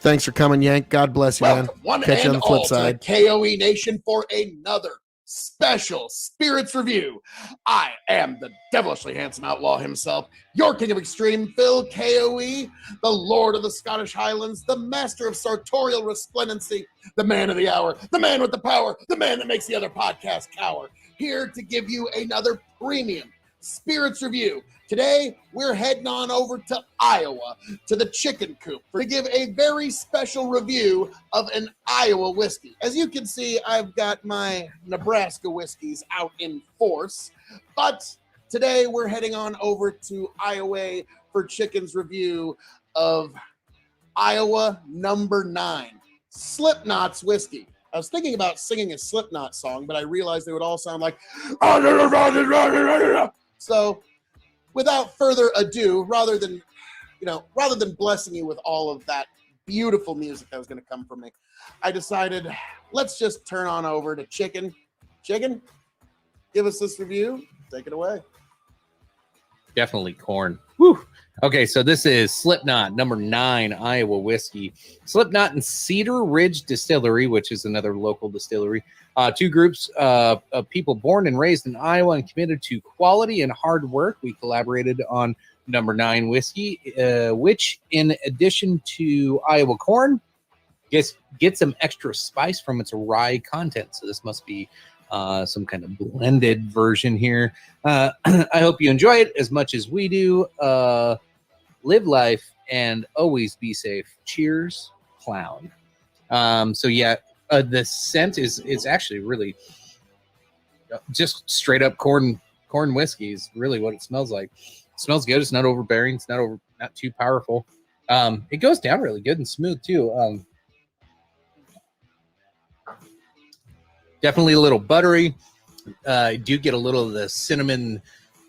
Thanks for coming, Yank. God bless you, man. Welcome, one Catch you and on the flip all, side. to the KOE Nation for another special Spirits Review. I am the devilishly handsome outlaw himself, your king of extreme, Phil K.O.E., the lord of the Scottish Highlands, the master of sartorial resplendency, the man of the hour, the man with the power, the man that makes the other podcast cower, here to give you another premium Spirits Review. Today, we're heading on over to Iowa, to the Chicken Coop, to give a very special review of an Iowa whiskey. As you can see, I've got my Nebraska whiskeys out in force, but today we're heading on over to Iowa for Chicken's review of Iowa number 9, Slipknot's whiskey. I was thinking about singing a Slipknot song, but I realized they would all sound like... So, without further ado, rather than blessing you with all of that beautiful music that was going to come from me, I decided let's just turn on over to Chicken. Chicken, give us this review. Take it away. Definitely corn. Whew. Okay, so this is Slipknot number 9 Iowa whiskey. Slipknot and Cedar Ridge Distillery, which is another local distillery. 2 groups of people born and raised in Iowa and committed to quality and hard work. We collaborated on number 9 whiskey, which in addition to Iowa corn, get some extra spice from its rye content. So this must be some kind of blended version here. I hope you enjoy it as much as we do. Live life and always be safe. Cheers, clown. So yeah, the scent is actually really just straight up corn whiskey is really what it smells like. It smells good. It's not overbearing. It's not too powerful. It goes down really good and smooth too. Definitely a little buttery. I do get a little of the cinnamon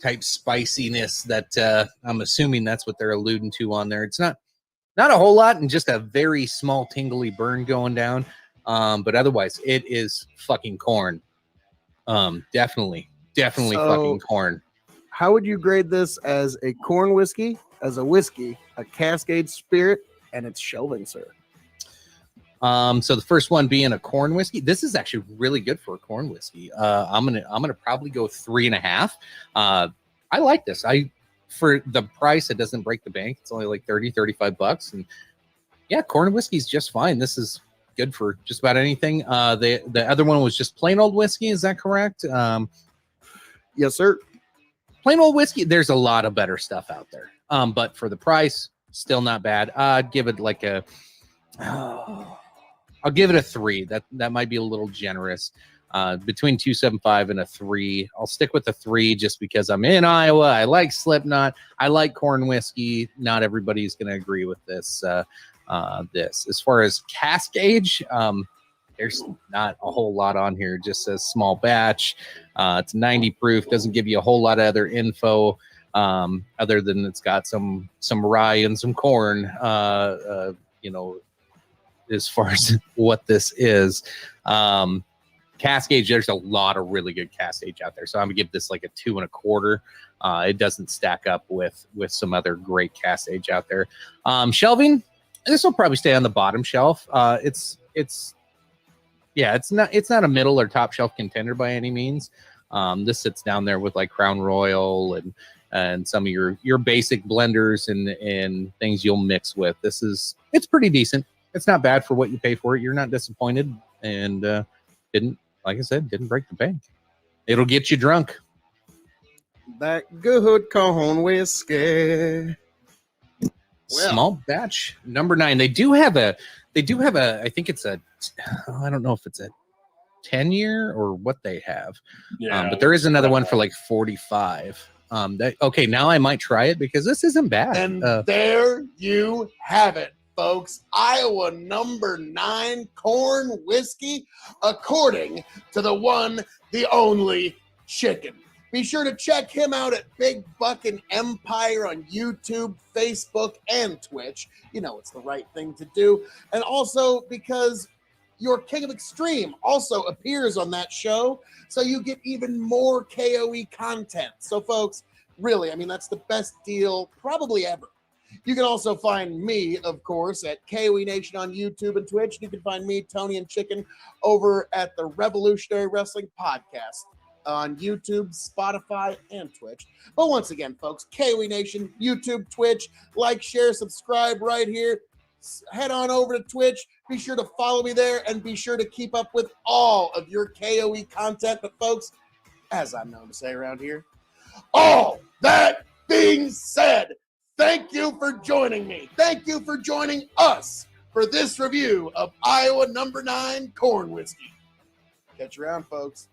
type spiciness that I'm assuming that's what they're alluding to on there. It's not a whole lot and just a very small tingly burn going down. But otherwise it is fucking corn. Definitely fucking corn. How would you grade this as a corn whiskey, as a whiskey, a Cascade Spirit, and its shelving, sir? So the first one being a corn whiskey, this is actually really good for a corn whiskey. I'm gonna probably go 3.5. I like this. For the price, it doesn't break the bank. It's only like $30-35, and yeah, corn whiskey is just fine. This is good for just about anything. The other one was just plain old whiskey. Is that correct? Yes, sir. Plain old whiskey. There's a lot of better stuff out there. But for the price, still not bad. I'd give it like I'll give it a 3. That might be a little generous. Between 2.75 and a 3. I'll stick with the 3 just because I'm in Iowa. I like Slipknot. I like corn whiskey. Not everybody's going to agree with this. As far as cask age, there's not a whole lot on here. It just says small batch. It's 90 proof. Doesn't give you a whole lot of other info other than it's got some rye and some corn. As far as what this is. Cask age, there's a lot of really good cask age out there. So I'm gonna give this like a 2.25. It doesn't stack up with some other great cask age out there. Shelving, this will probably stay on the bottom shelf. It's not a middle or top shelf contender by any means. This sits down there with like Crown Royal and some of your basic blenders and things you'll mix with. It's pretty decent. It's not bad for what you pay for it. You're not disappointed, and didn't break the bank. It'll get you drunk. That good corn whiskey. Small batch number 9. They do have a I think it's I don't know if it's a 10-year or what they have. Yeah, but there is another one for like 45. Okay, now I might try it because this isn't bad. And there you have it, folks. Iowa number 9 corn whiskey, according to the one, the only Chicken. Be sure to check him out at Big Buckin' Empire on YouTube, Facebook, and Twitch. You know it's the right thing to do. And also because your King of Extreme also appears on that show, so you get even more K.O.E. content. So, folks, really, I mean, that's the best deal probably ever. You can also find me, of course, at K.O.E. Nation on YouTube and Twitch. You can find me, Tony and Chicken, over at the Revolutionary Wrestling Podcast on YouTube, Spotify, and Twitch. But once again, folks, K.O.E. Nation, YouTube, Twitch, like, share, subscribe right here. Head on over to Twitch. Be sure to follow me there and be sure to keep up with all of your K.O.E. content. But folks, as I'm known to say around here, all that being said, thank you for joining me. Thank you for joining us for this review of Iowa number 9 corn whiskey. Catch you around, folks.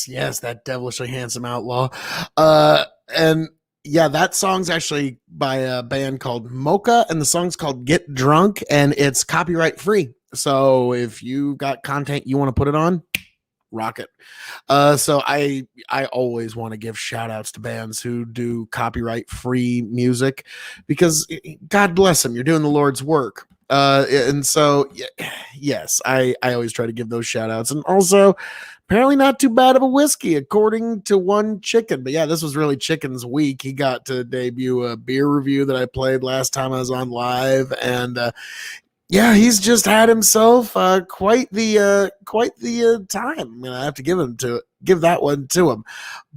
Yes, that devilishly handsome outlaw. And yeah, that song's actually by a band called Mocha, and the song's called Get Drunk, and it's copyright free. So if you got content you want to put it on, rock it. So I always want to give shout outs to bands who do copyright free music because God bless them, you're doing the Lord's work. And so yes, I always try to give those shout outs. And also apparently not too bad of a whiskey according to one chicken. But yeah, this was really Chicken's week. He got to debut a beer review that I played last time I was on live, and yeah, he's just had himself quite the time. I mean, I have to give that one to him.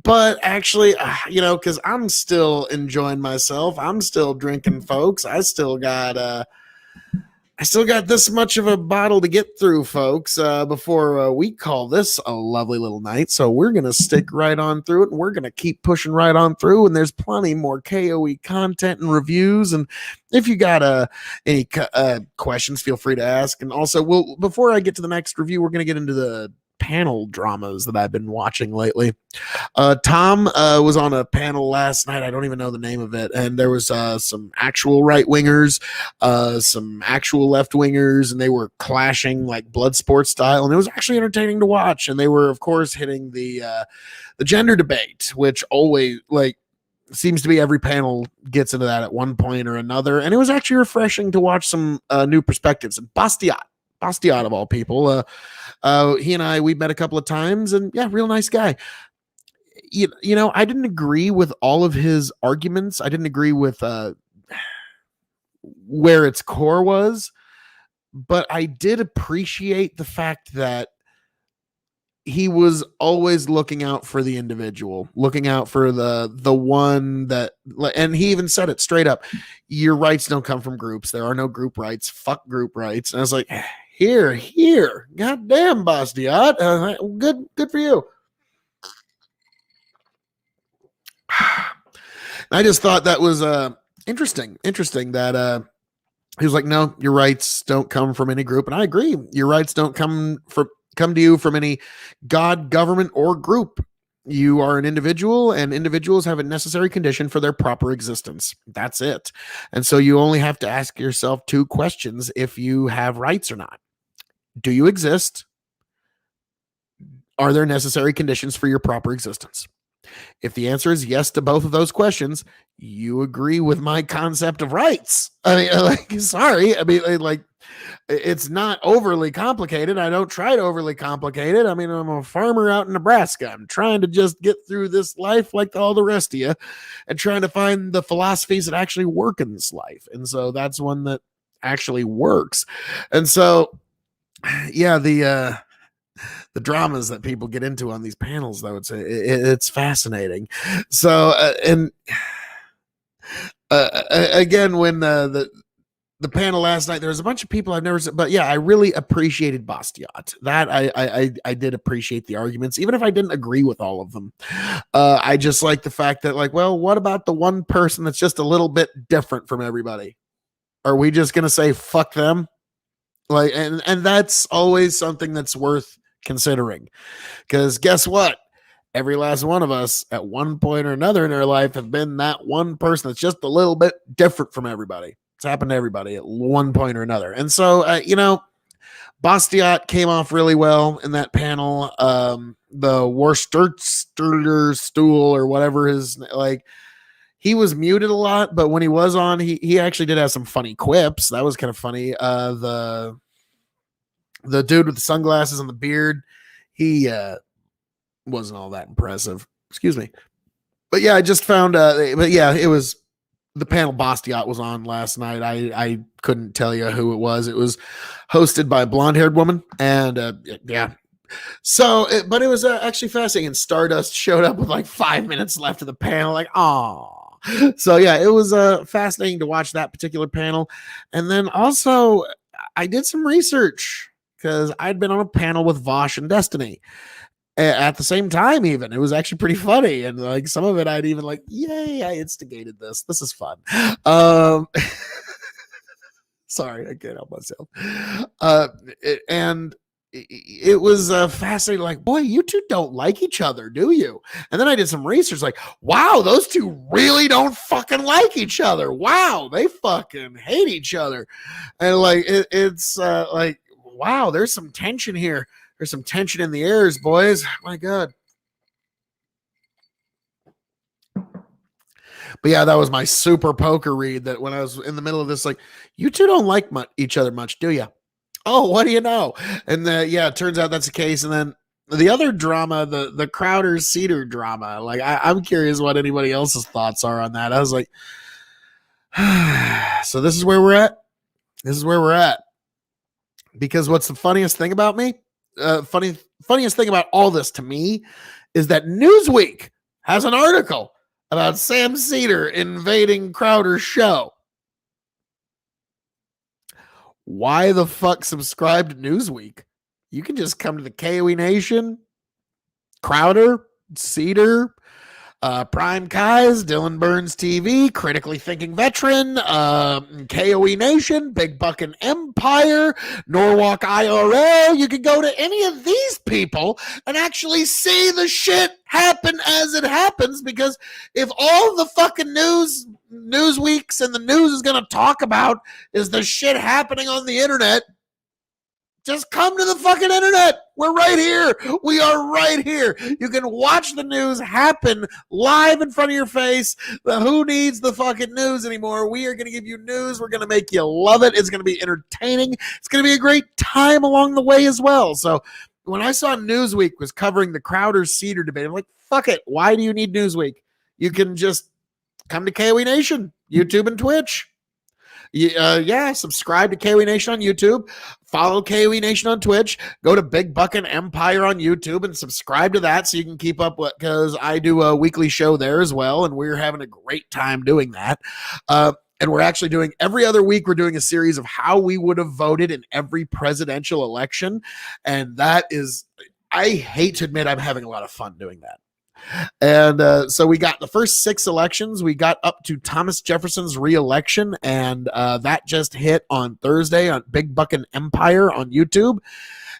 But actually, because I'm still enjoying myself, I'm still drinking, folks. I still got this much of a bottle to get through, folks, before we call this a lovely little night. So we're going to stick right on through it, and we're going to keep pushing right on through. And there's plenty more K.O.E content and reviews. And if you got any questions, feel free to ask. And also, before I get to the next review, we're going to get into the panel dramas that I've been watching lately. Tom was on a panel last night. I don't even know the name of it. And there was some actual right wingers, some actual left wingers, and they were clashing like blood sport style. And it was actually entertaining to watch. And they were, of course, hitting the gender debate, which always seems to be every panel gets into that at one point or another. And it was actually refreshing to watch some new perspectives. And Bastiat of all people, he and we met a couple of times, and yeah, real nice guy. I didn't agree with all of his arguments. I didn't agree with where its core was, but I did appreciate the fact that he was always looking out for the individual, looking out for the one that, and he even said it straight up: your rights don't come from groups. There are no group rights. Fuck group rights. And I was like, here, goddamn, Bastiat, good for you. I just thought that was interesting that he was like, no, your rights don't come from any group. And I agree. Your rights don't come to you from any God, government, or group. You are an individual, and individuals have a necessary condition for their proper existence. That's it. And so you only have to ask yourself two questions if you have rights or not. Do you exist? Are there necessary conditions for your proper existence? If the answer is yes to both of those questions, you agree with my concept of rights. I mean, sorry. I mean, it's not overly complicated. I don't try to overly complicate it. I mean, I'm a farmer out in Nebraska. I'm trying to just get through this life like all the rest of you, and trying to find the philosophies that actually work in this life. And so that's one that actually works. And so, yeah, the dramas that people get into on these panels, though, it's fascinating. So, again, when the panel last night, there was a bunch of people I've never seen, but yeah, I really appreciated Bastiat. That I did appreciate the arguments, even if I didn't agree with all of them. I just like the fact that, well, what about the one person that's just a little bit different from everybody? Are we just gonna say fuck them? And that's always something that's worth considering, because guess what? Every last one of us at one point or another in our life have been that one person that's just a little bit different from everybody. It's happened to everybody at one point or another. And so, Bastiat came off really well in that panel. The Worcester stool or whatever he was muted a lot, but when he was on, he actually did have some funny quips. That was kind of funny. The dude with the sunglasses and the beard, he wasn't all that impressive. Excuse me. But yeah, I just found it was the panel Bastiat was on last night. I couldn't tell you who it was. It was hosted by a blonde-haired woman, and yeah. So, but it was actually fascinating. And Stardust showed up with 5 minutes left of the panel. Aw. So yeah, it was fascinating to watch that particular panel. And then also, I did some research because I'd been on a panel with Vosh and Destiny at the same time. Even it was actually pretty funny, and some of it I'd even yay, I instigated this. This is fun. Sorry, I can't help myself. And it was fascinating. Boy, you two don't like each other, do you? And then I did some research. Wow, those two really don't fucking like each other. Wow, they fucking hate each other. And it's wow, there's some tension here. There's some tension in the airs, boys. My God. But yeah, that was my super poker read that when I was in the middle of this, like, you two don't like each other much, do you? Oh, what do you know? And yeah, it turns out that's the case. And then the other drama, the Crowder Cedar drama, like I'm curious what anybody else's thoughts are on that. I was like, so this is where we're at. This is where we're at. Because what's the funniest thing about me? Funniest thing about all this to me is that Newsweek has an article about Sam Cedar invading Crowder's show. Why the fuck subscribe to Newsweek? You can just come to the K.O.E Nation, Crowder, Cedar, Prime Kai's, Dylan Burns TV, Critically Thinking Veteran, K.O.E Nation, Big Buckin' Empire, Norwalk IRL. You can go to any of these people and actually see the shit happen as it happens, because if all the fucking Newsweeks and the news is going to talk about is the shit happening on the internet, just come to the fucking internet. We're right here. We are right here. You can watch the news happen live in front of your face. Who needs the fucking news anymore? We are going to give you news. We're going to make you love it. It's going to be entertaining. It's going to be a great time along the way as well. So when I saw Newsweek was covering the Crowder Cedar debate, I'm like, fuck it. Why do you need Newsweek? You can just come to K.O.E Nation, YouTube and Twitch. Subscribe to K.O.E Nation on YouTube. Follow K.O.E Nation on Twitch. Go to Big Buckin' Empire on YouTube and subscribe to that so you can keep up with, because I do a weekly show there as well, and we're having a great time doing that. And we're actually doing every other week, we're doing a series of how we would have voted in every presidential election. And that is, I hate to admit, I'm having a lot of fun doing that. And so we got the first 6 elections. We got up to Thomas Jefferson's re-election, and that just hit on Thursday on Big Buckin' Empire on YouTube.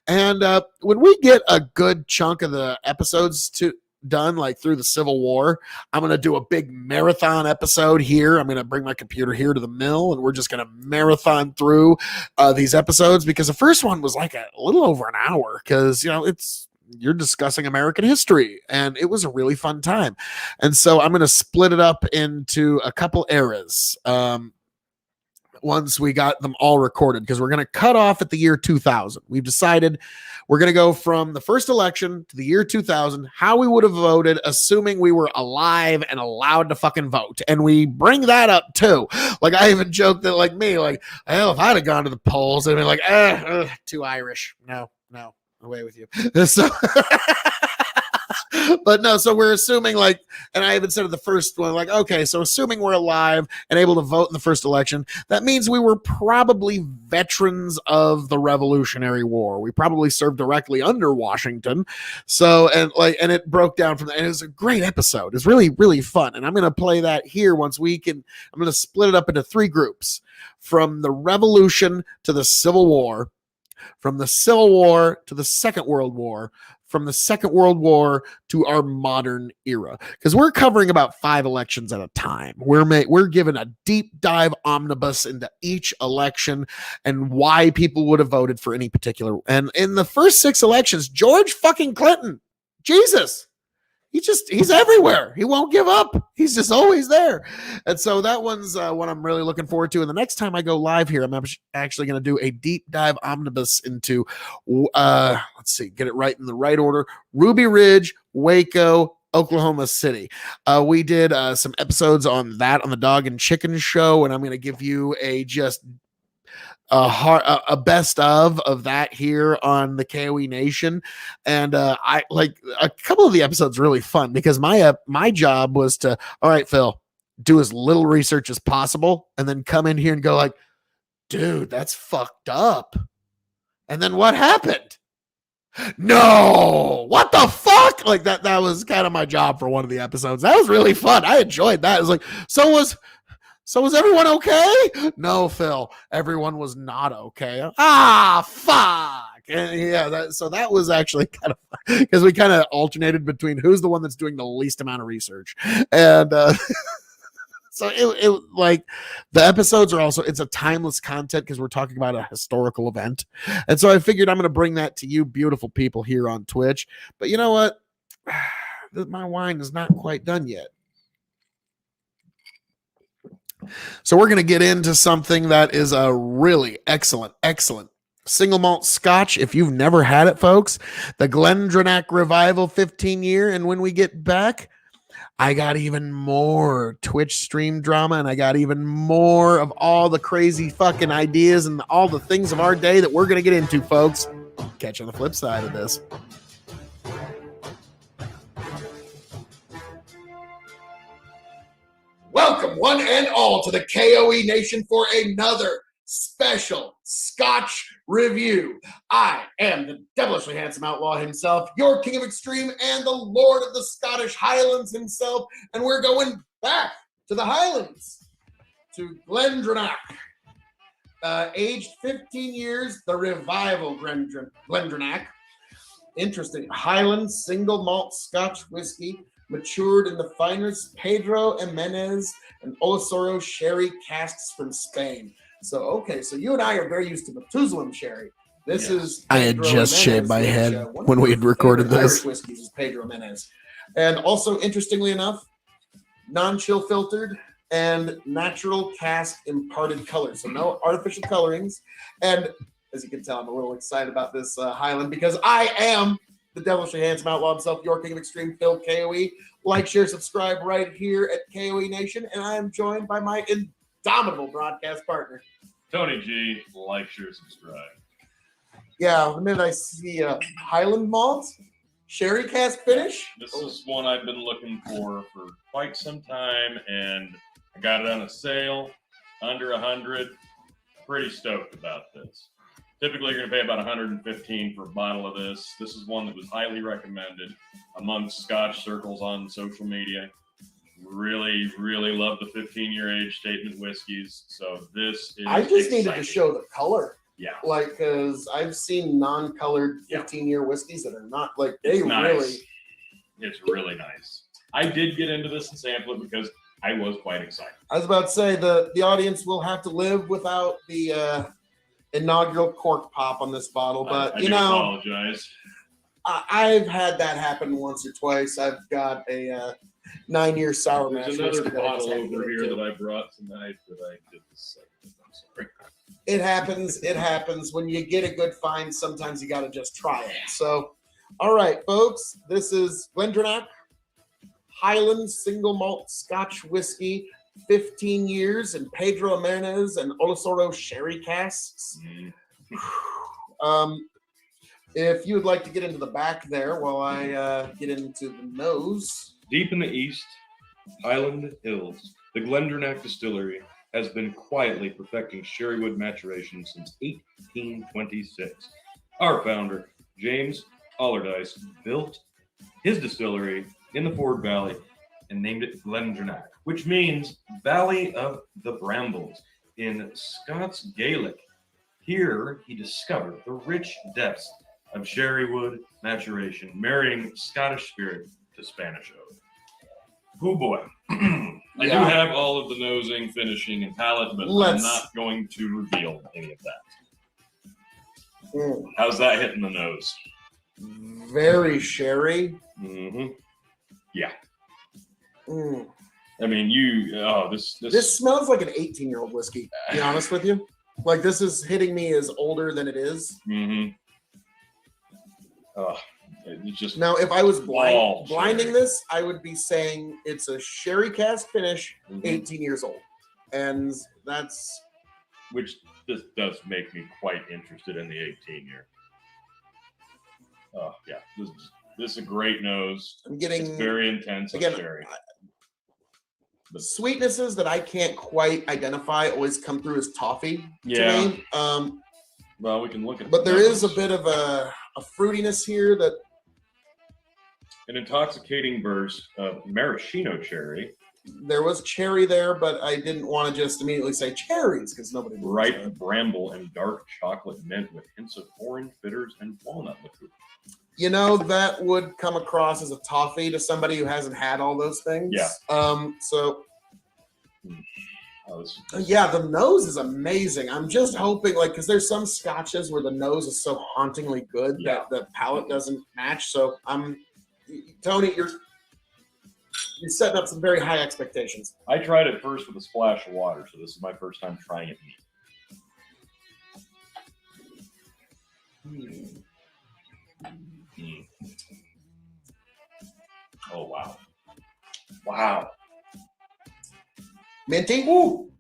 And when we get a good chunk of the episodes done, like through the Civil War, I'm going to do a big marathon episode here. I'm going to bring my computer here to the mill, and we're just going to marathon through these episodes, because the first one was like a little over an hour, because, you're discussing American history, and it was a really fun time. And so I'm going to split it up into a couple eras once we got them all recorded, because we're going to cut off at the year 2000. We've decided we're going to go from the first election to the year 2000, how we would have voted, assuming we were alive and allowed to fucking vote. And we bring that up too. Like, I even joked that, like, me, like, hell, if I'd have gone to the polls, I'd be like, too Irish. No. Away with you. So, but no, so we're assuming, like, and I even said at the first one, like, okay, so assuming we're alive and able to vote in the first election, that means we were probably veterans of the Revolutionary War. We probably served directly under Washington. So, and it broke down from that. And it was a great episode. It's really, really fun. And I'm going to play that here once we can. I'm going to split it up into 3 groups, from the Revolution to the Civil War, from the Civil War to the Second World War, from the Second World War to our modern era, because we're covering about 5 elections at a time. We're given a deep dive omnibus into each election and why people would have voted for any particular. And in the first 6 elections, George fucking Clinton, Jesus, he's everywhere. He won't give up. He's just always there. And so that one's what I'm really looking forward to. And the next time I go live here, I'm actually going to do a deep dive omnibus into, let's see, get it right in the right order. Ruby Ridge, Waco, Oklahoma City. We did some episodes on that on the Dog and Chicken show. And I'm going to give you a best of that here on the K.O.E Nation. And I like a couple of the episodes really fun, because my job was to, all right, Phil, do as little research as possible and then come in here and go like, dude, that's fucked up. And then what happened? No, what the fuck? Like that was kind of my job for one of the episodes. That was really fun. I enjoyed that. It was like, so was everyone okay? No, Phil, everyone was not okay. Ah, fuck. And yeah, so that was actually kind of fun, because we kind of alternated between who's the one that's doing the least amount of research. And so it like the episodes are also, it's a timeless content because we're talking about a historical event. And so I figured I'm going to bring that to you beautiful people here on Twitch. But you know what? My wine is not quite done yet. So we're going to get into something that is a really excellent single malt scotch. If you've never had it, folks, the Glendronach Revival 15-year. And when we get back, I got even more Twitch stream drama, and I got even more of all the crazy fucking ideas and all the things of our day that we're going to get into, folks. Catch you on the flip side of this. Welcome, one and all, to the K.O.E. Nation for another special Scotch review. I am the devilishly handsome outlaw himself, your king of extreme and the lord of the Scottish Highlands himself, and we're going back to the Highlands, to Glendronach. Aged 15 years, the Revival Glendronach. Interesting. Highland single malt Scotch whiskey, matured in the finest Pedro Jimenez and Olosoro sherry casks from Spain. So, okay, so you and I are very used to Methuselah sherry. This is I had Pedro just shaved Jimenez, my which, head one when of we my had recorded favorite this. Irish whiskeys is Pedro Jimenez. And also, interestingly enough, non-chill filtered and natural cask imparted color. So no artificial colorings. And as you can tell, I'm a little excited about this Highland because I am the devilishly handsome outlaw himself, your king of extreme, Phil K.O.E. Like, share, subscribe right here at K.O.E. Nation. And I am joined by my indomitable broadcast partner, Tony G, like, share, subscribe. Yeah, the minute I see a Highland malt, sherry cask finish. This is one I've been looking for quite some time, and I got it on a sale, under 100. Pretty stoked about this. Typically, you're going to pay about $115 for a bottle of this. This is one that was highly recommended amongst Scotch circles on social media. Really, really love the 15-year age statement whiskeys. So this is I just needed exciting. to show the color. Yeah. Like, because I've seen non-colored 15-year whiskeys that are not, like, they It's nice. really... It's really nice. I did get into this and sample it because I was quite excited. I was about to say, the audience will have to live without the inaugural cork pop on this bottle, but, I you do know... apologize. I've had that happen once or twice. I've got a 9-year sour mash. There's another whiskey that I just bottle had to get over here into. that I brought tonight that I did this second. I'm sorry. It happens. It happens. When you get a good find, sometimes you got to just try it. So, all right, folks, this is Glendronach Highland single malt Scotch whiskey, 15 years, in Pedro Jimenez and Olosoro sherry casks. If you would like to get into the back there while I get into the nose. Deep in the east, Highland Hills, the Glendronach Distillery has been quietly perfecting sherrywood maturation since 1826. Our founder, James Allardyce, built his distillery in the Ford Valley and named it Glendronach, which means Valley of the Brambles in Scots Gaelic. Here he discovered the rich depths of sherrywood maturation, marrying Scottish spirit to Spanish oak. Oh boy. I do have all of the nosing, finishing, and palate, but I'm not going to reveal any of that. How's that hitting the nose? Very sherry. Mm-hmm. Yeah. Mm. I mean, this smells like an 18-year-old whiskey, to be honest with you. Like, this is hitting me as older than it is. Mm-hmm. It's just now, if I was blinding this, I would be saying it's a sherry cask finish, 18 years old. And that's... Which this does make me quite interested in the 18-year. Oh, yeah. This is a great nose. I'm getting... It's very intense again, sherry. The sweetnesses that I can't quite identify always come through as toffee to me. Well, we can look at but there is a bit of a fruitiness here that... An intoxicating burst of maraschino cherry. There was cherry there, but I didn't want to just immediately say cherries because nobody... Ripe bramble and dark chocolate mint with hints of orange bitters and walnut liqueur. You know, that would come across as a toffee to somebody who hasn't had all those things. Yeah. Yeah, the nose is amazing. I'm just hoping, like, because there's some scotches where the nose is so hauntingly good that the palate doesn't match. So Tony, You're setting up some very high expectations. I tried it first with a splash of water, so this is my first time trying it neat. Mm. Oh, wow. Wow. Minty? Woo!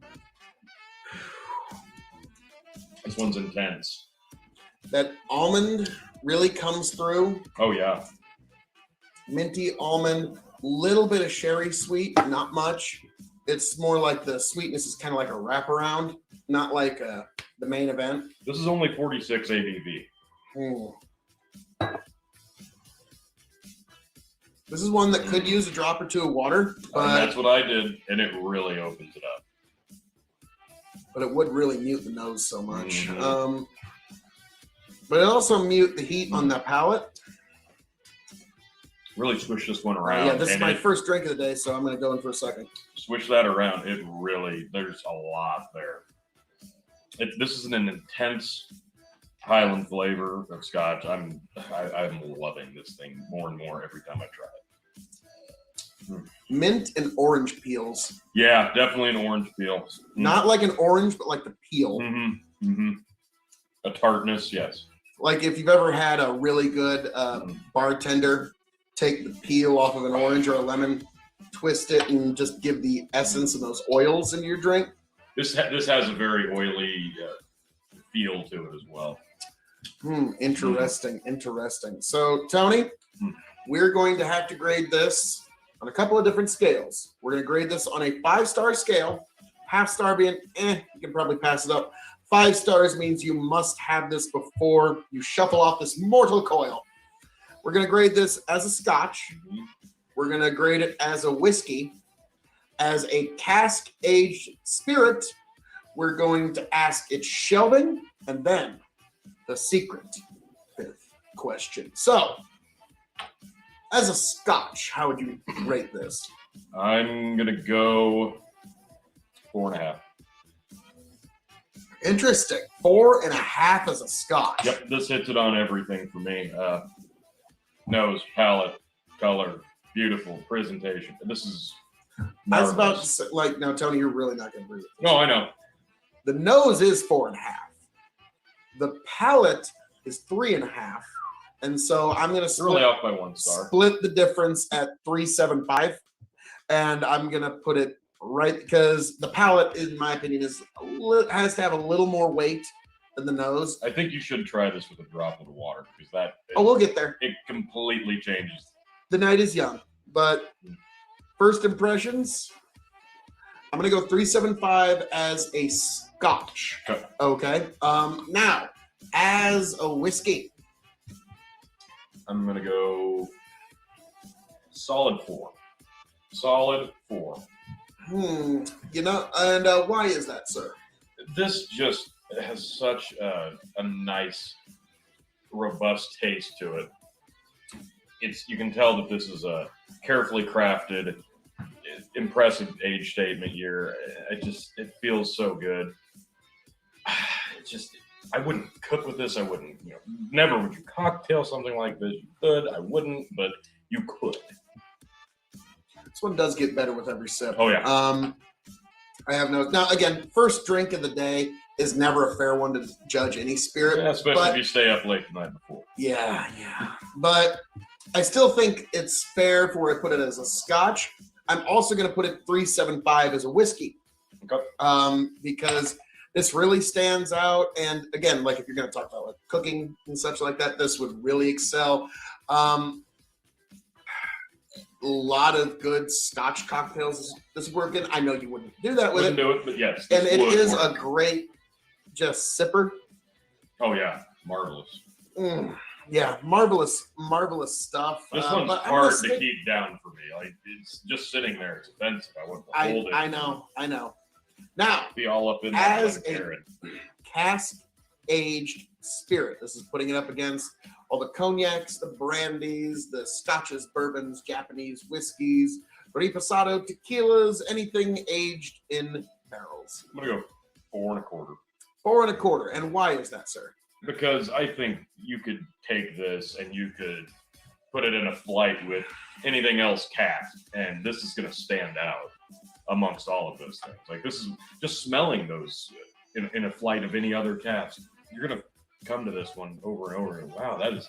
This one's intense. That almond really comes through. Oh, yeah. Minty almond, little bit of sherry sweet, not much. It's more like the sweetness is kind of like a wraparound, not like the main event. This is only 46 ABV. This is one that could use a drop or two of water, And but that's what I did, and it really opens it up. it would really mute the nose so much. Mhm. But it also mute the heat on the palate. Really swish this one around. Yeah, this is and my first drink of the day, so I'm going to go in for a second. Swish that around. It really, there's a lot there. This is an intense Highland flavor of Scotch. I'm loving this thing more and more every time I try it. Mint and orange peels. Yeah, definitely an orange peel. Not like an orange, but like the peel. Mm-hmm. Mm-hmm. A tartness, yes. Like if you've ever had a really good bartender take the peel off of an orange or a lemon, twist it, and just give the essence of those oils into your drink. This has a very oily feel to it as well. Interesting, interesting. So, Tony, we're going to have to grade this on a couple of different scales. We're going to grade this on a 5-star scale. Half star being, you can probably pass it up. 5 stars means you must have this before you shuffle off this mortal coil. We're going to grade this as a Scotch. We're going to grade it as a whiskey. As a cask-aged spirit, we're going to ask its shelving, and then the secret 5th question. So, as a Scotch, how would you rate this? I'm going to go 4.5. Interesting. 4.5 as a Scotch. Yep, this hits it on everything for me. Nose, palate, color, beautiful presentation. This is I was about to marvelous. say, like, no, Tony, you're really not going to agree with this. No, I know. The nose is 4.5. The palate is 3.5. And so I'm going to Really off by 1 star. split the difference at 3.75. And I'm going to put it right because the palate, in my opinion, has to have a little more weight than the nose. I think you should try this with a drop of water because We'll get there. it completely changes. The night is young. But first impressions, I'm going to go 3.75 as a Scotch. Okay. Now, as a whiskey, I'm going to go solid 4. Solid 4. and why is that, sir? This just has such a nice, robust taste to it. You can tell that this is a carefully crafted, impressive age statement year. It feels so good. I wouldn't cook with this. I wouldn't, never would you cocktail something like this. You could, I wouldn't, but you could. This one does get better with every sip. Oh, yeah. I have no. Now, again, first drink of the day is never a fair one to judge any spirit. Yeah, especially but, if you stay up late the night before. Yeah. But I still think it's fair for I put it as a Scotch. I'm also going to put it 3.75 as a whiskey. Okay. Because this really stands out. And again, like if you're going to talk about like cooking and such like that, this would really excel. A lot of good Scotch cocktails this working. I know you wouldn't do that with Wouldn't it. do it, but yes. And it would is work. a great just sipper. Oh, yeah. Marvelous. Yeah, marvelous stuff. This one's but I'm hard gonna to keep down for me. Like, it's just sitting there. It's expensive. I wouldn't hold it. I know. Now, Be all up in as there like a carrot. cask-aged spirit, this is putting it up against all the cognacs, the brandies, the scotches, bourbons, Japanese whiskeys, reposado tequilas, anything aged in barrels. I'm going to go 4.25. 4.25. And why is that, sir? Because I think you could take this and you could put it in a flight with anything else capped, and this is going to stand out amongst all of those things. Like this is just smelling those in a flight of any other caps. You're going to come to this one over and over. And wow, that is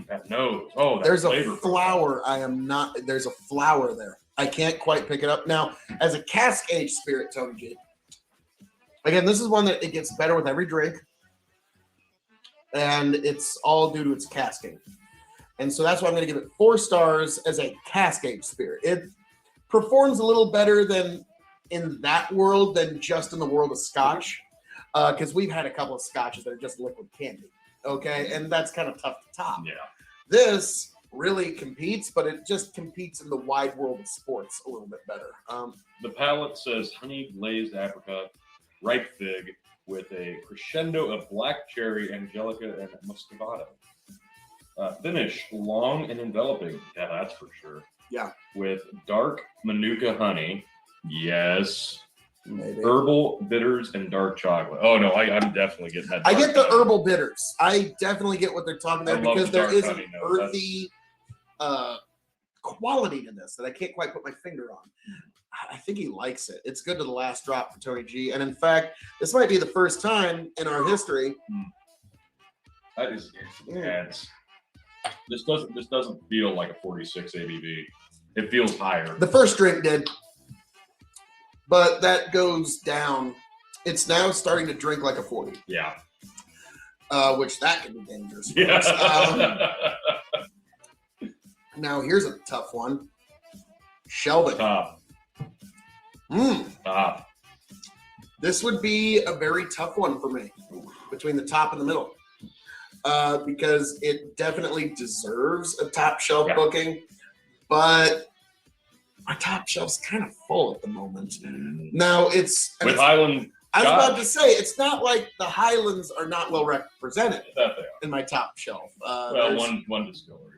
that nose. Oh, that there's a flavor flower. There's a flower there. I can't quite pick it up now. As a cask aged spirit, Tony G. Again, this is one that it gets better with every drink, and it's all due to its casking. And so that's why I'm going to give it 4 stars as a cask aged spirit. It performs a little better than in that world than just in the world of Scotch, because we've had a couple of Scotches that are just liquid candy. Okay, and that's kind of tough to top. Yeah. This really competes, but it just competes in the wide world of sports a little bit better. The palate says honey glazed apricot, ripe fig with a crescendo of black cherry, angelica, and muscovado. Finish long and enveloping. Yeah, that's for sure. Yeah. With dark manuka honey. Yes. Maybe. Herbal bitters and dark chocolate. Oh no, I'm definitely getting that. I dark get the honey. herbal bitters. I definitely get what they're talking about I love because the there dark is an honey note. earthy quality to this that I can't quite put my finger on. I think he likes it. It's good to the last drop for Tony G. And in fact, this might be the first time in our history. That is intense. This doesn't feel like a 46 ABV. It feels higher. The first drink did, but that goes down. It's now starting to drink like a 40. Yeah. Which that can be dangerous. Yeah. Now here's a tough one. Sheldon. Top. Top. This would be a very tough one for me between the top and the middle. Because it definitely deserves a top shelf booking, but my top shelf's kind of full at the moment. Now it's with Highland. I was about to say it's not like the Highlands are not well represented in my top shelf. Well, one distillery.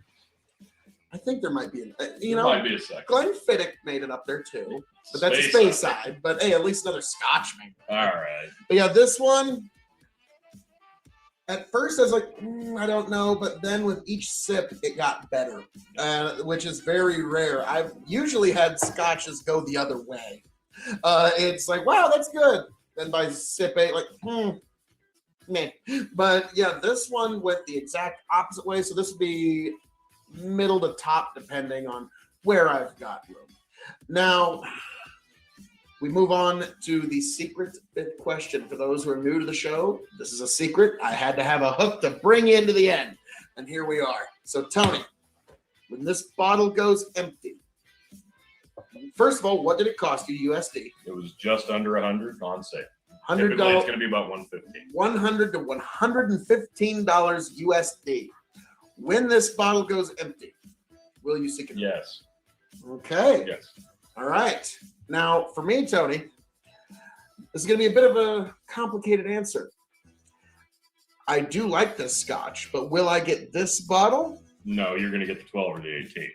I think there might be, might be a second. Glenfiddich made it up there too, but that's a space side. But hey, at least another Scotch made it. All right. But yeah, this one. At first, I was like, I don't know, but then with each sip, it got better, which is very rare. I've usually had Scotches go the other way. It's like, wow, that's good. Then by sip 8, like, meh. But yeah, this one went the exact opposite way. So this would be middle to top, depending on where I've got room. Now, we move on to the secret fifth question. For those who are new to the show, this is a secret. I had to have a hook to bring you into the end. And here we are. So, Tony, when this bottle goes empty, first of all, what did it cost you USD? It was just under 100 on sale. $100. Typically, it's going to be about $115. $100 to $115 USD. When this bottle goes empty, will you seek it? Yes. Okay. Yes. All right. Now, for me, Tony, this is going to be a bit of a complicated answer. I do like this Scotch, but will I get this bottle? No, you're going to get the 12 or the 18.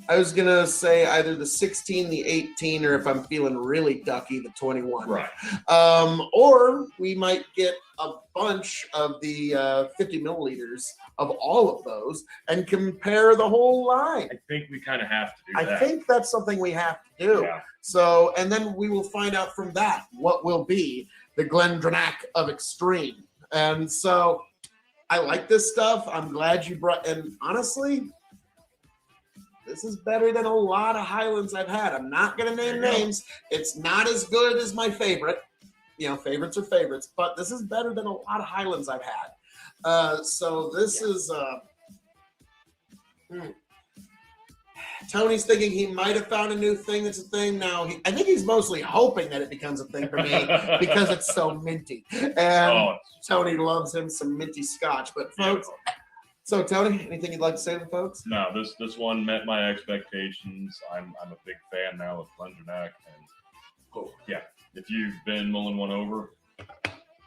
I was going to say either the 16, the 18, or if I'm feeling really ducky, the 21. Right. Or we might get a bunch of the 50 milliliters of all of those and compare the whole line. I think we kind of have to do that. I think that's something we have to do. Yeah. So, and then we will find out from that what will be the Glendronach of Extreme. And so I like this stuff. I'm glad you brought, and honestly, this is better than a lot of Highlands I've had. I'm not going to name names. It's not as good as my favorite. You know, favorites are favorites, but this is better than a lot of Highlands I've had. So this is, Tony's thinking he might have found a new thing that's a thing. Now, I think he's mostly hoping that it becomes a thing for me because it's so minty. And Tony loves him some minty Scotch. But folks, so Tony, anything you'd like to say to the folks? No, this one met my expectations. I'm a big fan now of Glendronach, and yeah, if you've been mulling one over,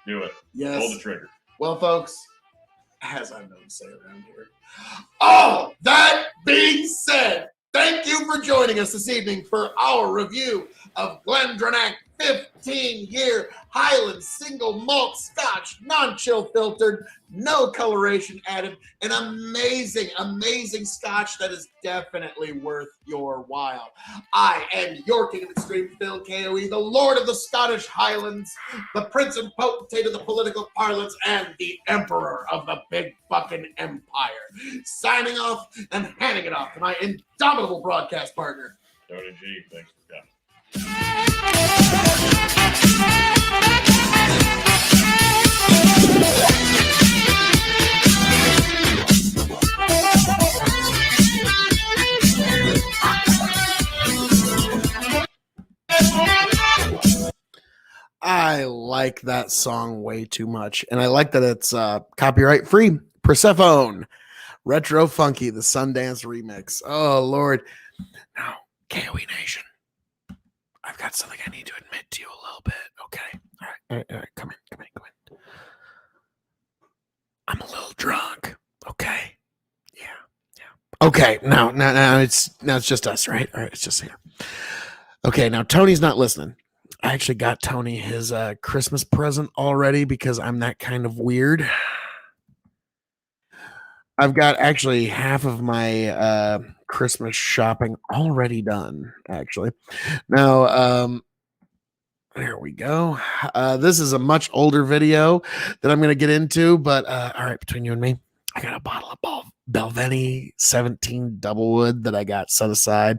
do it. Yes. Pull the trigger. Well, folks, as I know to say around here, all that being said, thank you for joining us this evening for our review of Glendronach 15-year Highland single malt Scotch, non-chill filtered, no coloration added, an amazing, amazing Scotch that is definitely worth your while. I am your King of Extreme, Phil K.O.E., the Lord of the Scottish Highlands, the Prince and Potentate of the political parlance, and the Emperor of the big fucking empire. Signing off and handing it off to my indomitable broadcast partner, Tony G, thanks for coming. I like that song way too much. And I like that it's copyright free. Persephone, Retro Funky, the Sundance remix. Oh, Lord. Now, K.O.E. Nation, I've got something I need to admit to you a little bit. Okay. All right. Come in. I'm a little drunk. Okay. Yeah. Okay. Now it's just us, right? All right. It's just here. Okay. Now Tony's not listening. I actually got Tony his Christmas present already because I'm that kind of weird. I've got actually half of my Christmas shopping already done, actually. Now, there we go. This is a much older video that I'm going to get into, but all right, between you and me, I got a bottle of Balvenie 17 Doublewood that I got set aside.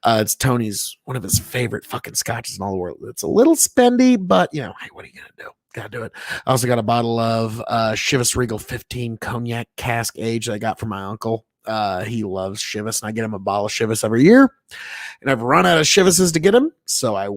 It's Tony's, one of his favorite fucking scotches in all the world. It's a little spendy, but you know, hey, what are you going to do? Gotta do it. I also got a bottle of Chivas Regal 15 cognac cask age that I got from my uncle. He loves Chivas, and I get him a bottle of Chivas every year. And I've run out of Chivases to get him, so I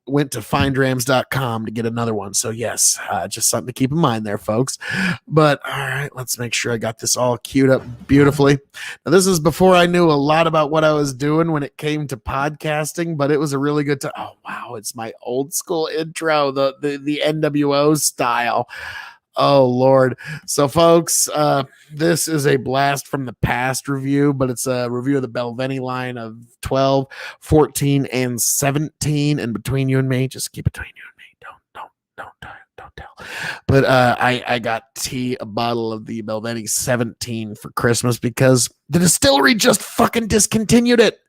went to findrams.com to get another one. So yes, just something to keep in mind there, folks. But all right, let's make sure I got this all queued up beautifully. Now, this is before I knew a lot about what I was doing when it came to podcasting, but it was a really good time. Oh wow, it's my old school intro, the NWO style. Oh, Lord. So, folks, this is a blast from the past review, but it's a review of the Balvenie line of 12, 14, and 17. And between you and me, just keep it between you and me. Don't tell. But I got T a bottle of the Balvenie 17 for Christmas because the distillery just fucking discontinued it.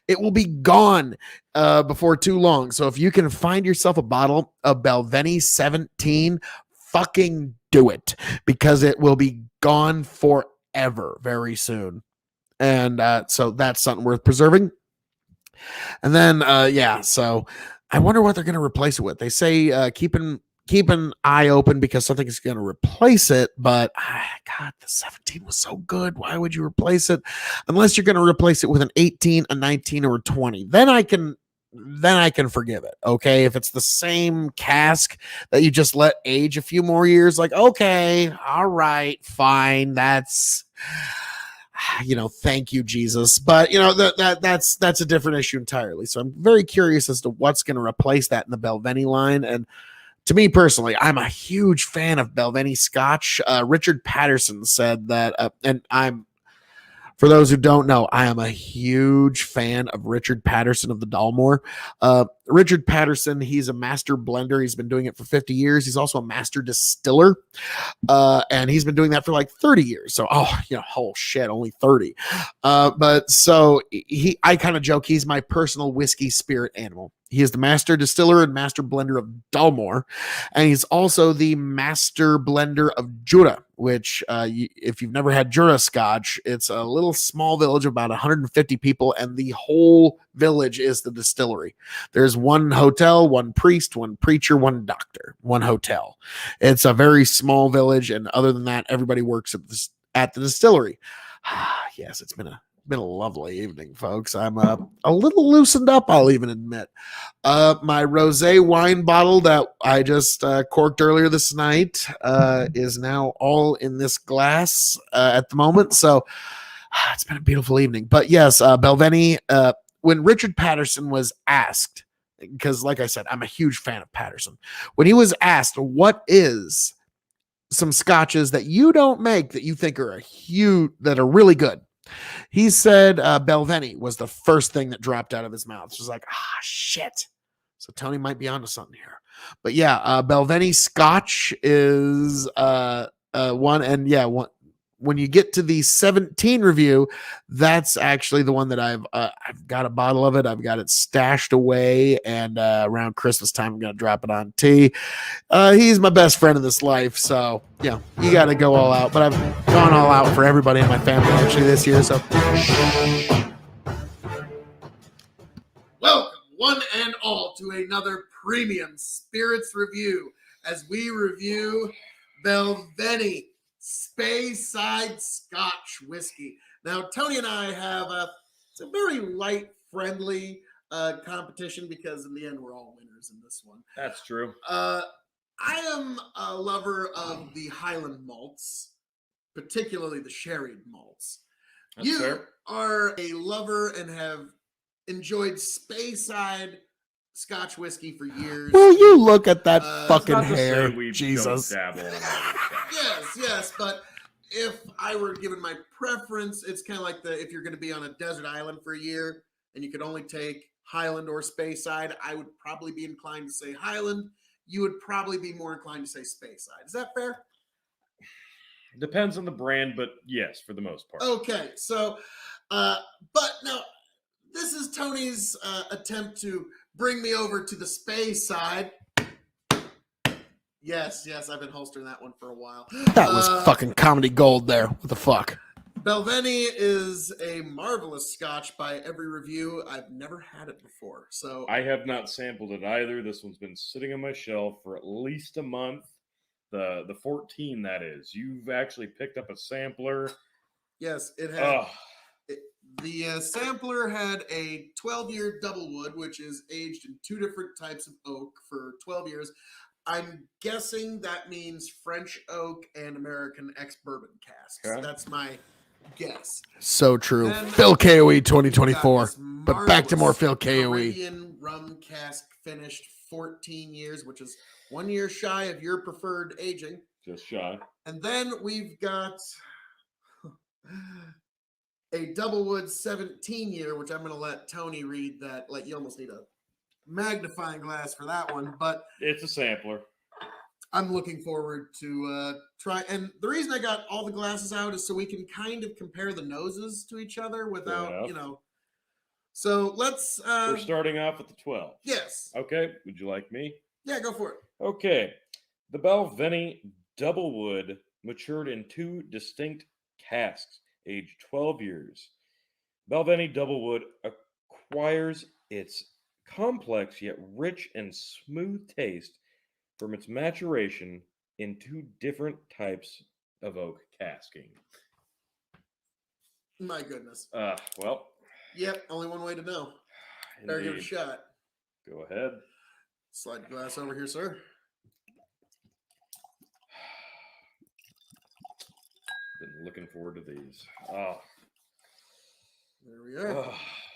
It will be gone before too long. So if you can find yourself a bottle of Balvenie 17, fucking do it, because it will be gone forever very soon. And so that's something worth preserving. And then so I wonder what they're going to replace it with. They say keep an eye open because something is going to replace it, but God, the 17 was so good. Why would you replace it? Unless you're going to replace it with an 18, a 19, or a 20. Then I can forgive it. Okay. If it's the same cask that you just let age a few more years, like, okay, all right, fine. That's, thank you, Jesus. But that's a different issue entirely. So I'm very curious as to what's going to replace that in the Balvenie line. And to me personally, I'm a huge fan of Balvenie Scotch. Richard Patterson said that, for those who don't know, I am a huge fan of Richard Patterson of the Dalmore. Richard Patterson, he's a master blender. He's been doing it for 50 years. He's also a master distiller. And he's been doing that for like 30 years. So, oh shit, only 30. But so I kind of joke, he's my personal whiskey spirit animal. He is the master distiller and master blender of Dalmore. And he's also the master blender of Jura, which if you've never had Jura Scotch, it's a little small village of about 150 people, and the whole village is the distillery. There's one hotel, one priest, one preacher, one doctor, one hotel. It's a very small village, and other than that, everybody works at the distillery. Yes, it's been a lovely evening, folks. I'm a little loosened up, I'll even admit. My rosé wine bottle that I just corked earlier this night is now all in this glass at the moment. So it's been a beautiful evening. But yes, Balvenie, when Richard Patterson was asked, because like I said, I'm a huge fan of Patterson. When he was asked, what is some scotches that you don't make that you think are that are really good? He said Balvenie was the first thing that dropped out of his mouth. It was like, shit. So Tony might be onto something here. But yeah, Belveni Scotch is one, and yeah, one. When you get to the 17 review, that's actually the one that I've got a bottle of it. I've got it stashed away, and around Christmas time, I'm gonna drop it on tea. He's my best friend in this life, so yeah, you got to go all out. But I've gone all out for everybody in my family actually this year. So Welcome, one and all, to another premium spirits review as we review Belveni Speyside Scotch whiskey. Now, Tony and I have it's a very light, friendly competition because in the end, we're all winners in this one. That's true. I am a lover of the Highland malts, particularly the sherried malts. That's you fair. are a lover and have enjoyed Speyside Scotch whiskey for years. will you look at that fucking Not to say hair? we Jesus. don't dabble in Yes, but if I were given my preference, it's kind of like if you're going to be on a desert island for a year and you could only take Highland or Speyside, I would probably be inclined to say Highland. You would probably be more inclined to say Speyside. Is that fair? Depends on the brand, but yes, for the most part. Okay, so, but now this is Tony's attempt to bring me over to the Speyside. Yes, I've been holstering that one for a while. That was fucking comedy gold there. What the fuck? Belveni is a marvelous scotch by every review. I've never had it before, so I have not sampled it either. This one's been sitting on my shelf for at least a month. The 14, that is. You've actually picked up a sampler. yes, it had. The sampler had a 12-year double wood, which is aged in 2 different types of oak for 12 years. I'm guessing that means French oak and American ex-bourbon casks. Okay. That's my guess. So true. Then Phil KOE we've got 2024. this But back to more marvelous Phil KOE. Caribbean rum cask finished 14 years, which is 1 year shy of your preferred aging. Just shy. And then we've got a double wood 17 year, which I'm going to let Tony read that. Like, you almost need a magnifying glass for that one, but It's a sampler. I'm looking forward to try. And the reason I got all the glasses out is so we can kind of compare the noses to each other without, enough. So let's. We're starting off with the 12. Yes. Okay, would you like me? Yeah, go for it. Okay. The Belveni Double Wood matured in 2 distinct casks, aged 12 years. Belveni Double Wood acquires its complex yet rich and smooth taste from its maturation in 2 different types of oak casking. My goodness. Well, Yep, only one way to know. Better give it a indeed. shot. Go ahead. Slide the glass over here, sir. Been looking forward to these. Oh, There we are. oh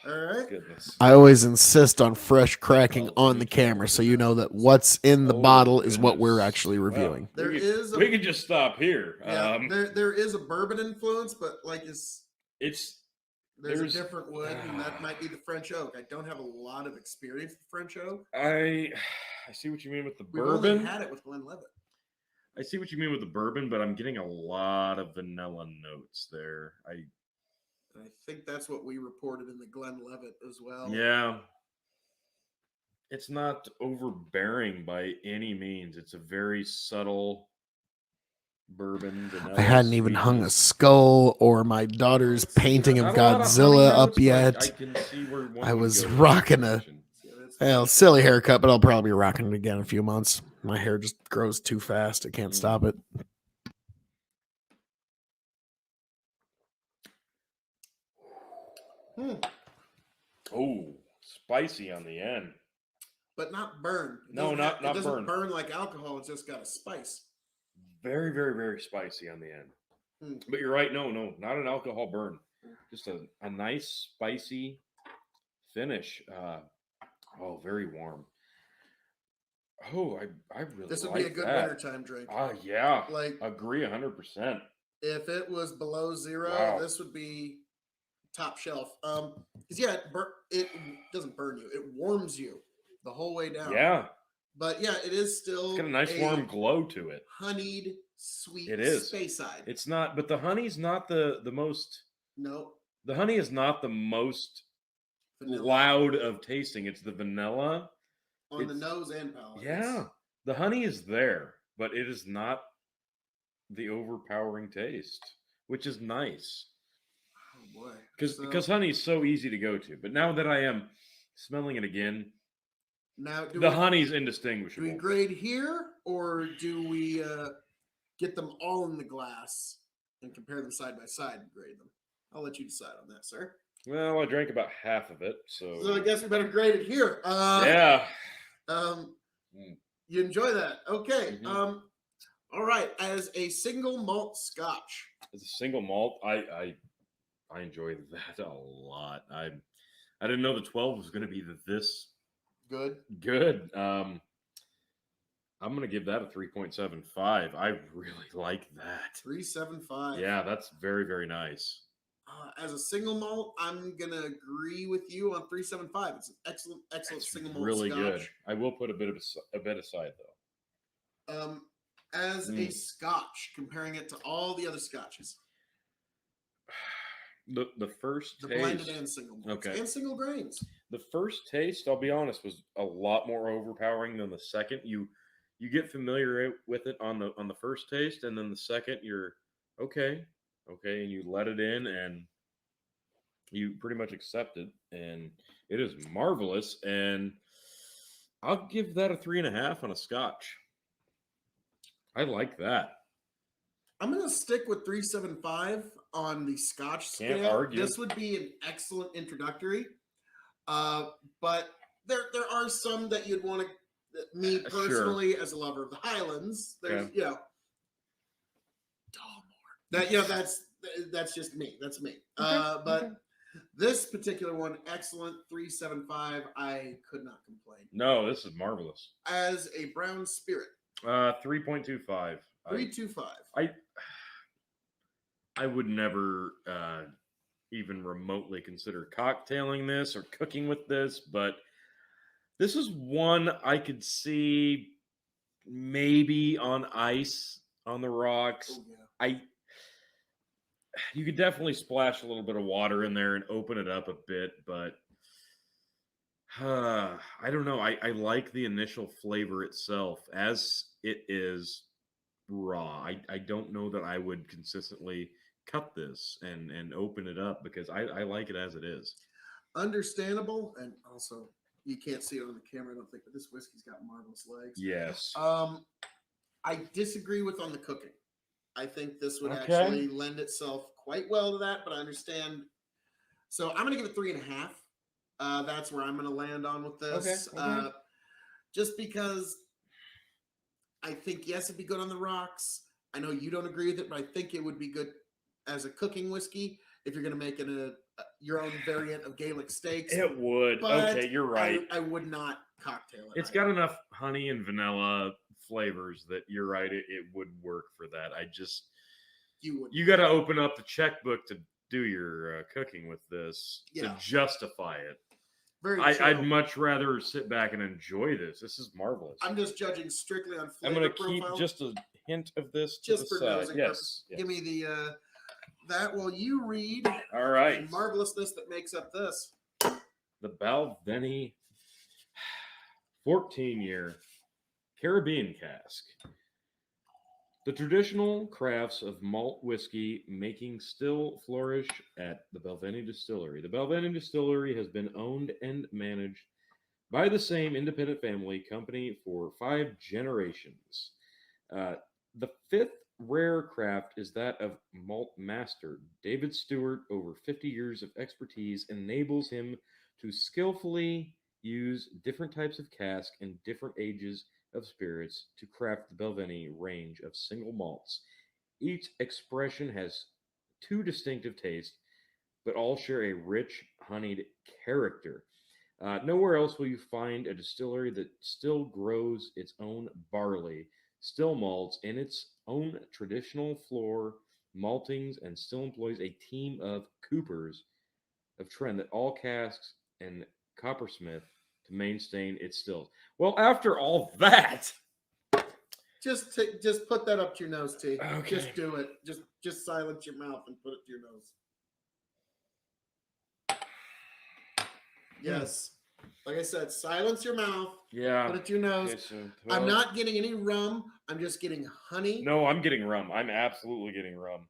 All right. goodness. I always insist on fresh cracking on the camera so you know that what's in the Oh, bottle is what we're goodness. actually reviewing. There we is a- we could just stop here. Yeah, there is a bourbon influence, but like It's there's There's- a different wood, and that might be the French oak. I don't have a lot of experience with French oak. I see what you mean with the We've bourbon. only had it with Glenlivet. I see what you mean with the bourbon, but I'm getting a lot of vanilla notes there. And I think that's what we reported in the Glenlivet as well. Yeah. It's not overbearing by any means. It's a very subtle bourbon. Vanilla I hadn't even hung a sweetness. skull or my daughter's painting of Not a lot Godzilla honey up notes, but yet. I can see where one I would was go in rocking that a- direction. Yeah, that's- Well, silly haircut, but I'll probably be rocking it again in a few months. My hair just grows too fast. I can't stop it. Oh, spicy on the end. but not burn. It No, doesn't not- have- not it doesn't burn. burn like alcohol. It's just got a spice. Very, very, very spicy on the end. Hmm. But you're right. No, not an alcohol burn. Just a nice spicy finish. Very warm. Oh, I really This would like be a good that. wintertime drink. Yeah. Like Agree 100%. if it was below 0, Wow. this would be top shelf. Because yeah, it doesn't burn you. It warms you. the whole way down. Yeah, But yeah, it is still it's got a nice warm glow to it. honeyed, sweet It is. Speyside. It's not, but the honey's not the most. No. The honey is not the most Vanilla. loud of tasting. It's the vanilla On the nose and palate. Yeah, the honey is there, but it is not the overpowering taste, which is nice. Oh boy. Because honey is so easy to go to. But now that I am smelling it again, now honey's do indistinguishable. we grade here, or do we get them all in the glass and compare them side by side and grade them? I'll let you decide on that, sir. Well, I drank about half of it, So I guess we better grade it here. Yeah. You enjoy that? Okay. Mhm. All right. As a single malt Scotch. As a single malt, I enjoy that a lot. I didn't know the 12 was going to be this Good. I'm going to give that a 3.75. I really like that. 3.75. Yeah, that's very, very nice. As a single malt, I'm going to agree with you on 3.75. It's an excellent single malt Really Scotch. good. I will put a bit aside though. As a Scotch, comparing it to all the other Scotches. The first the taste, blended and single malts, okay, and single grains. The first taste, I'll be honest, was a lot more overpowering than the second. You get familiar with it on the first taste, and then the second, you're okay, and you let it in, and you pretty much accept it, and it is marvelous. And I'll give that a 3.5 on a Scotch. I like that. I'm going to stick with 3.75 on the Scotch scale. Can't argue. This would be an excellent introductory. But there are some that you'd want to, me personally, Sure. as a lover of the Highlands, there's, Okay. Dalmore. That's just me. That's me. But this particular one, excellent, 3.75. I could not complain. No, this is marvelous. As a brown spirit. 3.25. 3.25. I would never even remotely consider cocktailing this or cooking with this, but this is one I could see maybe on ice on the rocks. Oh, yeah. You could definitely splash a little bit of water in there and open it up a bit, but I don't know. I like the initial flavor itself as it is raw. I don't know that I would consistently cut this and open it up because I like it as it is. Understandable, and also you can't see it on the camera, I don't think, but this whiskey's got marvelous legs. Yes. I disagree with on the cooking. I think this would actually lend itself quite well to that, but I understand. So I'm going to give it 3.5. That's where I'm going to land on with this. Okay. Just because I think, yes, it'd be good on the rocks. I know you don't agree with it, but I think it would be good as a cooking whiskey if you're going to make it your own variant of Gaelic steaks. It would. But okay, you're right. I would not cocktail it. It's got enough honey and vanilla flavors that you're right. It would work for that. You got to open up the checkbook to do your cooking with this to justify it. I'd much rather sit back and enjoy this. This is marvelous. I'm just judging strictly on flavor. I'm going to keep just a hint of this to just the for side. nosing Yes. Give me the that while you read. All right. The marvelousness that makes up this. The Balvenie 14-year Caribbean cask. The traditional crafts of malt whiskey making still flourish at the Balvenie Distillery. The Balvenie Distillery has been owned and managed by the same independent family company for 5 generations. The 5th rare craft is that of malt master. David Stewart, over 50 years of expertise, enables him to skillfully use different types of cask and different ages of spirits to craft the Balvenie range of single malts. Each expression has 2 distinctive tastes, but all share a rich, honeyed character. Nowhere else will you find a distillery that still grows its own barley, still malts in its own traditional floor maltings, and still employs a team of coopers of Trent that all casks and coppersmith to main stain, it stills. Well, after all that, Just put that up to your nose, T. Okay. Just do it. Just silence your mouth and put it to your nose. Yes. Like I said, silence your mouth. yeah. Put it to your nose. Okay, so I'm 12. not getting any rum. I'm just getting honey. No, I'm getting rum. I'm absolutely getting rum.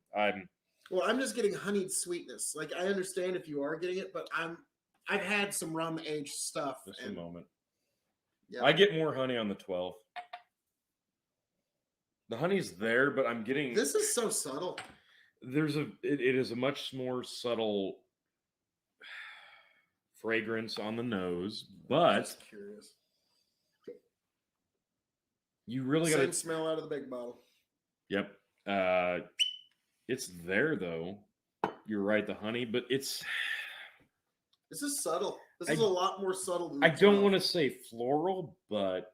Well, I'm just getting honeyed sweetness. Like, I understand if you are getting it, but I've had some rum aged stuff. Just a moment. Yeah. I get more honey on the 12. The honey's there, but I'm getting. This is so subtle. It is a much more subtle fragrance on the nose, but Just curious. you really got Same to. smell out of the big bottle. Yep. It's there though. You're right, the honey, but it's. This is subtle. This is a lot more subtle than I don't want to say floral, but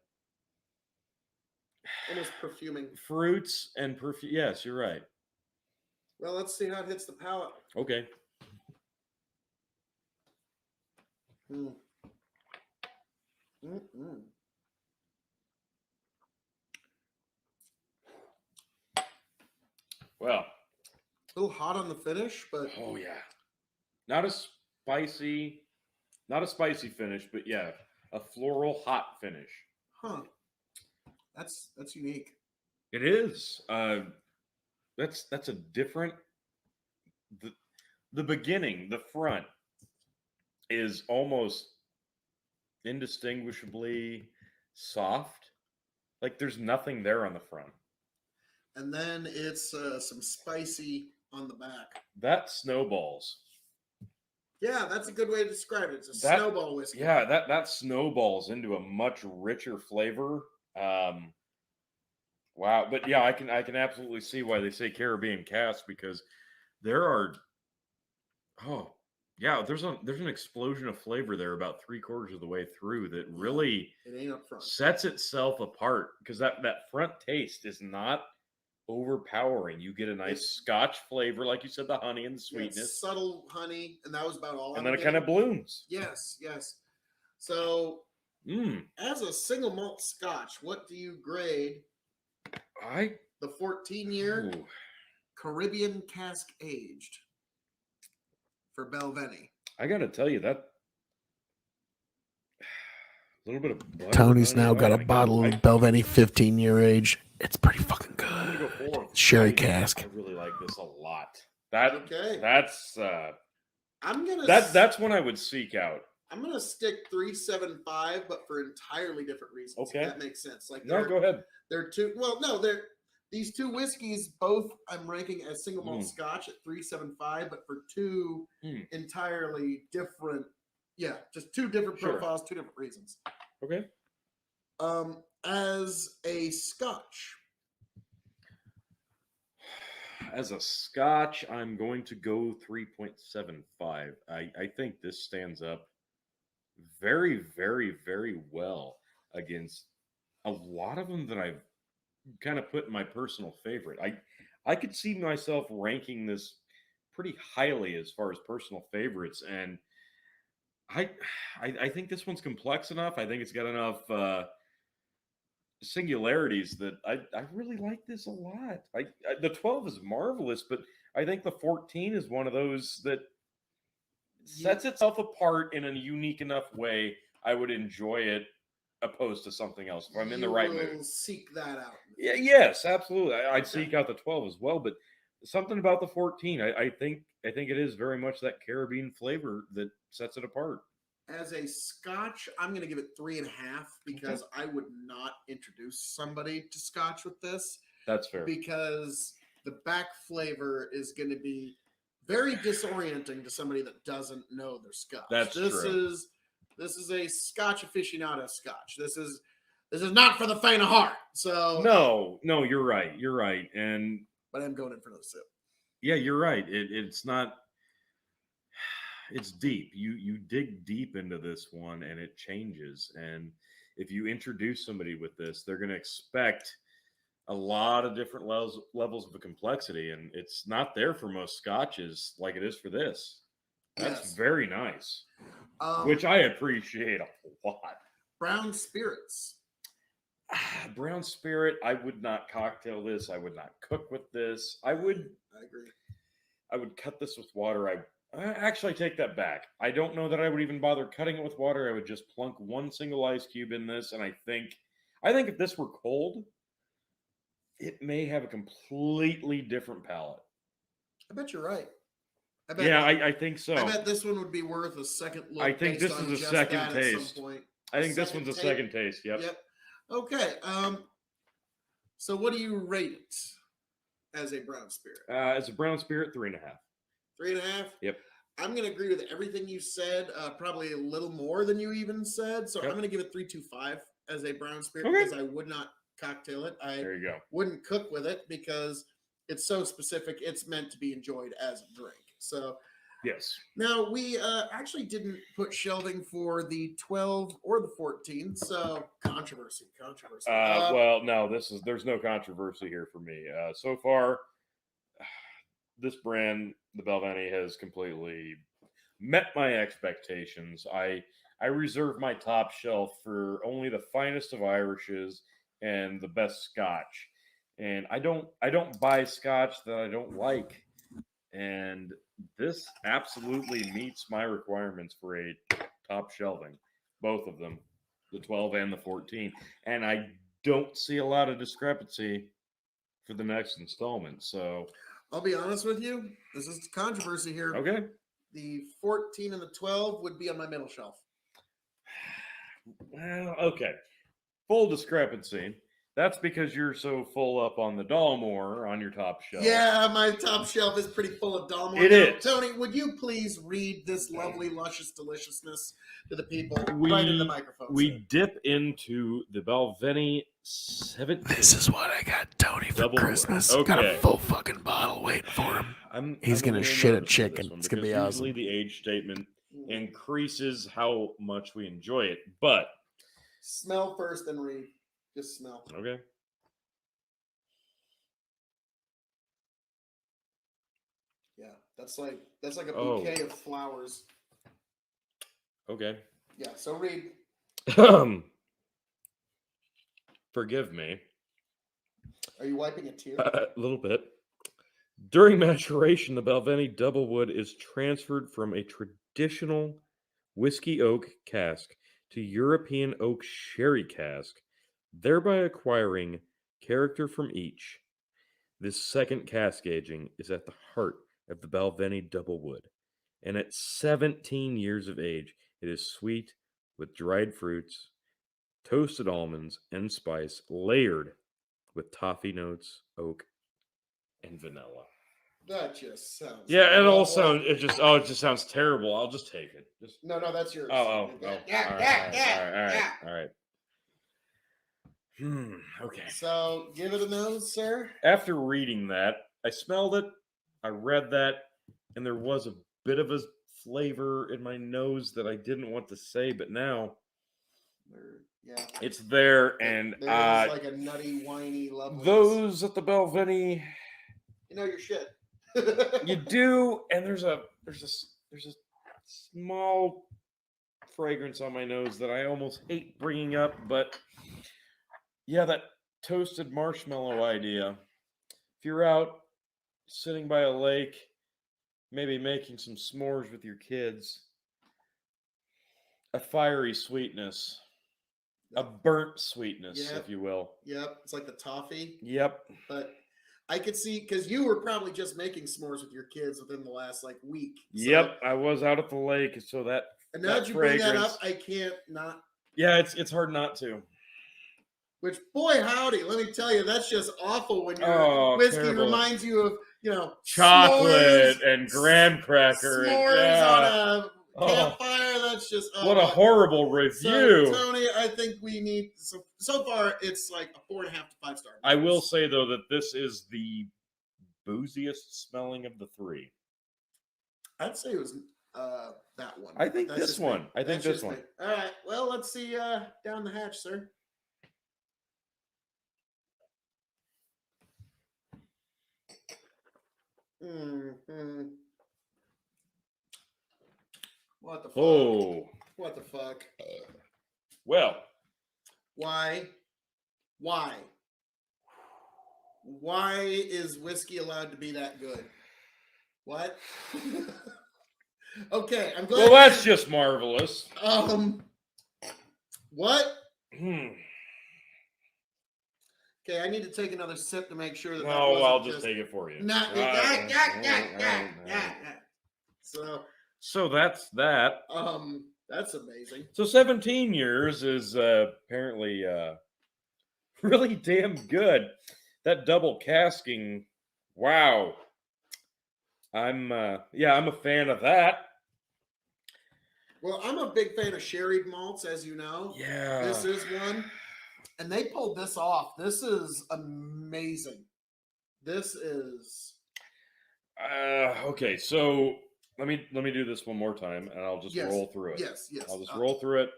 almost perfuming. fruits and perfume. Yes, you're right. Well, let's see how it hits the palate. Okay. Mm. Mm-mm. Well. A little hot on the finish, but Oh yeah. Not a spicy finish, but yeah, a floral hot finish. huh? That's unique. It is. That's a different. The beginning, the front, is almost indistinguishably soft. Like there's nothing there on the front. And then it's some spicy on the back. That snowballs. Yeah, that's a good way to describe it. It's a snowball whiskey. Yeah, that snowballs into a much richer flavor. Wow, but yeah, I can absolutely see why they say Caribbean cask, because there are there's an explosion of flavor there about 3/4 of the way through that really It ain't up front. sets itself apart, because that front taste is not overpowering. You get a nice Scotch flavor, like you said, the honey and the sweetness, subtle honey, and that was about all. and then it kind of blooms. Yes. So, as a single malt Scotch, what do you grade the 14-year Caribbean cask aged for Belveni? I got to tell you that a little bit of butter, Tony's honey. now got a bottle of Belveni 15-year age. It's pretty fucking I'm gonna good. go for it. Sherry cask. I really like this a lot. Okay. That's when I would seek out. I'm gonna stick 375, but for entirely different reasons. Okay. If that makes sense. Like, No, go ahead. They're two. Well, no, they're these two whiskeys. Both I'm ranking as single malt Scotch at 375, but for two entirely different. Yeah, just two different profiles, two different reasons. Okay. As a Scotch. As a Scotch, I'm going to go 3.75. I think this stands up very, very, very well against a lot of them that I've kind of put in my personal favorite. I could see myself ranking this pretty highly as far as personal favorites, and I think this one's complex enough. I think it's got enough singularities that I really like this a lot. The 12 is marvelous, but I think the 14 is one of those that sets itself apart in a unique enough way. I would enjoy it opposed to something else if I'm in the right mood. Seek that out. Yeah, yes, absolutely. I'd seek out the 12 as well, but something about the 14, I think it is very much that Caribbean flavor that sets it apart. As a Scotch, I'm going to give it 3.5 because I would not introduce somebody to Scotch with this. That's fair. Because the back flavor is going to be very disorienting to somebody that doesn't know their Scotch. That's true. This is a Scotch aficionado Scotch. This is not for the faint of heart. So no, you're right. You're right. But I'm going in for another sip. Yeah, you're right. It's not. It's deep. You dig deep into this one, and it changes. And if you introduce somebody with this, they're going to expect a lot of different levels of the complexity, and it's not there for most Scotches like it is for this. That's very nice. which I appreciate a lot. Brown spirits. Brown spirit, I would not cocktail this. I would not cook with this. I agree. I would cut this with water. I actually take that back. I don't know that I would even bother cutting it with water. I would just plunk one single ice cube in this, and I think if this were cold, it may have a completely different palate. I bet you're right. I think so. I bet this one would be worth a second look. I think this is a second taste. At some point. I think this one's a second taste. Yep. Okay. So what do you rate it as a brown spirit? As a brown spirit, 3.5. 3.5? Yep. I'm going to agree with everything you said, probably a little more than you even said. So I'm going to give it 3.25 as a brown spirit because I would not cocktail it. There you go. Wouldn't cook with it because it's so specific. It's meant to be enjoyed as a drink. So yes. Now we actually didn't put shelving for the 12 or the 14. So controversy. Well, no, there's no controversy here for me. So far, this brand, the Balvenie, has completely met my expectations. I reserve my top shelf for only the finest of Irishes and the best Scotch. And I don't buy Scotch that I don't like. And this absolutely meets my requirements for a top shelving, both of them, the 12 and the 14. And I don't see a lot of discrepancy for the next installment. So I'll be honest with you. This is controversy here. Okay. The 14 and the 12 would be on my middle shelf. Well, okay. Full discrepancy. That's because you're so full up on the Dalmore on your top shelf. Yeah, my top shelf is pretty full of Dalmore. It is. Tony, would you please read this lovely, luscious deliciousness to the people right in the microphone? We dip into the Balvenie 17. This is what I got Tony for Christmas. Okay. Got a full fucking bottle waiting for him. He's going to shit a chicken. It's going to be awesome. Usually the age statement increases how much we enjoy it, but smell first and read. Just smell. Okay. Yeah, that's like a bouquet of flowers. Okay. Yeah, so read. Forgive me. Are you wiping a tear? A little bit. During maturation, the Balvenie Doublewood is transferred from a traditional whiskey oak cask to European oak sherry cask, thereby acquiring character from each. This second cask aging is at the heart of the Balvenie Doublewood, and at 17 years of age, it is sweet with dried fruits, toasted almonds, and spice, layered with toffee notes, oak, and vanilla. That just sounds. Yeah, it just sounds terrible. I'll just take it. No, that's yours. Oh. Yeah. All right. Okay. So give it a nose, sir. After reading that, I smelled it, I read that, and there was a bit of a flavor in my nose that I didn't want to say, but now it's there, and there's like a nutty, whiny loveliness. Those at the Balvenie, you know your shit. You do, and there's a small fragrance on my nose that I almost hate bringing up, but yeah, that toasted marshmallow idea. If you're out sitting by a lake, maybe making some s'mores with your kids, a fiery sweetness, a burnt sweetness, if you will. Yep, it's like the toffee. Yep. But I could see, because you were probably just making s'mores with your kids within the last week. So, yep, I was out at the lake, so that. And now that you bring that up, I can't not. Yeah, it's hard not to. Which, boy, howdy, let me tell you, that's just awful when your whiskey reminds you of, chocolate s'mores, and graham cracker. S'mores on a campfire. That's just what a horrible review. So, Tony, I think we need so far it's like a 4.5 to 5 star. I will say though that this is the booziest smelling of the three. I'd say it was that one. I think this one. I think this one. All right. Well, let's see down the hatch, sir. What the fuck? Oh, What the fuck? well, Why? Why? Why is whiskey allowed to be that good? What? Okay, I'm glad. well, that's just marvelous. What? Hmm. Okay, I need to take another sip to make sure that. No, that wasn't I'll just take it for you. Not. So that's that. That's amazing. So 17 years is apparently really damn good. That double casking, wow. I'm a fan of that. Well, I'm a big fan of sherried malts, as you know. Yeah. This is one. And they pulled this off. This is amazing. This is Okay, so let me do this one more time and I'll just roll through it. Yes. I'll just roll through it.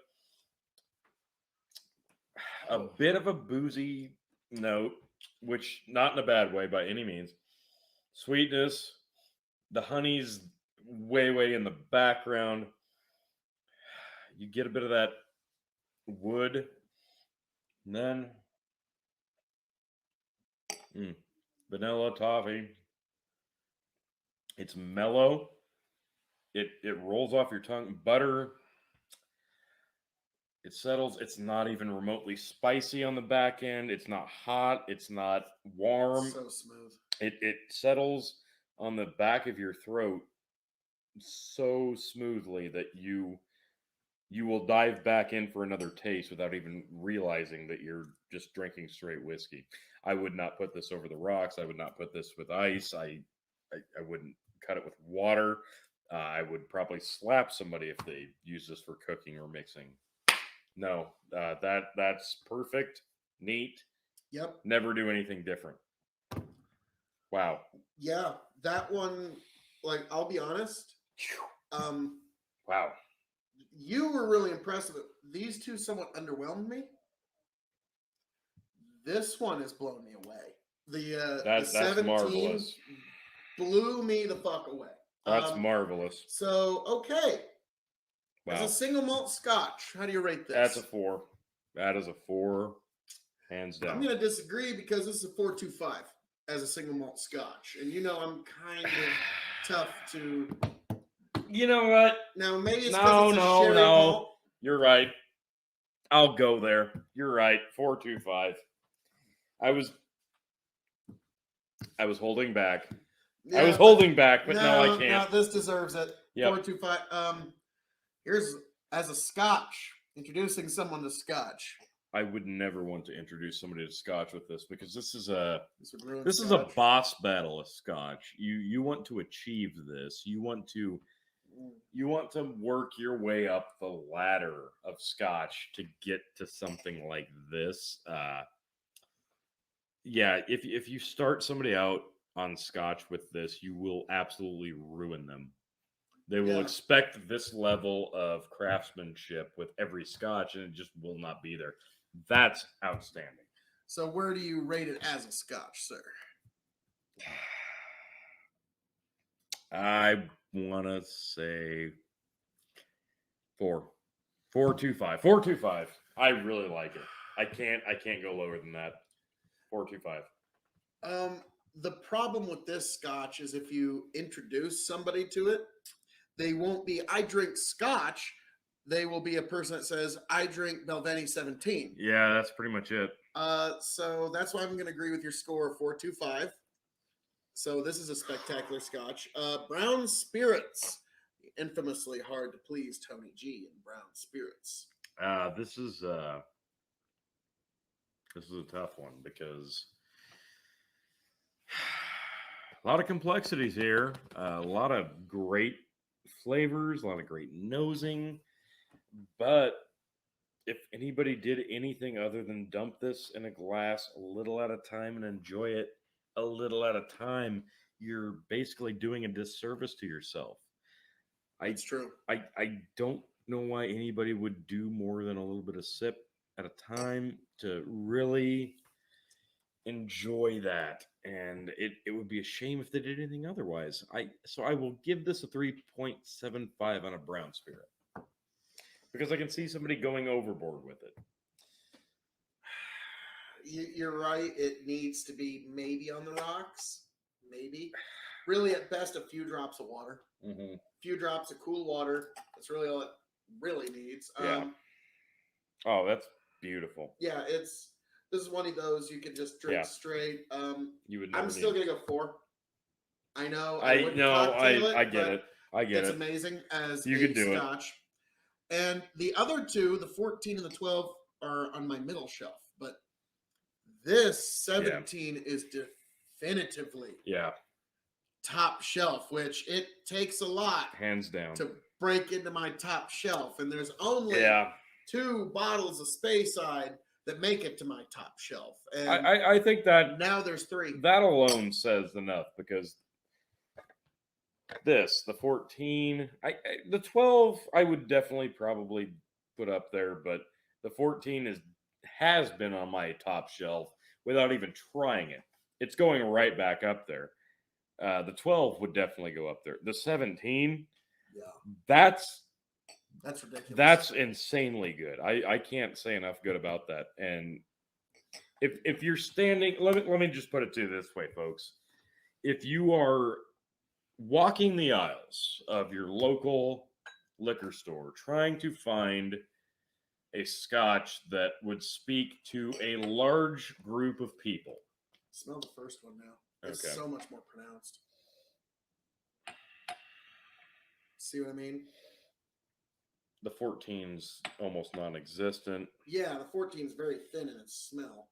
A bit of a boozy note, which not in a bad way by any means. Sweetness, the honey's way in the background. You get a bit of that wood, and then vanilla toffee. It's mellow. It rolls off your tongue. Butter. It settles. It's not even remotely spicy on the back end. It's not hot. It's not warm. so smooth. It settles on the back of your throat so smoothly that you will dive back in for another taste without even realizing that you're just drinking straight whiskey. I would not put this over the rocks. I would not put this with ice. I wouldn't cut it with water. I would probably slap somebody if they use this for cooking or mixing. No, that's perfect, neat. Yep. Never do anything different. Wow. Yeah, that one. Like, I'll be honest. Wow. You were really impressive. These two somewhat underwhelmed me. This one has blown me away. The That's 17 marvelous. blew me the fuck away. That's marvelous. So, okay. Wow. As a single malt scotch, how do you rate this? That's a 4. That is a 4, hands down. I'm going to disagree because this is a 4.25 as a single malt scotch. And you know I'm kind of tough to... You know what? Now, maybe it's because it's a sherry malt. You're right. I'll go there. You're right. 4.25. I was holding back. Yeah, I was holding back, but no, I can't. No, this deserves it. Yep. 4.25. Here's, as a scotch, introducing someone to scotch. I would never want to introduce somebody to scotch with this because this is a Scotch. boss battle of scotch. You want to achieve this. You want to work your way up the ladder of scotch to get to something like this. Yeah, if you start somebody out on scotch with this, you will absolutely ruin them. They will expect this level of craftsmanship with every scotch, and it just will not be there. That's outstanding. So where do you rate it as a scotch, sir? I want to say 4. 4.25. 4.25. I really like it. I can't go lower than that. 4.25. The problem with this scotch is if you introduce somebody to it, they won't be, I drink scotch. They will be a person that says, I drink Balvenie 17. Yeah, that's pretty much it. So that's why I'm going to agree with your score of 4.25. So this is a spectacular scotch. Brown Spirits, infamously hard to please Tony G in Brown Spirits. This is a tough one because a lot of complexities here, a lot of great flavors, a lot of great nosing. But if anybody did anything other than dump this in a glass a little at a time and enjoy it a little at a time, you're basically doing a disservice to yourself. It's true. I don't know why anybody would do more than a little bit of sip at a time to really enjoy that. and it would be a shame if they did anything otherwise. So I will give this a 3.75 on a brown spirit because I can see somebody going overboard with it. You're right. It needs to be maybe on the rocks. Maybe. Really, at best, a few drops of water. Mm-hmm. A few drops of cool water. That's really all it really needs. Yeah. Oh, that's beautiful. Yeah, this is one of those you can just drink straight. You would. I'm still gonna go 4. I know. I get it. I get it's it. amazing as you a could do scotch. And the other two, the 14 and the 12, are on my middle shelf. But this 17 is definitively top shelf, which it takes a lot, hands down, to break into my top shelf. And there's only 2 bottles of Speyside that make it to my top shelf. And I think that now there's 3. That alone says enough because the 14, the 12, I would definitely probably put up there, but the 14 has been on my top shelf without even trying it. It's going right back up there. The 12 would definitely go up there. The 17, that's ridiculous. That's insanely good. I can't say enough good about that. And if you're standing, let me just put it to you this way, folks. If you are walking the aisles of your local liquor store trying to find a scotch that would speak to a large group of people. Smell the first one now. It's so much more pronounced. See what I mean? The 14's almost non-existent. Yeah, the 14 is very thin in its smell.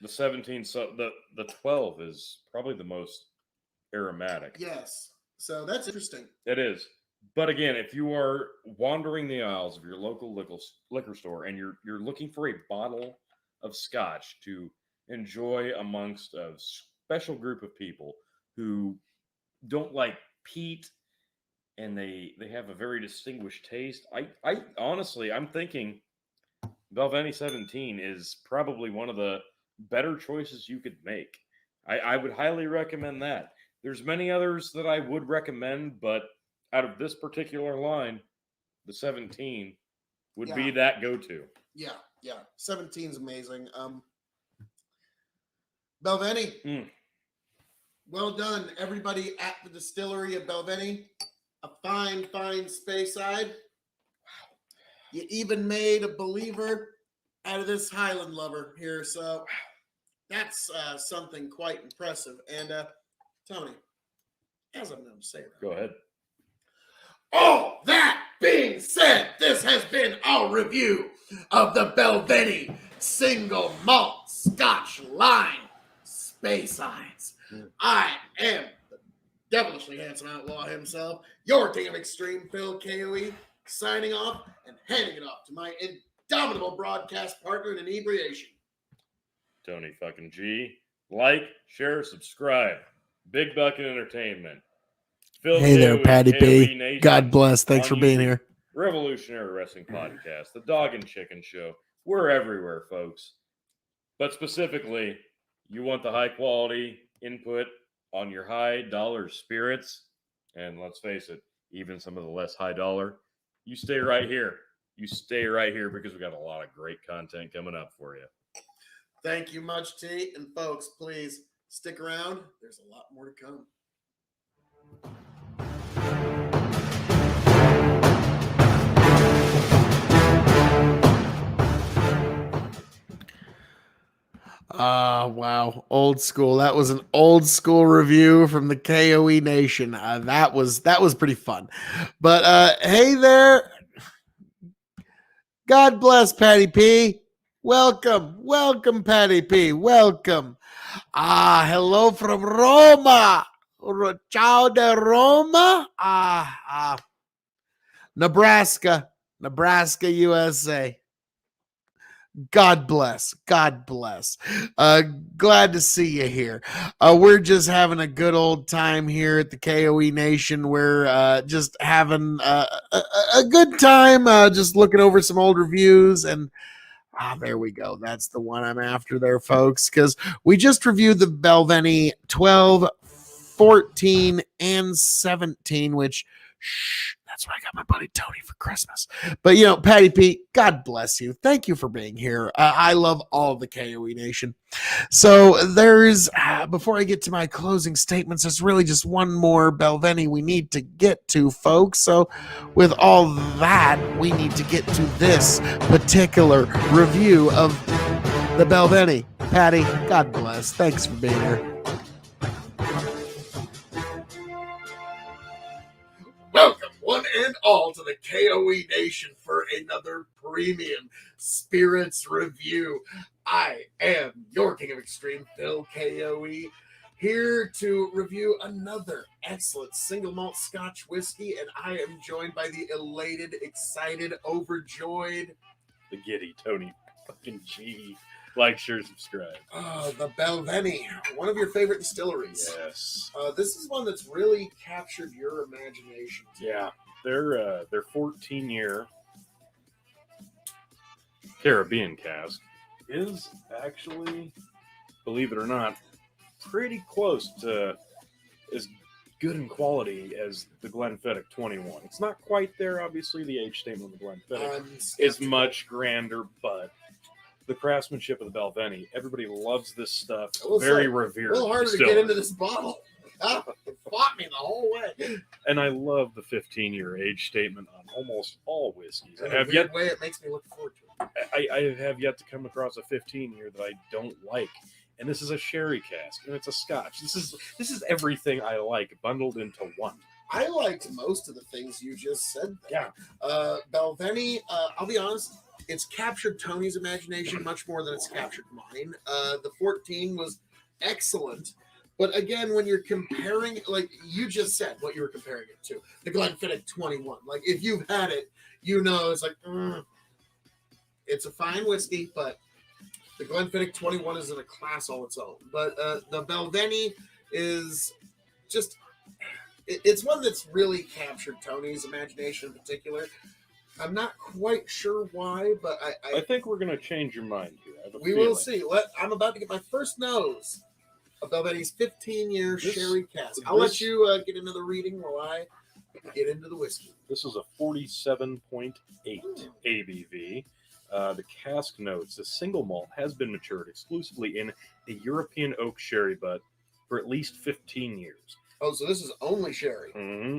The 17, so the 12 is probably the most aromatic. Yes. So that's interesting. It is. But again, if you are wandering the aisles of your local liquor store and you're looking for a bottle of scotch to enjoy amongst a special group of people who don't like peat and they have a very distinguished taste, I honestly, I'm thinking Balvenie 17 is probably one of the better choices you could make. I would highly recommend that. There's many others that I would recommend, but out of this particular line, the 17 would be that go-to. Yeah. 17 is amazing. Balvenie, well done, everybody at the distillery of Balvenie. A fine Speyside. Wow. You even made a believer out of this Highland lover here, so that's something quite impressive. And Tony, as I'm going to say that. Go ahead. All that being said, this has been our review of the Balvenie Single Malt Scotch Line Speysides. I am the devilishly handsome outlaw himself, your king of extreme, Phil K.O.E., signing off and handing it off to my indomitable broadcast partner in inebriation, Tony fucking G. Like, share, subscribe. Big Bucket Entertainment. Phil Hey there, K.O.E., Patty K.O.E. B. Nation God bless. Thanks on for being YouTube. here. Revolutionary Wrestling Podcast, the Dog and Chicken Show. We're everywhere, folks. But specifically, you want the high quality input on your high dollar spirits, and let's face it, even some of the less high dollar, you stay right here. You stay right here because we got a lot of great content coming up for you. Thank you much, T. And folks, please stick around. There's a lot more to come. Wow. Old school. That was an old school review from the K.O.E. Nation. That was pretty fun. But hey there. God bless Patty P. Welcome, Patty P. Welcome. Hello from Roma. Ciao de Roma. Nebraska, USA. God bless. Glad to see you here. We're just having a good old time here at the K.O.E. Nation. We're just having a good time, just looking over some old reviews. And There we go. That's the one I'm after there, folks, because we just reviewed the Balvenie 12, 14, and 17, which, that's what I got my buddy Tony for Christmas. But, Patty Pete, God bless you. Thank you for being here. I love all of the KOE Nation. So there's, before I get to my closing statements, there's really just one more Balvenie we need to get to, folks. So with all that, we need to get to this particular review of the Balvenie. Patty, God bless. Thanks for being here. Welcome, one and all, to the KOE Nation for another premium spirits review. I am your King of Extreme, Phil KOE, here to review another excellent single malt Scotch whiskey, and I am joined by the elated, excited, overjoyed, The giddy Tony fucking G. Like, share, subscribe. The Balvenie, one of your favorite distilleries. Yes. This is one that's really captured your imagination. Yeah. Their 14-year Caribbean cask is actually, believe it or not, pretty close to as good in quality as the Glenfiddich 21. It's not quite there, obviously. The age statement of the Glenfiddich is much grander, but the craftsmanship of the Balvenie, everybody loves this stuff. Very revered. A little harder to get into this bottle. It fought me the whole way. And I love the 15-year age statement on almost all whiskeys. In a weird way, it makes me look forward to it. I have yet to come across a 15-year that I don't like. And this is a sherry cask, and it's a Scotch. This is everything I like bundled into one. I liked most of the things you just said there. Yeah. Balvenie, I'll be honest, it's captured Tony's imagination much more than it's captured mine. The 14 was excellent. But again, when you're comparing, like you just said, what you were comparing it to, the Glenfiddich 21. Like, if you've had it, it's like, it's a fine whiskey, but the Glenfiddich 21 is in a class all its own. But the Balvenie is just, it's one that's really captured Tony's imagination in particular. I'm not quite sure why, but I think we're going to change your mind here. We will see. I'm about to get my first nose of Balvenie's 15-year sherry cask. I'll let you get into the reading while I get into the whiskey. This is a 47.8 ABV. The cask notes, the single malt has been matured exclusively in a European oak sherry butt for at least 15 years. Oh, so this is only sherry. Mm-hmm.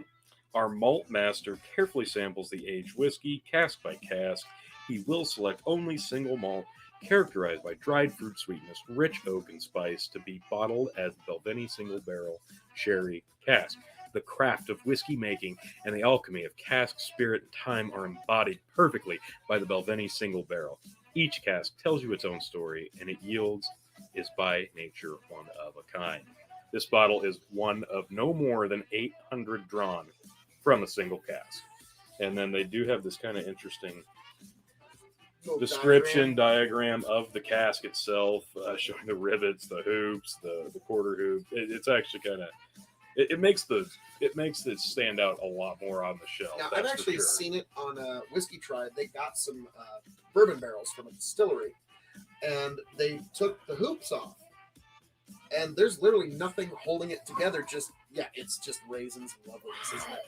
Our malt master carefully samples the aged whiskey, cask by cask. He will select only single malt, characterized by dried fruit sweetness, rich oak and spice, to be bottled as Balvenie single barrel sherry cask. The craft of whiskey making and the alchemy of cask, spirit, and time are embodied perfectly by the Balvenie single barrel. Each cask tells you its own story, and it yields is by nature one of a kind. This bottle is one of no more than 800 drawn from a single cask. And then they do have this kind of interesting description diagram of the cask itself, showing the rivets, the hoops, the quarter hoop. It's actually kind of it makes it stand out a lot more on the shelf. Now, I've actually seen it on Whiskey Tribe. They got some bourbon barrels from a distillery, and they took the hoops off, and there's literally nothing holding it together. It's just raisins and loveliness, isn't it?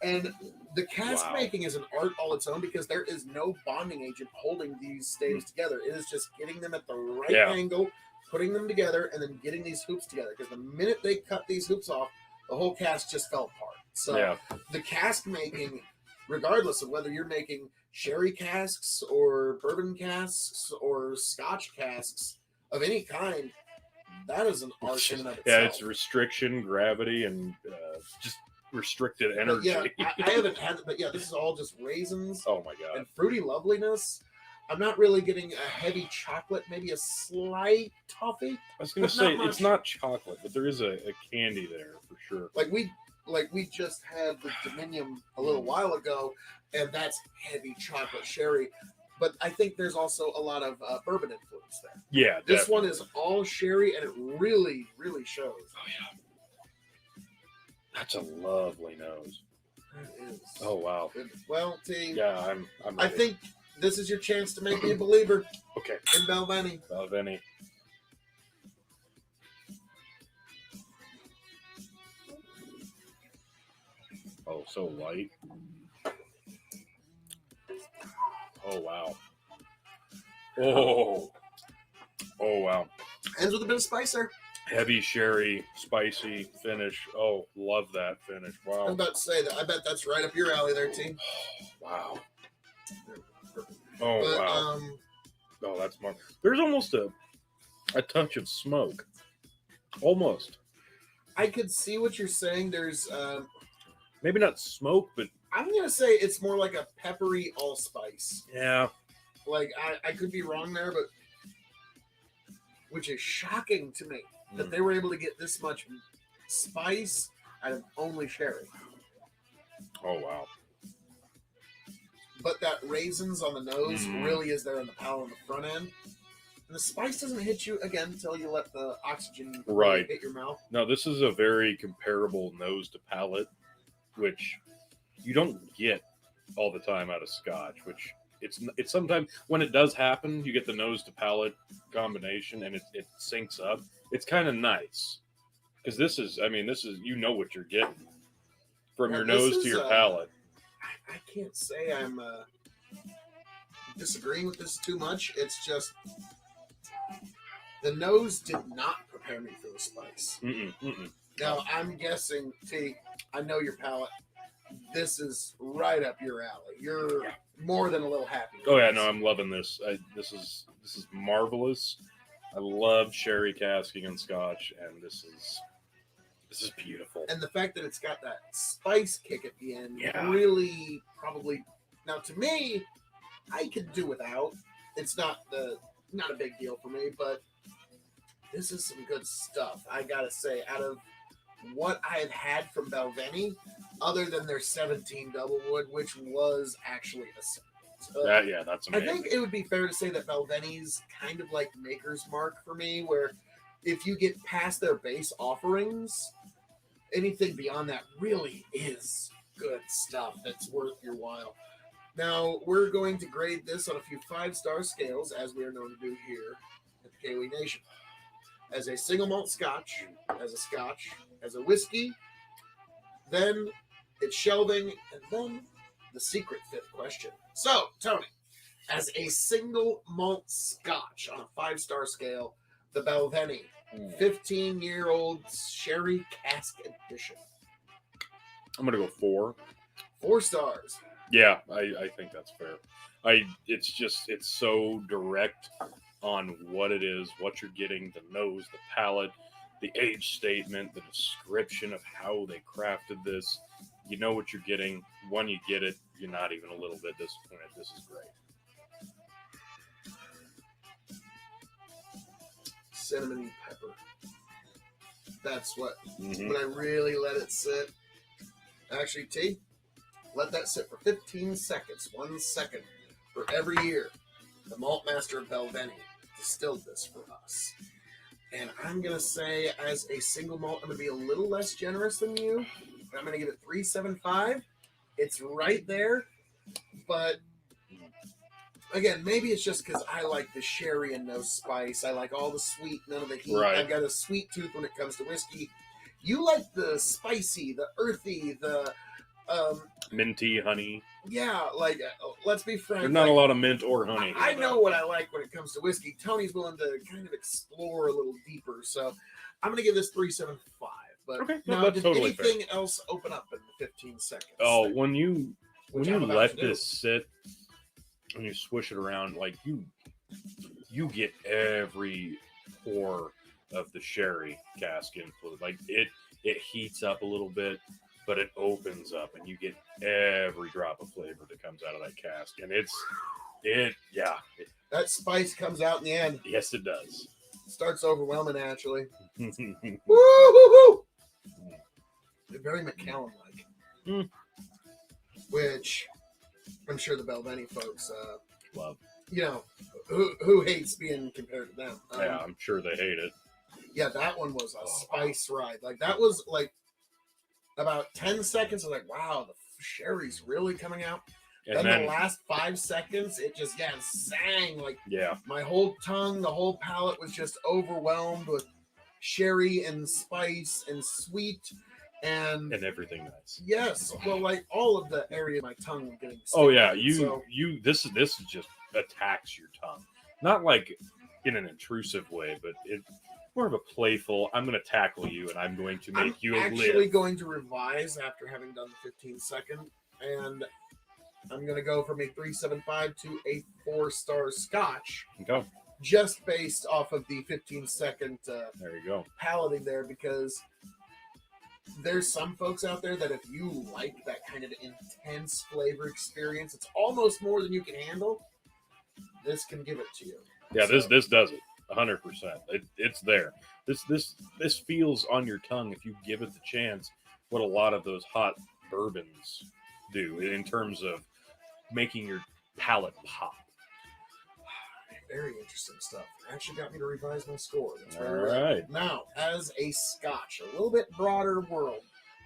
And the cask making is an art all its own, because there is no bonding agent holding these staves together. It is just getting them at the right angle, putting them together, and then getting these hoops together. Because the minute they cut these hoops off, the whole cask just fell apart. So the cask making, regardless of whether you're making sherry casks or bourbon casks or Scotch casks of any kind, that is an art in and of itself. Yeah, it's restriction, gravity, and just restricted energy. I haven't had it, but this is all just raisins. Oh my god! And fruity loveliness. I'm not really getting a heavy chocolate, maybe a slight toffee. I was going to say it's not chocolate, but there is a candy there for sure. Like we just had the Dominion a little while ago, and that's heavy chocolate sherry. But I think there's also a lot of bourbon influence there. Yeah, this one is all sherry, and it really, really shows. Oh yeah. That's a lovely nose. It is. Oh wow. Well, team. Yeah, I'm I ready. think this is your chance to make me a believer Okay. in Balvenie. Balvenie. Oh, so light. Oh, wow. Oh. Oh, wow. Ends with a bit of spice there. Heavy sherry, spicy finish. Oh, love that finish. I'm Wow. about to say that. I bet that's right up your alley there, team. Wow. Oh, But, wow. Oh, that's more. There's almost a touch of smoke. Almost. I could see what you're saying. There's, Maybe not smoke, but I'm going to say it's more like a peppery allspice. yeah. Like, I could be wrong there, but which is shocking to me that they were able to get this much spice out of only sherry. Oh, wow. But that raisins on the nose really is there on the palate on the front end. And the spice doesn't hit you again until you let the oxygen Right. hit your mouth. No, this is a very comparable nose to palate, which you don't get all the time out of Scotch. Which it's sometimes when it does happen, you get the nose to palate combination, and it syncs up. It's kind of nice because this is you know what you're getting from Yeah, your this nose is, to your palate. I can't say I'm disagreeing with this too much. It's just the nose did not prepare me for the spice. Now, I'm guessing, T, I know your palate. This is right up your alley. You're more than a little happy. Oh yeah, no, I'm loving this. This is marvelous. I love sherry casking and Scotch, and this is beautiful. And the fact that it's got that spice kick at the end Yeah. really probably. Now, to me, I could do without. It's not a big deal for me, but this is some good stuff. I gotta say, out of what I had had from Balvenie, other than their 17 double wood, which was actually a That's I amazing. think it would be fair to say that Balvenie's kind of like Maker's Mark for me, where if you get past their base offerings, anything beyond that really is good stuff that's worth your while. Now, we're going to grade this on a few 5-star scales, as we are known to do here at the K.O.E. Nation. As a single malt scotch, as a whiskey, then it's shelving, and then the secret fifth question. So, Tony, as a single malt scotch on a 5-star scale, the Balvenie 15-year-old sherry cask edition. I'm gonna go 4. 4 stars. Yeah, I think that's fair. It's so direct on what it is, what you're getting, the nose, the palate, the age statement, the description of how they crafted this. You know what you're getting. When you get it, you're not even a little bit disappointed. This is great. Cinnamon and pepper. That's what when I really let it sit. Actually, T, let that sit for 15 seconds. 1 second for every year. The malt master of Balvenie distilled this for us. And I'm going to say, as a single malt, I'm going to be a little less generous than you. I'm going to give it 3.75. It's right there. But, again, maybe it's just because I like the sherry and no spice. I like all the sweet, none of the heat. Right. I've got a sweet tooth when it comes to whiskey. You like the spicy, the earthy, the... Minty, honey. Yeah, like, let's be frank. There's not a lot of mint or honey. I know what I like when it comes to whiskey. Tony's willing to kind of explore a little deeper, so I'm going to give this 3.75. But Okay, no, now, that's did totally anything else open up in the 15 seconds? Oh, when you Which I'm about let to do. this sit and you swish it around, like you get every pour of the sherry cask influence. Like it heats up a little bit, but it opens up and you get every drop of flavor that comes out of that cask. And That spice comes out in the end. Yes, it does. Starts overwhelming, actually. Woo-hoo-hoo! Very McAllen-like. Which I'm sure the Balvenie folks Love. You know, who hates being compared to them? Yeah, I'm sure they hate it. Yeah, that one was a spice ride. Like, that was like about 10 seconds. I was like, wow, the sherry's really coming out. And then the last 5 seconds, it just zang, like yeah, my whole tongue, the whole palate was just overwhelmed with sherry and spice and sweet and everything nice. yes, well, like all of the area of my tongue was getting Oh yeah, stimulated, this just attacks your tongue, not like in an intrusive way, but it's more of a playful. I'm going to tackle you, and I'm going to make I'm you actually live. going to revise after having done the 15-second, and I'm going to go from a 3.75 to a 4-star Scotch, Go. just based off of the 15-second There you go. palating there, because there's some folks out there that if you like that kind of intense flavor experience, it's almost more than you can handle. This can give it to you. Yeah, So, this does it 100%. It's there. This feels on your tongue if you give it the chance. What a lot of those hot bourbons do in terms of making your palate pop. very interesting stuff. Actually got me to revise my score. That's All very right. Now, as a Scotch, a little bit broader world.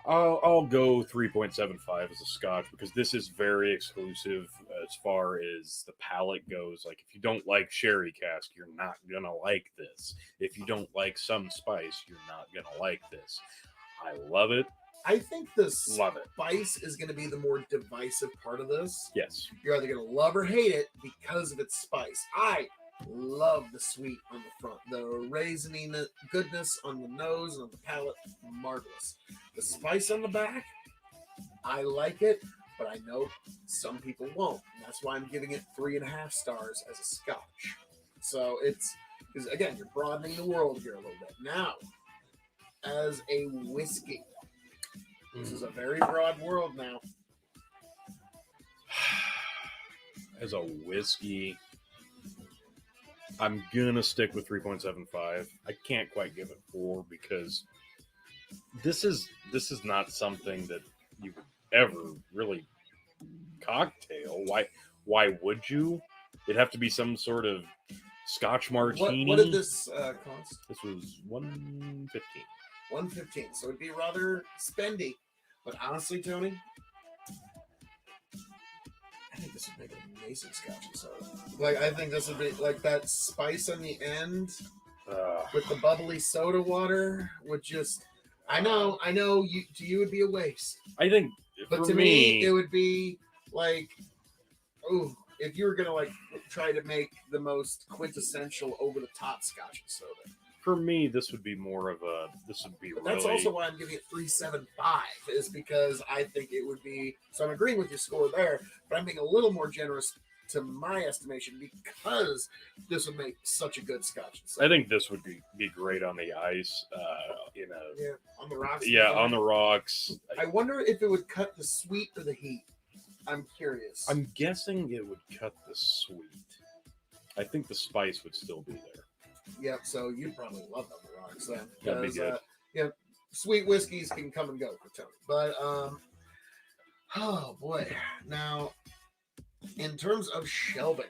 I'll go 3.75 as a Scotch because this is very exclusive as far as the palate goes. Like if you don't like sherry cask, you're not gonna like this. If you don't like some spice, you're not gonna like this. I love it. I think the Love it. spice is going to be the more divisive part of this. Yes. You're either going to love or hate it because of its spice. I love the sweet on the front, the raisiny goodness on the nose and on the palate, marvelous. The spice on the back, I like it, but I know some people won't. And that's why I'm giving it 3.5 stars as a Scotch. So it's because again, you're broadening the world here a little bit. Now, as a whiskey, this is a very broad world now. As a whiskey, I'm gonna stick with 3.75. I can't quite give it 4 because this is not something that you would ever really cocktail. Why would you? It'd have to be some sort of Scotch martini. What did this cost? This was $1.15. $1.15. So it'd be rather spendy. But honestly, Tony, I think this would make an amazing Scotch and soda. Like I think this would be like that spice on the end with the bubbly soda water would just. I know. You to you would be a waste. I think, But for to me, it would be like, oh, if you were gonna like try to make the most quintessential over the top Scotch and soda. for me, this would be more of a. This would be But really. that's also why I'm giving it 3.75 is because I think it would be. So I'm agreeing with your score there, but I'm being a little more generous to my estimation because this would make such a good Scotch. And soda. I think this would be great on the ice. On the rocks. Yeah, on the rocks. I wonder if it would cut the sweet or the heat. I'm curious. I'm guessing it would cut the sweet. I think the spice would still be there. Yep. So you'd probably love on the rocks then. That'd be good. Sweet whiskeys can come and go for Tony, but oh boy. Now, in terms of shelving,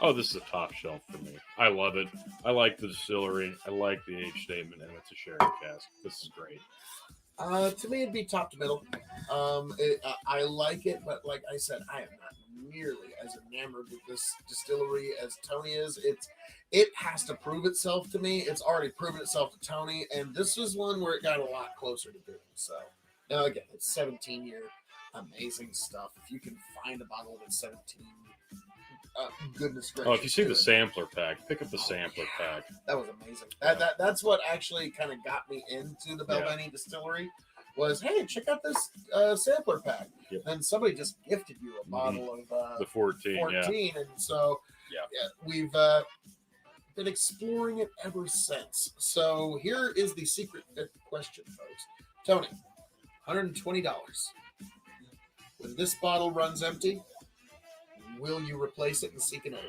Oh, this is a top shelf for me. I love it. I like the distillery. I like the age statement, and it's a sherry cask. This is great. to me it'd be top to middle. I like it, but like I said, I am not nearly as enamored with this distillery as Tony is. It has to prove itself to me. It's already proven itself to Tony, and this was one where it got a lot closer to doing so. Now again, it's 17-year, amazing stuff. If you can find a bottle of it 17, goodness gracious. Oh, if you see do the it. sampler pack, pick up the sampler pack. That was amazing. That's what actually kind of got me into the Belvani distillery. Was hey, check out this sampler pack. Yep. And somebody just gifted you a bottle of The 14, 14, and so Yeah. we've been exploring it ever since. So here is the secret fifth question, folks. Tony, $120. When this bottle runs empty, will you replace it and seek another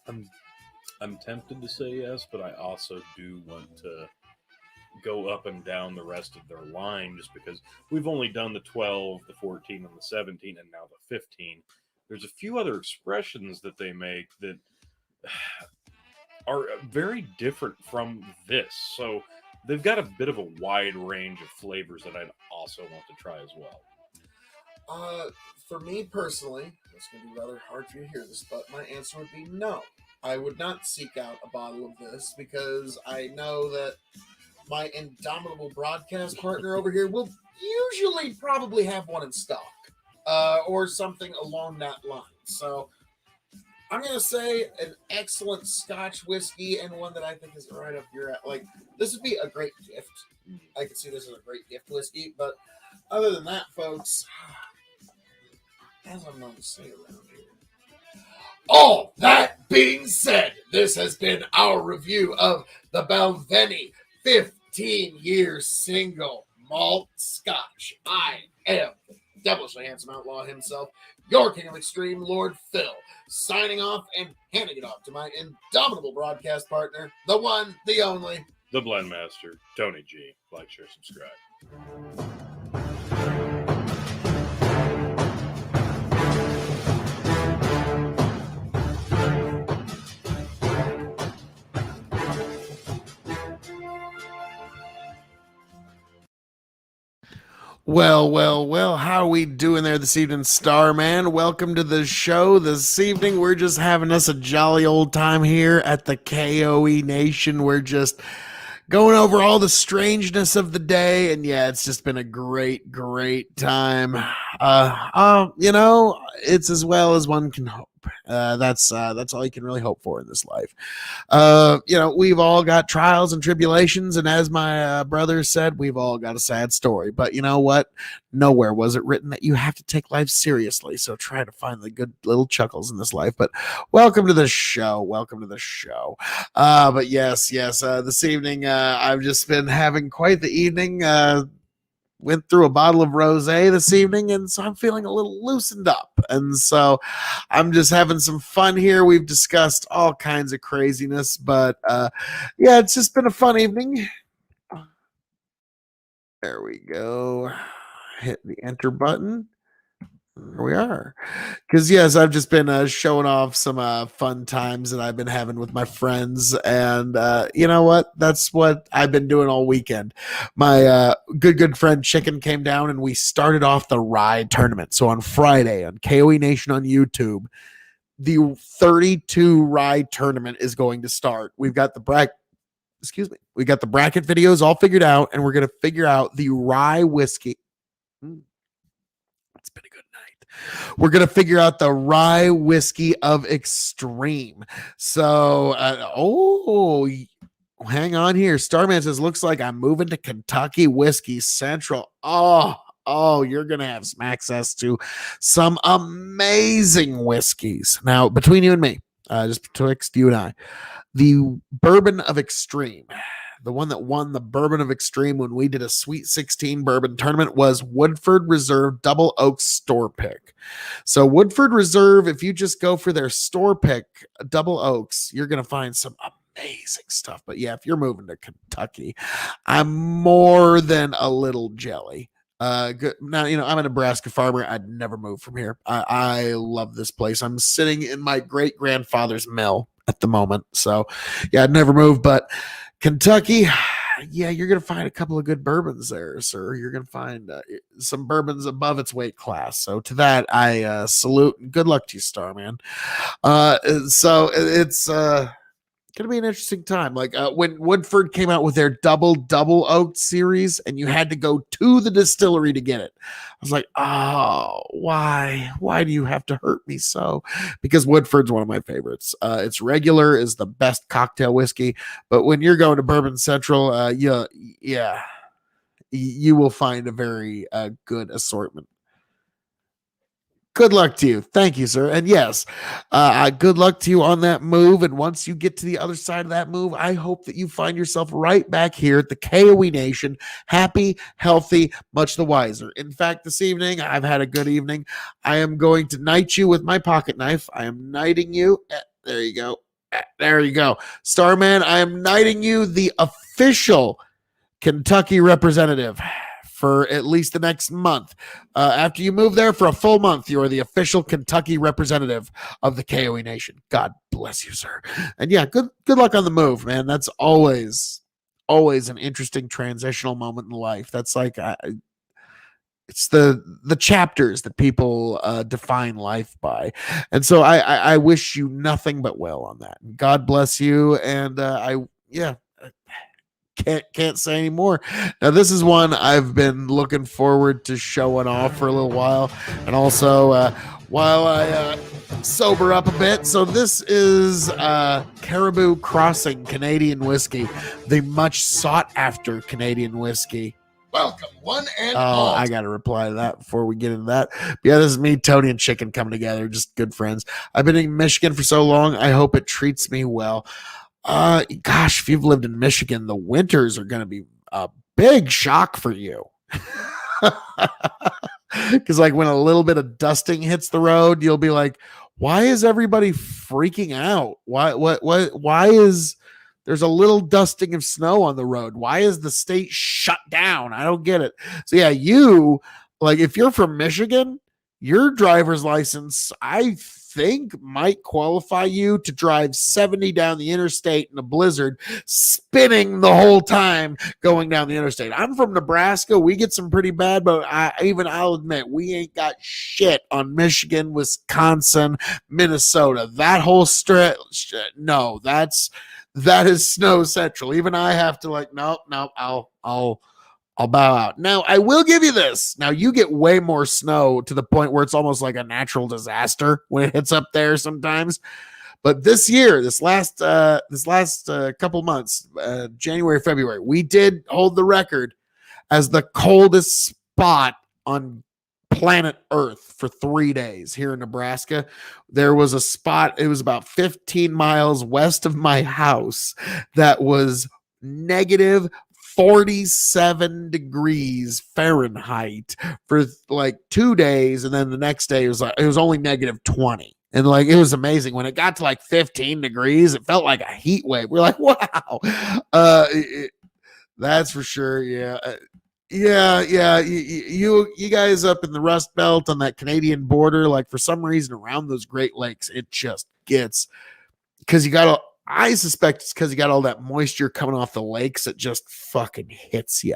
one? I'm tempted to say yes, but I also do want to go up and down the rest of their line just because we've only done the 12, the 14, and the 17, and now the 15. There's a few other expressions that they make that are very different from this. So they've got a bit of a wide range of flavors that I'd also want to try as well. For me personally, it's going to be rather hard for you to hear this, but my answer would be no. I would not seek out a bottle of this because I know that my indomitable broadcast partner over here will usually probably have one in stock or something along that line. So I'm going to say an excellent Scotch whiskey and one that I think is right up your alley. Like, this would be a great gift. I could see this as a great gift whiskey, but other than that, folks, as I'm going to say around here, all that being said, this has been our review of the Balvenie 15-year single malt Scotch. I am the devilishly handsome outlaw himself, your king of extreme, Lord Phil, signing off and handing it off to my indomitable broadcast partner, the one, the only, The Blend Master, Tony G. Like, share, subscribe. Well, how are we doing there this evening, Starman? Welcome to the show this evening. We're just having us a jolly old time here at the K.O.E. Nation. We're just going over all the strangeness of the day, and yeah, it's just been a great time. You know, it's as well as one can hope. That's all you can really hope for in this life. You know, we've all got trials and tribulations, and as my brother said, we've all got a sad story. But you know what? Nowhere was it written that you have to take life seriously. So try to find the good little chuckles in this life. But welcome to the show. But yes, this evening I've just been having quite the evening. Went through a bottle of rosé this evening, and so I'm feeling a little loosened up. And so I'm just having some fun here. We've discussed all kinds of craziness, but yeah, it's just been a fun evening. There we go. Hit the enter button. There we are. Because, yes, I've just been showing off some fun times that I've been having with my friends. And you know what? That's what I've been doing all weekend. My good friend Chicken came down, and we started off the rye tournament. So on Friday on K.O.E. Nation on YouTube, the 32 rye tournament is going to start. We've got the bracket videos all figured out, and we're going to figure out the rye whiskey. It's been a good night. We're going to figure out the rye whiskey of extreme. So, hang on here. Starman says, looks like I'm moving to Kentucky Whiskey Central. Oh, you're going to have some access to some amazing whiskeys. Now, between you and me, just betwixt you and I, the Bourbon of Extreme, the one that won the Bourbon of Extreme when we did a Sweet 16 bourbon tournament, was Woodford Reserve Double Oak Store Pick. So Woodford Reserve, if you just go for their Store Pick Double Oaks, you're going to find some amazing stuff. But yeah, if you're moving to Kentucky, I'm more than a little jelly. Good. Now, you know, I'm a Nebraska farmer. I'd never move from here. I love this place. I'm sitting in my great grandfather's mill at the moment. So yeah, I'd never move, but Kentucky, yeah, you're going to find a couple of good bourbons there, sir. You're going to find some bourbons above its weight class. So to that, I salute and good luck to you, Starman. So it's going to be an interesting time. Like when Woodford came out with their double oak series and you had to go to the distillery to get it. I was like, oh, why do you have to hurt me so? Because Woodford's one of my favorites. Its regular is the best cocktail whiskey, but when you're going to Bourbon Central, you will find a very good assortment. Good luck to you. Thank you, sir. And yes, good luck to you on that move. And once you get to the other side of that move, I hope that you find yourself right back here at the K.O.E. Nation, happy, healthy, much the wiser. In fact, this evening, I've had a good evening. I am going to knight you with my pocket knife. I am knighting you. There you go. There you go. Starman, I am knighting you the official Kentucky representative for at least the next month. After you move there for a full month, you are the official Kentucky representative of the K.O.E. Nation. God bless you, sir. And yeah, good luck on the move, man. That's always always an interesting transitional moment in life. That's like it's the chapters that people define life by, and so I wish you nothing but well on that. God bless you, and can't say anymore. Now this is one I've been looking forward to showing off for a little while, and also while I sober up a bit. So this is Caribou Crossing Canadian whiskey, the much sought after Canadian whiskey. Welcome, one and Oh, all. I got to reply to that before we get into that. But yeah, this is me, Tony, and Chicken coming together, just good friends. I've been in Michigan for so long. I hope it treats me well. Gosh, if you've lived in Michigan, the winters are going to be a big shock for you. Because like when a little bit of dusting hits the road, you'll be like, why is everybody freaking out? Why is there's a little dusting of snow on the road? Why is the state shut down? I don't get it. So yeah, you like if you're from Michigan, your driver's license, I think, might qualify you to drive 70 down the interstate in a blizzard, spinning the whole time going down the interstate. I'm from Nebraska. We get some pretty bad, but I'll admit we ain't got shit on Michigan, Wisconsin, Minnesota. That whole stretch, no, that is snow central. Even I have to like, nope, I'll bow out. Now, I will give you this. Now, you get way more snow to the point where it's almost like a natural disaster when it hits up there sometimes. But this year, this last couple months, January, February, we did hold the record as the coldest spot on planet Earth for 3 days here in Nebraska. There was a spot, it was about 15 miles west of my house, that was negative 47 degrees Fahrenheit for like 2 days, and then the next day it was only negative 20. And like it was amazing. When it got to like 15 degrees, it felt like a heat wave. We're like, wow. That's for sure. Yeah. You guys up in the Rust Belt on that Canadian border, like for some reason around those Great Lakes, it just gets, because I suspect it's because you got all that moisture coming off the lakes. It just fucking hits you.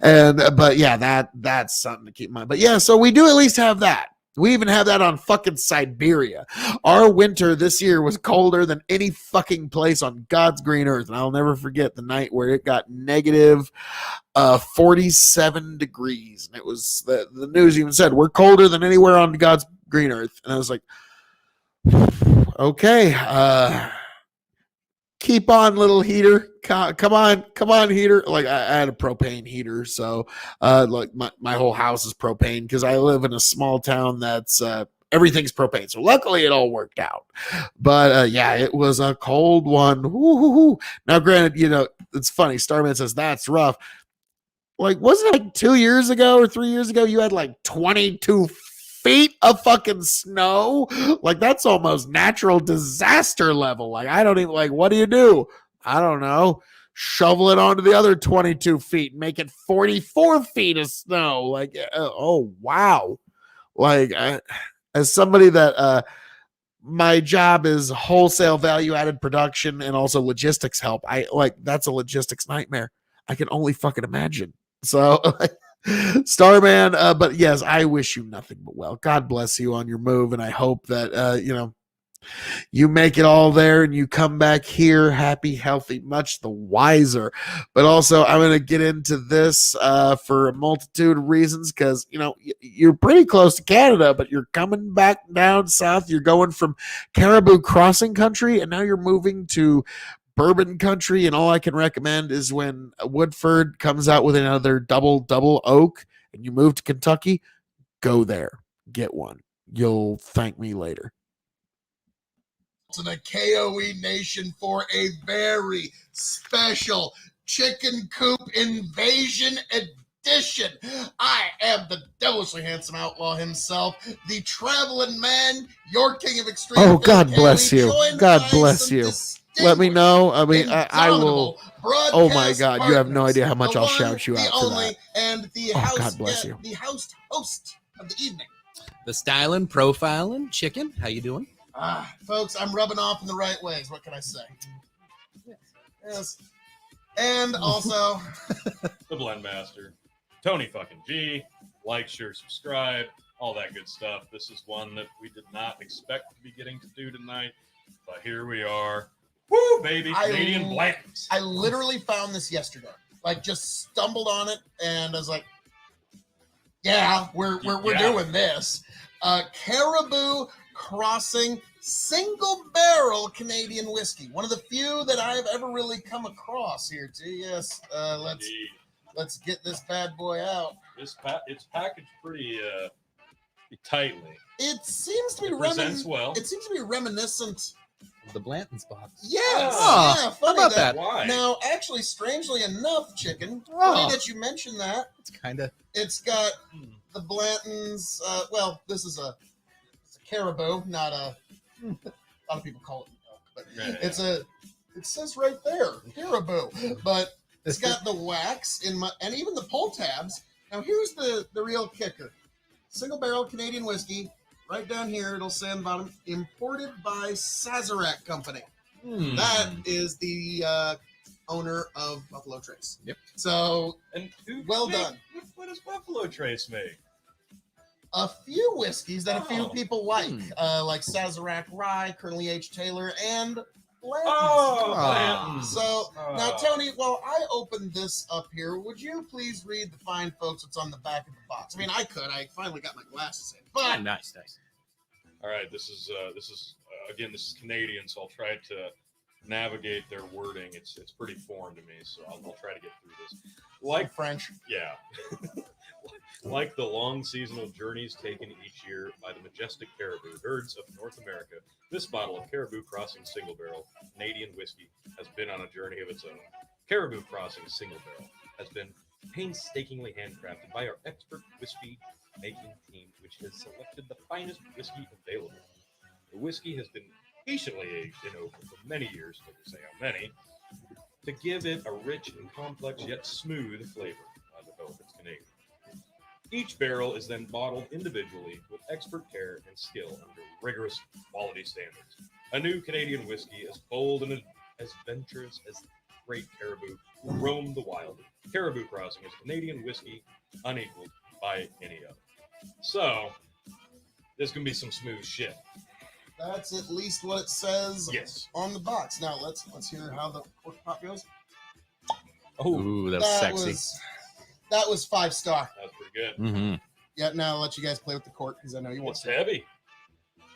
But yeah, that's something to keep in mind. But yeah, so we do at least have that. We even have that on fucking Siberia. Our winter this year was colder than any fucking place on God's green earth. And I'll never forget the night where it got negative 47 degrees. And it was, the news even said, we're colder than anywhere on God's green earth. And I was like, okay, keep on, little heater. Come on, heater. Like I had a propane heater, so like my whole house is propane because I live in a small town that's everything's propane. So luckily it all worked out. But yeah, it was a cold one. Woo-hoo-hoo. Now, granted, it's funny. Starman says that's rough. Like, wasn't it like 2 years ago or 3 years ago you had like 22 feet of fucking snow? Like that's almost natural disaster level. Like I don't even like, what do? I don't know. Shovel it onto the other 22 feet, make it 44 feet of snow. Like, oh wow. Like as somebody that my job is wholesale value added production and also logistics help. That's a logistics nightmare. I can only fucking imagine. So Starman, but yes, I wish you nothing but well. God bless you on your move, and I hope that you make it all there and you come back here happy, healthy, much the wiser. But also, I'm going to get into this for a multitude of reasons because you're pretty close to Canada, but you're coming back down south. You're going from Caribou Crossing country, and now you're moving to Bourbon country, and all I can recommend is when Woodford comes out with another double oak and you move to Kentucky, go there, get one. You'll thank me later. To the K.O.E. Nation for a very special chicken coop invasion edition. I am the devilishly handsome outlaw himself, the traveling man, your king of extreme. Oh, God bless you. God bless you. Let me know. I mean, I will. Oh my God, you have no idea how much I'll shout you out for that. And the God bless you. The host of the evening. The styling, profiling, chicken. How you doing? Folks, I'm rubbing off in the right ways. What can I say? Yes. And also, The Blend Master, Tony fucking G. Like, share, subscribe, all that good stuff. This is one that we did not expect to be getting to do tonight, but here we are. Woo, baby! Canadian Blanton's. I literally found this yesterday. Like, just stumbled on it, and I was like, "Yeah, we're doing this." Caribou Crossing single barrel Canadian whiskey. One of the few that I've ever really come across here too. Yes, let's get this bad boy out. It's packaged pretty tightly. It seems to be presents well. It seems to be reminiscent. The Blanton's box. Yes. Oh, Yeah. Funny how about that? Why? Now, actually, strangely enough, Chicken. Oh. Funny that you mentioned that. It's kind of. It's got the Blantons. Well, this is a caribou, not a. A lot of people call it elk, but it's a. It says right there, caribou, but it's got the wax and even the pull tabs. Now here's the real kicker: single barrel Canadian whiskey. Right down here, it'll say on the bottom, imported by Sazerac Company. That is the owner of Buffalo Trace. Yep. So, And done. What does Buffalo Trace make? A few whiskeys that a few people like Sazerac Rye, Colonel H. Taylor, and Blanton's. Oh, Blanton's. So, now, Tony, while I open this up here, would you please read the fine folks that's on the back of the box? I mean, I could. I finally got my glasses in. But Nice. All right, this is again, this is Canadian, so I'll try to navigate their wording. It's pretty foreign to me, so I'll try to get through this. Like French. Yeah. Like the long seasonal journeys taken each year by the majestic caribou herds of North America, this bottle of Caribou Crossing Single Barrel Canadian whiskey has been on a journey of its own. Caribou Crossing Single Barrel has been painstakingly handcrafted by our expert whiskey making team, which has selected the finest whiskey available. The whiskey has been patiently aged in oak for many years, to say how many, to give it a rich and complex yet smooth flavor. I hope it's Canadian. Each barrel is then bottled individually with expert care and skill under rigorous quality standards. A new Canadian whiskey as bold and as adventurous as great caribou who roam the wild. Caribou Crossing is Canadian whiskey unequaled by any other. So, there's going to be some smooth shit. That's at least what it says Yes. on the box. Now, let's hear how the cork pop goes. Ooh, that was sexy. That was 5-star. That was pretty good. Mm-hmm. Yeah, now I'll let you guys play with the cork because I know you want It's to. heavy.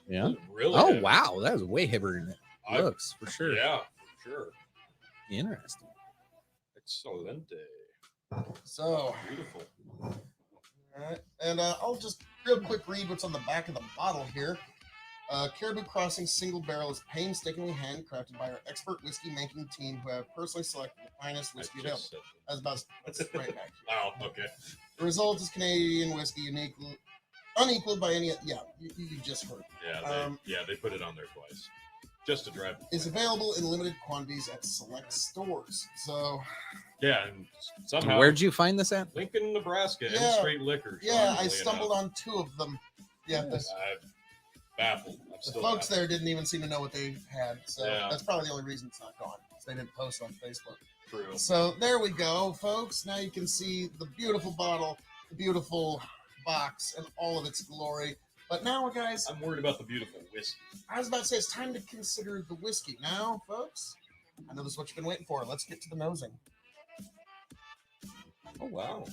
Yeah. It's really Oh, heavy. wow. That was way heavier than it looks, for sure. Yeah, for sure. Interesting. Excelente. So, Beautiful. all right. And I'll just real quick read what's on the back of the bottle here. Caribou Crossing Single Barrel is painstakingly handcrafted by our expert whiskey making team who have personally selected the finest whiskey available. That's right back here. Oh, okay. The result is Canadian whiskey unequaled by any. Yeah, you just heard. Yeah, they put it on there twice. Just to drive. Is available in limited quantities at select stores. So. Yeah, and somehow. Where'd you find this at? Lincoln, Nebraska, and Yeah. Straight Liquor. Yeah, I stumbled on 2 of them. Yeah, I'm baffled. I'm the still folks baffled. there didn't even seem to know what they had, so Yeah. that's probably the only reason it's not gone. Because they didn't post on Facebook. True. So there we go, folks. Now you can see the beautiful bottle, the beautiful box, and all of its glory. But now, guys, I'm worried about the beautiful whiskey. I was about to say it's time to consider the whiskey. Now, folks, I know this is what you've been waiting for. Let's get to the nosing. Oh, wow.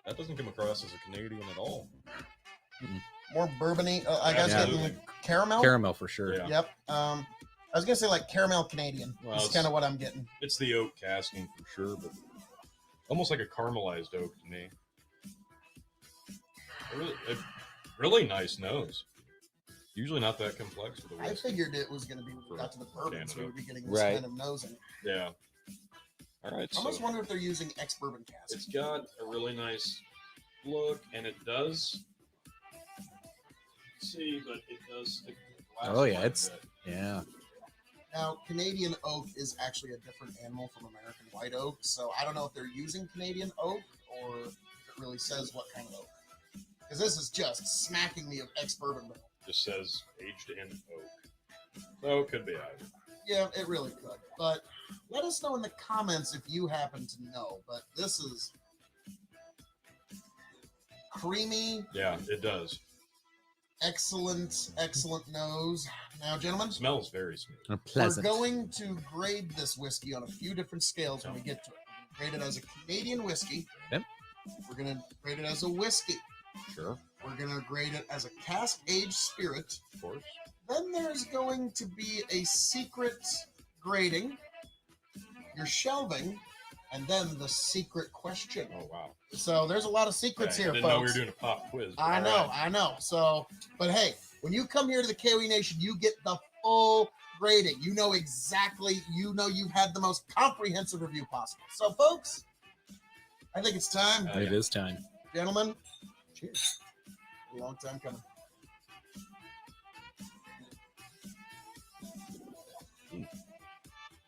That doesn't come across as a Canadian at all. More bourbony. I guess Absolutely. getting caramel. Caramel for sure. Yeah. Yep. I was gonna say like caramel Canadian. Well, That's it's- kind of what I'm getting. It's the oak casking for sure, but almost like a caramelized oak to me. A really nice nose. Usually not that complex with a I whiskey. figured it was gonna be when we got to the bourbons, we Canada. would be getting this Right. kind of nosing. Yeah. All right. I almost So wonder if they're using ex-bourbon casks. it's got a really nice look, and it does. See, but it does stick to the glass. Oh, yeah, quite a it's- bit. Yeah. Now, Canadian oak is actually a different animal from American white oak, so I don't know if they're using Canadian oak or if it really says what kind of oak. Because this is just smacking me of ex-bourbon barrel. Just says aged in oak. So it could be either. Yeah, it really could. But let us know in the comments if you happen to know. But this is creamy. Yeah, it does. Excellent, excellent nose. Now, gentlemen, It smells very smooth. Pleasant. we're going to grade this whiskey on a few different scales when we get to it. We're going to grade it as a Canadian whiskey. Yep. We're going to grade it as a whiskey. Sure, We're going to grade it as a cask-aged spirit. of course. Then there's going to be a secret grading, your shelving, and then the secret question. Oh, wow. So there's a lot of secrets Okay, here, I didn't know we folks. were doing a pop quiz. but I all know, right. I know. So, but hey, when you come here to the K.O.E Nation, you get the full grading. You know exactly, you've had the most comprehensive review possible. So, folks, I think it's time. It is time. Gentlemen, cheers. A long time coming.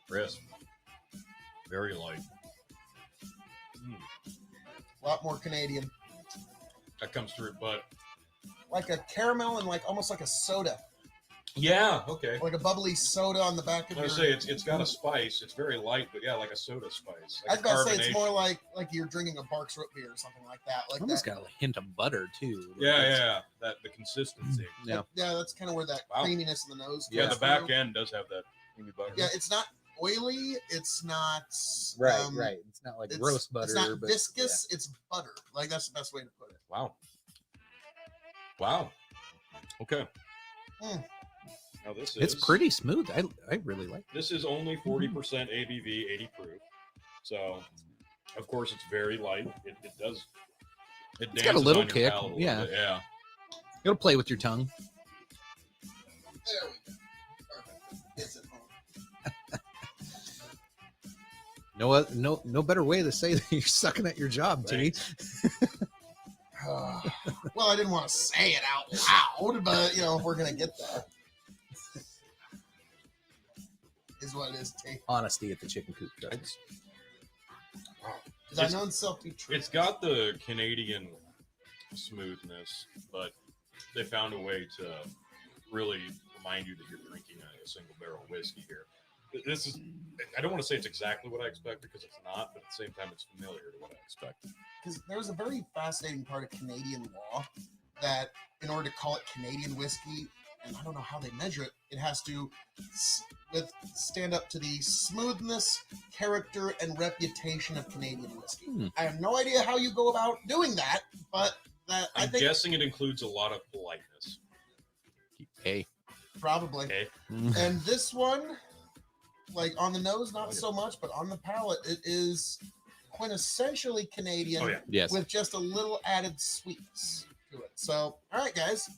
Crisp. Very light. A lot more Canadian. That comes through, but Like a caramel and like almost like a soda. yeah, okay. Like a bubbly soda on the back of I your... was gonna say it's got a spice. It's very light, but yeah, like a soda spice. I Like was about to say it's carbonation. more like you're drinking a Barks root beer or something like that. Like Almost that. got a hint of butter too. Yeah. That the consistency. Yeah. Yeah, that's kind of where that Wow. creaminess in the nose Yeah, comes the back through. end does have that creamy butter. Yeah, it's not oily. It's not Right, um, right. It's not like It's, roast butter. It's not but, viscous. It's butter. Like that's the best way to put it. Wow. Wow. Okay. Mm. Now this yeah. is It's pretty smooth. I really like it. This is only 40% ABV, 80 proof. So, of course, it's very light. It does. It's got a dances little on your kick, palate a little yeah. bit, yeah. It'll play with your tongue. There we go. Perfect. It's at home. No better way to say that you're sucking at your job, T. Well, I didn't want to say it out loud, but you know, if we're gonna get there, is what it is. T. Honesty at the chicken coop. trust me. It's, Because I know itself to be true. it's got the Canadian smoothness, but they found a way to really remind you that you're drinking a single barrel whiskey here. This is, I don't want to say it's exactly what I expect because it's not, but at the same time, it's familiar to what I expect. Because there's a very fascinating part of Canadian law that in order to call it Canadian whiskey, and I don't know how they measure it, it has to stand up to the smoothness, character, and reputation of Canadian whiskey. I have no idea how you go about doing that, but I I'm think guessing it includes a lot of politeness. Hey. probably. Okay. And this one, like on the nose, not so much, but on the palate, it is quintessentially Canadian Oh, yeah. Yes. with just a little added sweetness to it. So, all right, guys,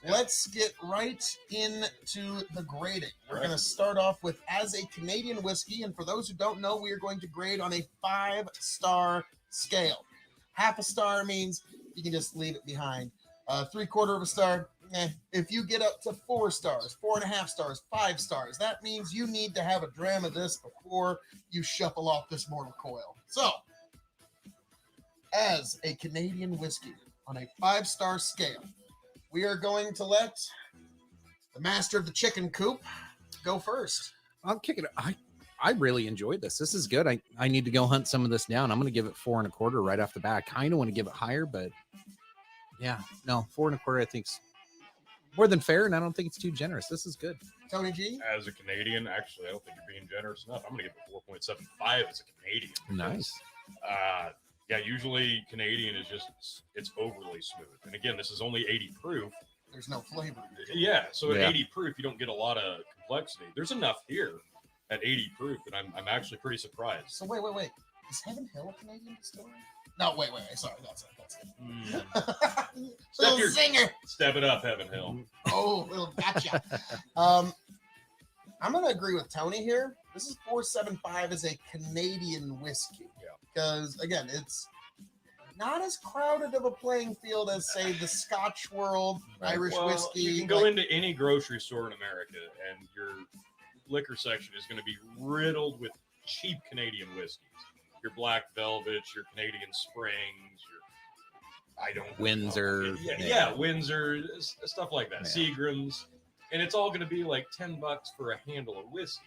let's get right into the grading. We're Right. going to start off with as a Canadian whiskey. And for those who don't know, we are going to grade on a 5-star scale. Half a star means you can just leave it behind. 3/4 of a star, if you get up to 4 stars, 4.5 stars, 5 stars, that means you need to have a dram of this before you shuffle off this mortal coil. So, as a Canadian whiskey on a 5-star scale, we are going to let the master of the chicken coop go first. I'll kick it. I really enjoyed this. This is good. I need to go hunt some of this down. I'm going to give it 4.25 right off the bat. I kind of want to give it higher, but yeah, no, 4.25 I think's more than fair, and I don't think it's too generous. This is good. Tony G? As a Canadian, actually, I don't think you're being generous enough. I'm going to give it 4.75 as a Canadian. Nice. Yeah, usually Canadian is just, it's overly smooth. And again, this is only 80 proof. There's no flavor. Yeah, so at Yeah. 80 proof, you don't get a lot of complexity. There's enough here at 80 proof that I'm actually pretty surprised. So wait. Is Heaven Hill a Canadian distillery? No, wait. Sorry, that's it. Little zinger. Step it up, Heaven Hill. Oh, little gotcha. I'm gonna agree with Tony here. This is 4.75 as a Canadian whiskey. Yeah. Because again, it's not as crowded of a playing field as say the Scotch world, Irish Well, whiskey. you can go like- into any grocery store in America, and your liquor section is going to be riddled with cheap Canadian whiskeys. Your Black Velvets, your Canadian Springs, your Windsor. Yeah, Windsor, stuff like that. Yeah. Seagrams, and it's all going to be like $10 for a handle of whiskey.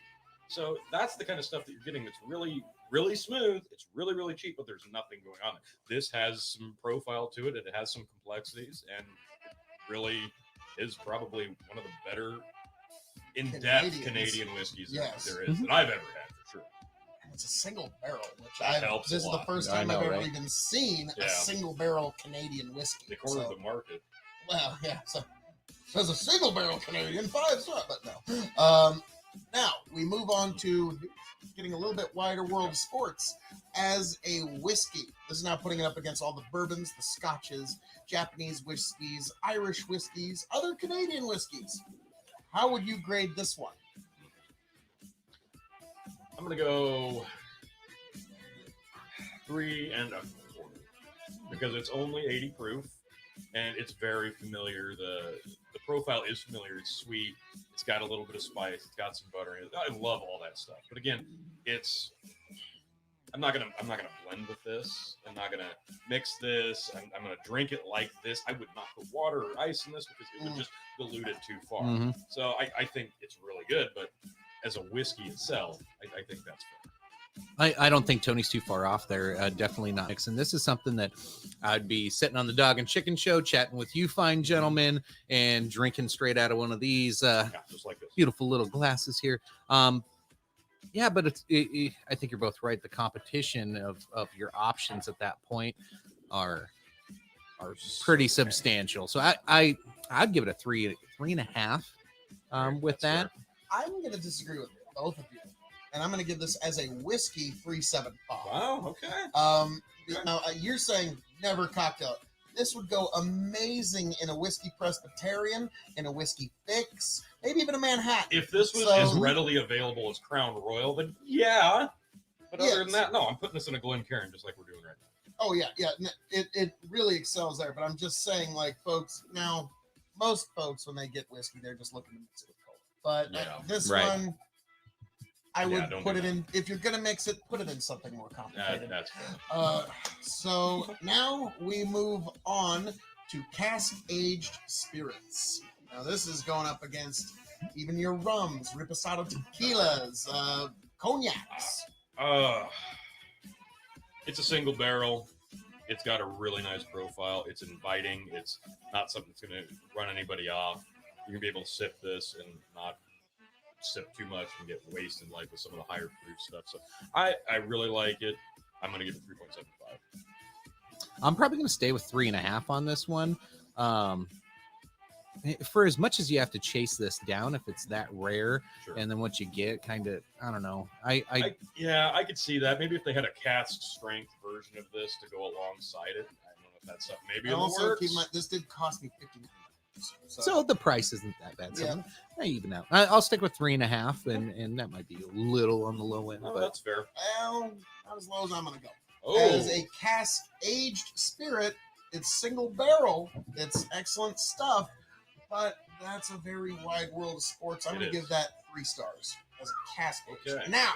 So that's the kind of stuff that you're getting. That's really, really smooth. It's really, really cheap, but there's nothing going on. This has some profile to it. It has some complexities, and it really is probably one of the better in-depth Canadian whiskeys there is that I've ever had, for sure. And it's a single barrel, which helps this a is the lot. first I time know, I've ever right? even seen a single barrel Canadian whiskey. They cornered the market. Well, yeah. So there's a single barrel Canadian 5-star, but no. Now we move on to getting a little bit wider world of sports as a whiskey. This is now putting it up against all the bourbons, the scotches, Japanese whiskeys, Irish whiskeys, other Canadian whiskeys. How would you grade this one? I'm going to go 3 1/4 because it's only 80 proof and it's very familiar. The profile is familiar. It's sweet. It's got a little bit of spice. It's got some butter in it. I love all that stuff. But again, I'm not gonna blend with this. I'm not gonna mix this. I'm gonna drink it like this. I would not put water or ice in this because it would just dilute it too far. So I think it's really good, but as a whiskey itself, I think that's fair. I don't think Tony's too far off there. Definitely not. And this is something that I'd be sitting on the Dog and Chicken Show, chatting with you fine gentlemen, and drinking straight out of one of these just like this. beautiful little glasses here. Yeah, but I think you're both right. The competition of your options at that point are pretty substantial. So I'd give it a 3.5 with that. Fair. I'm going to disagree with both of you, and I'm going to give this as a whiskey 3.75. Wow. Okay. Now you're saying never cocktail. This would go amazing in a whiskey Presbyterian, in a whiskey fix, maybe even a Manhattan. If this was as readily available as Crown Royal, then yeah. But other than that, no, I'm putting this in a Glencairn just like we're doing right now. Oh yeah. It really excels there. But I'm just saying, like, folks, now most folks when they get whiskey, they're just looking to mix it with cola. But this one, I would put it in. If you're gonna mix it, put it in something more complicated. That's fair. So now we move on to cask-aged spirits. Now this is going up against even your rums, reposado tequilas, cognacs. It's a single barrel. It's got a really nice profile. It's inviting. It's not something that's going to run anybody off. You're going to be able to sip this and not sip too much and get wasted like with some of the higher proof stuff. So I really like it. I'm going to give it 3.75. I'm probably going to stay with 3.5 on this one. For as much as you have to chase this down, if it's that rare, and then what you get, kind of, I don't know. I could see that. Maybe if they had a cask strength version of this to go alongside it. I don't know if that's something. Maybe also keep in mind, this did cost me $15. So the price isn't that bad. So I even out. I'll stick with 3.5, and that might be a little on the low end. Oh, but that's fair. Well, not as low as I'm going to go. Oh. As a cask-aged spirit, it's single barrel. It's excellent stuff, but that's a very wide world of sports. I'm going to give that 3 stars as a cask-aged. Okay. Now,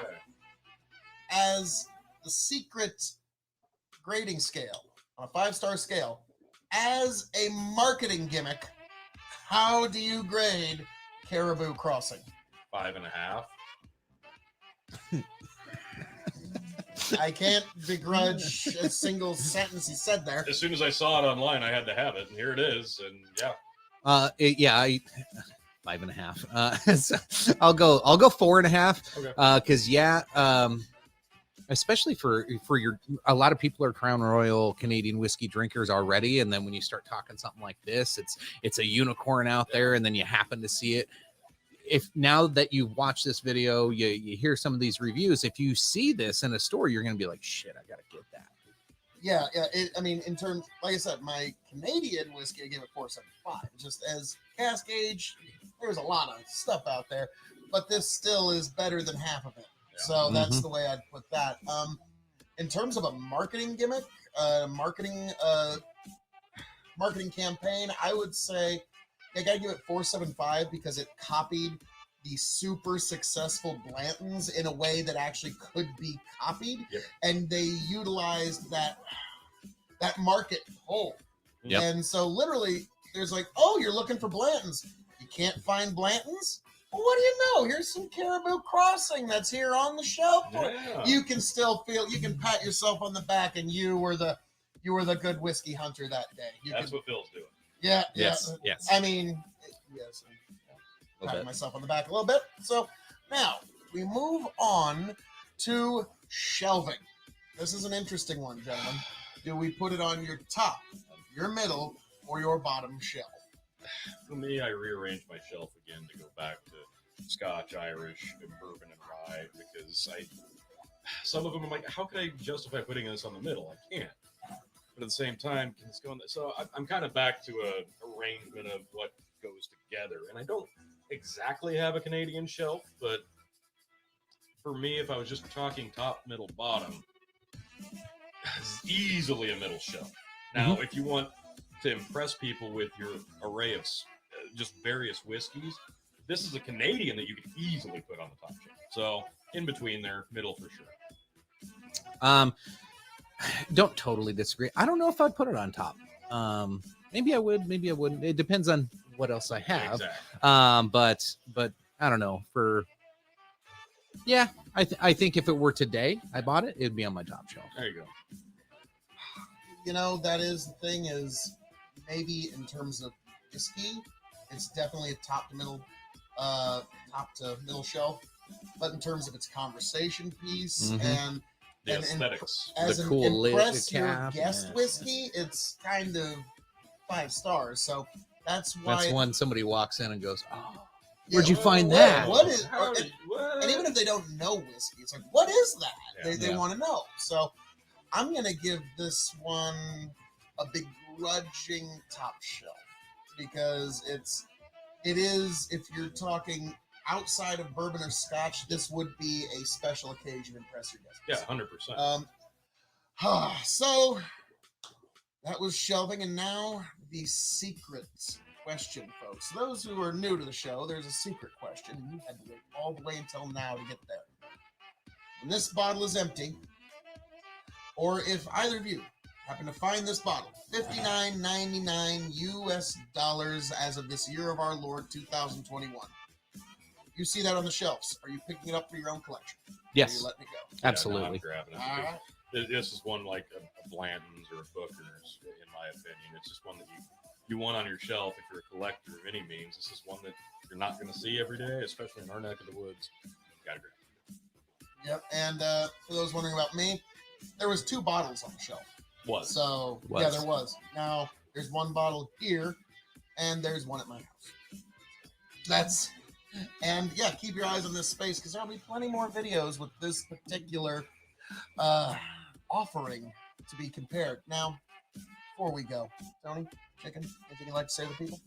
as the secret grading scale, on a 5-star scale, as a marketing gimmick, how do you grade Caribou Crossing? 5.5. I can't begrudge a single sentence he said there. As soon as I saw it online, I had to have it, and here it is. And yeah, 5.5. So I'll go 4.5. Because especially for your, a lot of people are Crown Royal Canadian whiskey drinkers already, and then when you start talking something like this, it's a unicorn out there, and then you happen to see it. If now that you've watched this video, you hear some of these reviews, if you see this in a store, you're going to be like, shit, I got to get that. Yeah. I mean, in terms, like I said, my Canadian whiskey, I gave it 4.75. Just as cask age, there's a lot of stuff out there, but this still is better than half of it. Yeah. So that's the way I'd put that. In terms of a marketing gimmick, marketing campaign, I would say I gotta give it 4.75 because it copied the super successful Blantons in a way that actually could be copied, and they utilized that market pull. And so literally, there's like, oh, you're looking for Blantons. You can't find Blantons? Well, what do you know? Here's some Caribou Crossing that's here on the shelf. Yeah. You can still feel, you can pat yourself on the back, and you were the good whiskey hunter that day. That's what Phil's doing. Yeah. Yes. Yes. I mean, yes. I'm patting myself on the back a little bit. So now we move on to shelving. This is an interesting one, gentlemen. Do we put it on your top, your middle, or your bottom shelf? For me, I rearranged my shelf again to go back to Scotch, Irish, and bourbon and rye because some of them I'm like, how could I justify putting this on the middle? I can't. But at the same time, can this go on? So I'm kind of back to a arrangement of what goes together, and I don't exactly have a Canadian shelf, but for me, if I was just talking top, middle, bottom, it's easily a middle shelf. Now, if you want to impress people with your array of just various whiskeys, this is a Canadian that you could easily put on the top shelf. So in between there, middle for sure. Don't totally disagree. I don't know if I'd put it on top. Maybe I would, maybe I wouldn't. It depends on what else I have. Exactly. But I don't know. I think if it were today, I bought it, it'd be on my top shelf. There you go. You know, that is the thing is maybe in terms of whiskey, it's definitely a top to middle shelf. But in terms of its conversation piece and The aesthetics. as The an cool lid impress your cap, guest yes. whiskey, it's kind of 5 stars. So that's why. That's when somebody walks in and goes, "Oh, Yeah, where'd you find what- that?" What is? What? And even if they don't know whiskey, it's like, what is that? Yeah. They want to know. So I'm gonna give this one a begrudging top shelf because it is. If you're talking outside of bourbon or Scotch, this would be a special occasion impress your guests. Yeah, 100%. So that was shelving, and now the secret question, folks. Those who are new to the show, there's a secret question, and you had to wait all the way until now to get there. When this bottle is empty, or if either of you happen to find this bottle, $59.99 US as of this year of our Lord 2021. You see that on the shelves. Are you picking it up for your own collection? Or Yes, are you letting it go? Yeah, absolutely. no, I'm grabbing it. All right. This is one like a Blanton's or a Booker's, in my opinion. It's just one that you want on your shelf if you're a collector of any means. This is one that you're not going to see every day, especially in our neck of the woods. Gotta grab it. Yep. And for those wondering about me, there was 2 bottles on the shelf. So yeah, there was. Now there's one bottle here, and there's one at my house. And yeah, keep your eyes on this space because there'll be plenty more videos with this particular offering to be compared. Now, before we go, Tony, Chicken, anything you'd like to say to the people?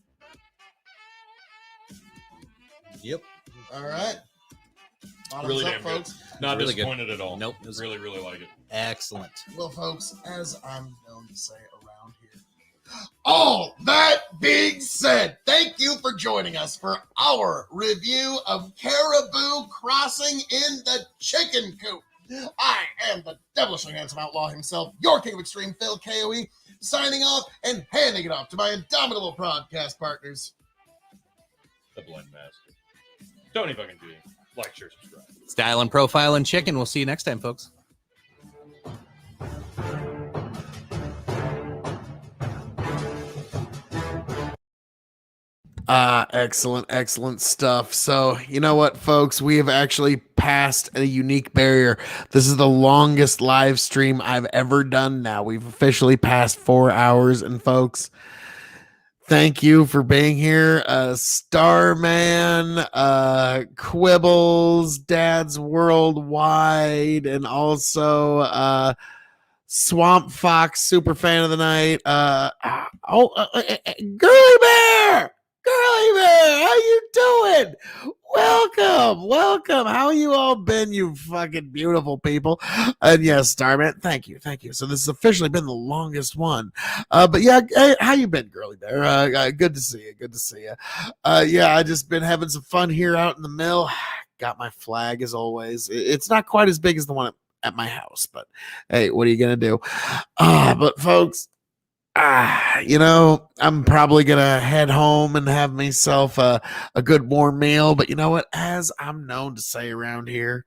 Yep. All right. Bottoms Really up, damn good. folks. Not Really good. disappointed at all. Nope, it was- Really, really like it. Excellent. Well, folks, as I'm known to say around here, all that being said, thank you for joining us for our review of Caribou Crossing in the Chicken Coop. I am the devilishly handsome outlaw himself, your king of extreme, Phil K.O.E., signing off and handing it off to my indomitable broadcast partners. The Blend Master. Tony fucking G. Like, share, subscribe. Style and profile and chicken. We'll see you next time, folks. Excellent stuff. So, you know what, folks? We have actually passed a unique barrier. This is the longest live stream I've ever done now. We've officially passed 4 hours, and folks, thank you for being here. Starman, Quibbles, Dad's Worldwide, and also Swamp Fox, super fan of the night. Girly Bear! Girly Bear, how you doing? Welcome. How you all been, you fucking beautiful people? And yes, Starman, thank you. So this has officially been the longest one. But yeah, hey, how you been, Girly Bear? Good to see you. Yeah, I just been having some fun here out in the mill. Got my flag as always. It's not quite as big as the one at my house, but hey, what are you gonna do? But folks, I'm probably gonna head home and have myself a good warm meal. But you know what? As I'm known to say around here,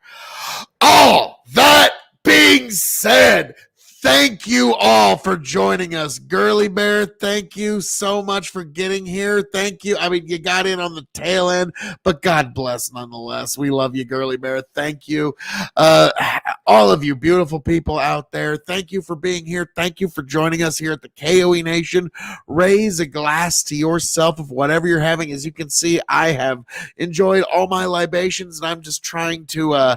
all that being said, thank you all for joining us. Girly Bear, thank you so much for getting here. Thank you. I mean, you got in on the tail end, but God bless nonetheless. We love you, Girly Bear. Thank you. All of you beautiful people out there, thank you for being here. Thank you for joining us here at the KOE Nation. Raise a glass to yourself of whatever you're having. As you can see, I have enjoyed all my libations, and I'm just trying to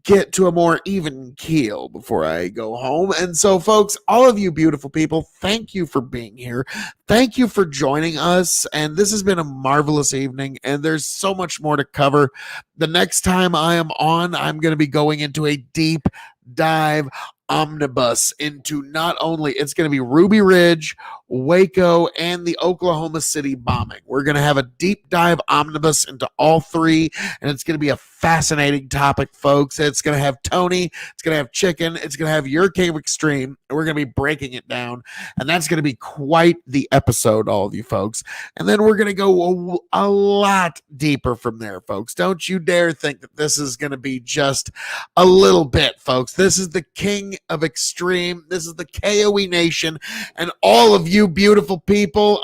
get to a more even keel before I go home. And so, folks, all of you beautiful people, thank you for being here. Thank you for joining us. And this has been a marvelous evening, and there's so much more to cover. The next time I am on, I'm going to be going into a deep dive omnibus into not only, it's going to be Ruby Ridge, Waco, and the Oklahoma City bombing. We're going to have a deep dive omnibus into all three, and it's going to be a fascinating topic, folks. It's going to have Tony, it's going to have Chicken, it's going to have Your Cave Extreme, and we're going to be breaking it down, and that's going to be quite the episode, all of you folks. And then we're going to go a lot deeper from there, folks. Don't you dare think that this is going to be just a little bit, folks. This is the king of extreme. This is the KOE Nation, and all of you beautiful people.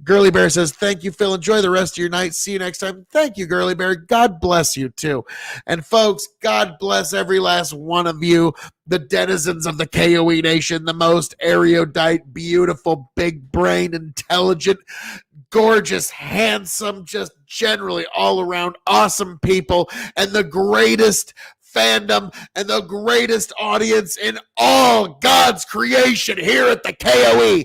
Girly Bear says, thank you, Phil. Enjoy the rest of your night. See you next time. Thank you, Girly Bear. God bless you, too. And, folks, God bless every last one of you, the denizens of the KOE Nation, the most erudite, beautiful, big-brain, intelligent, gorgeous, handsome, just generally all around awesome people, and the greatest fandom and the greatest audience in all God's creation here at the KOE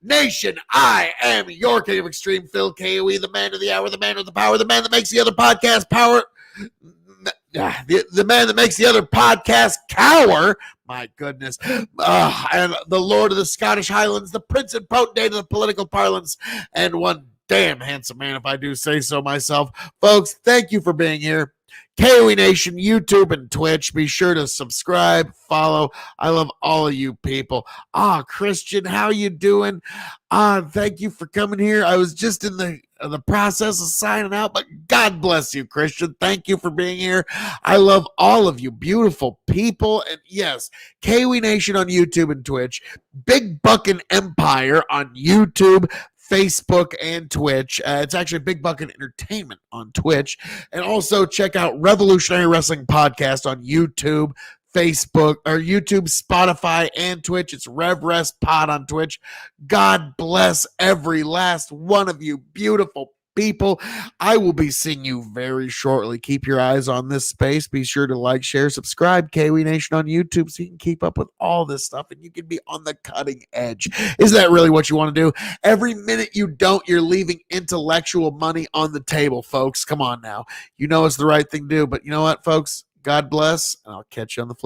Nation. I am your King of Extreme, Phil KOE, the man of the hour, the man with the power, the man that makes the other podcast power, the man that makes the other podcast cower. My goodness. And the Lord of the Scottish Highlands, the Prince and Potentate of the political parlance, and one damn handsome man, if I do say so myself. Folks, thank you for being here. KOE Nation, YouTube and Twitch. Be sure to subscribe, follow. I love all of you people. Christian, how you doing? Thank you for coming here. I was just in the process of signing out, but God bless you, Christian. Thank you for being here. I love all of you beautiful people. And yes, KOE Nation on YouTube and Twitch. Big Buckin' Empire on YouTube, Facebook, and Twitch. It's actually Big Bucket Entertainment on Twitch. And also check out Revolutionary Wrestling Podcast on YouTube, Facebook, or YouTube, Spotify, and Twitch. It's RevRest Pod on Twitch. God bless every last one of you beautiful people. I will be seeing you very shortly. Keep your eyes on this space. Be sure to like, share, subscribe, KOE Nation on YouTube, so you can keep up with all this stuff and you can be on the cutting edge. Is that really what you want to do? Every minute you don't, you're leaving intellectual money on the table, folks. Come on now. You know it's the right thing to do, but you know what, folks? God bless, and I'll catch you on the flip.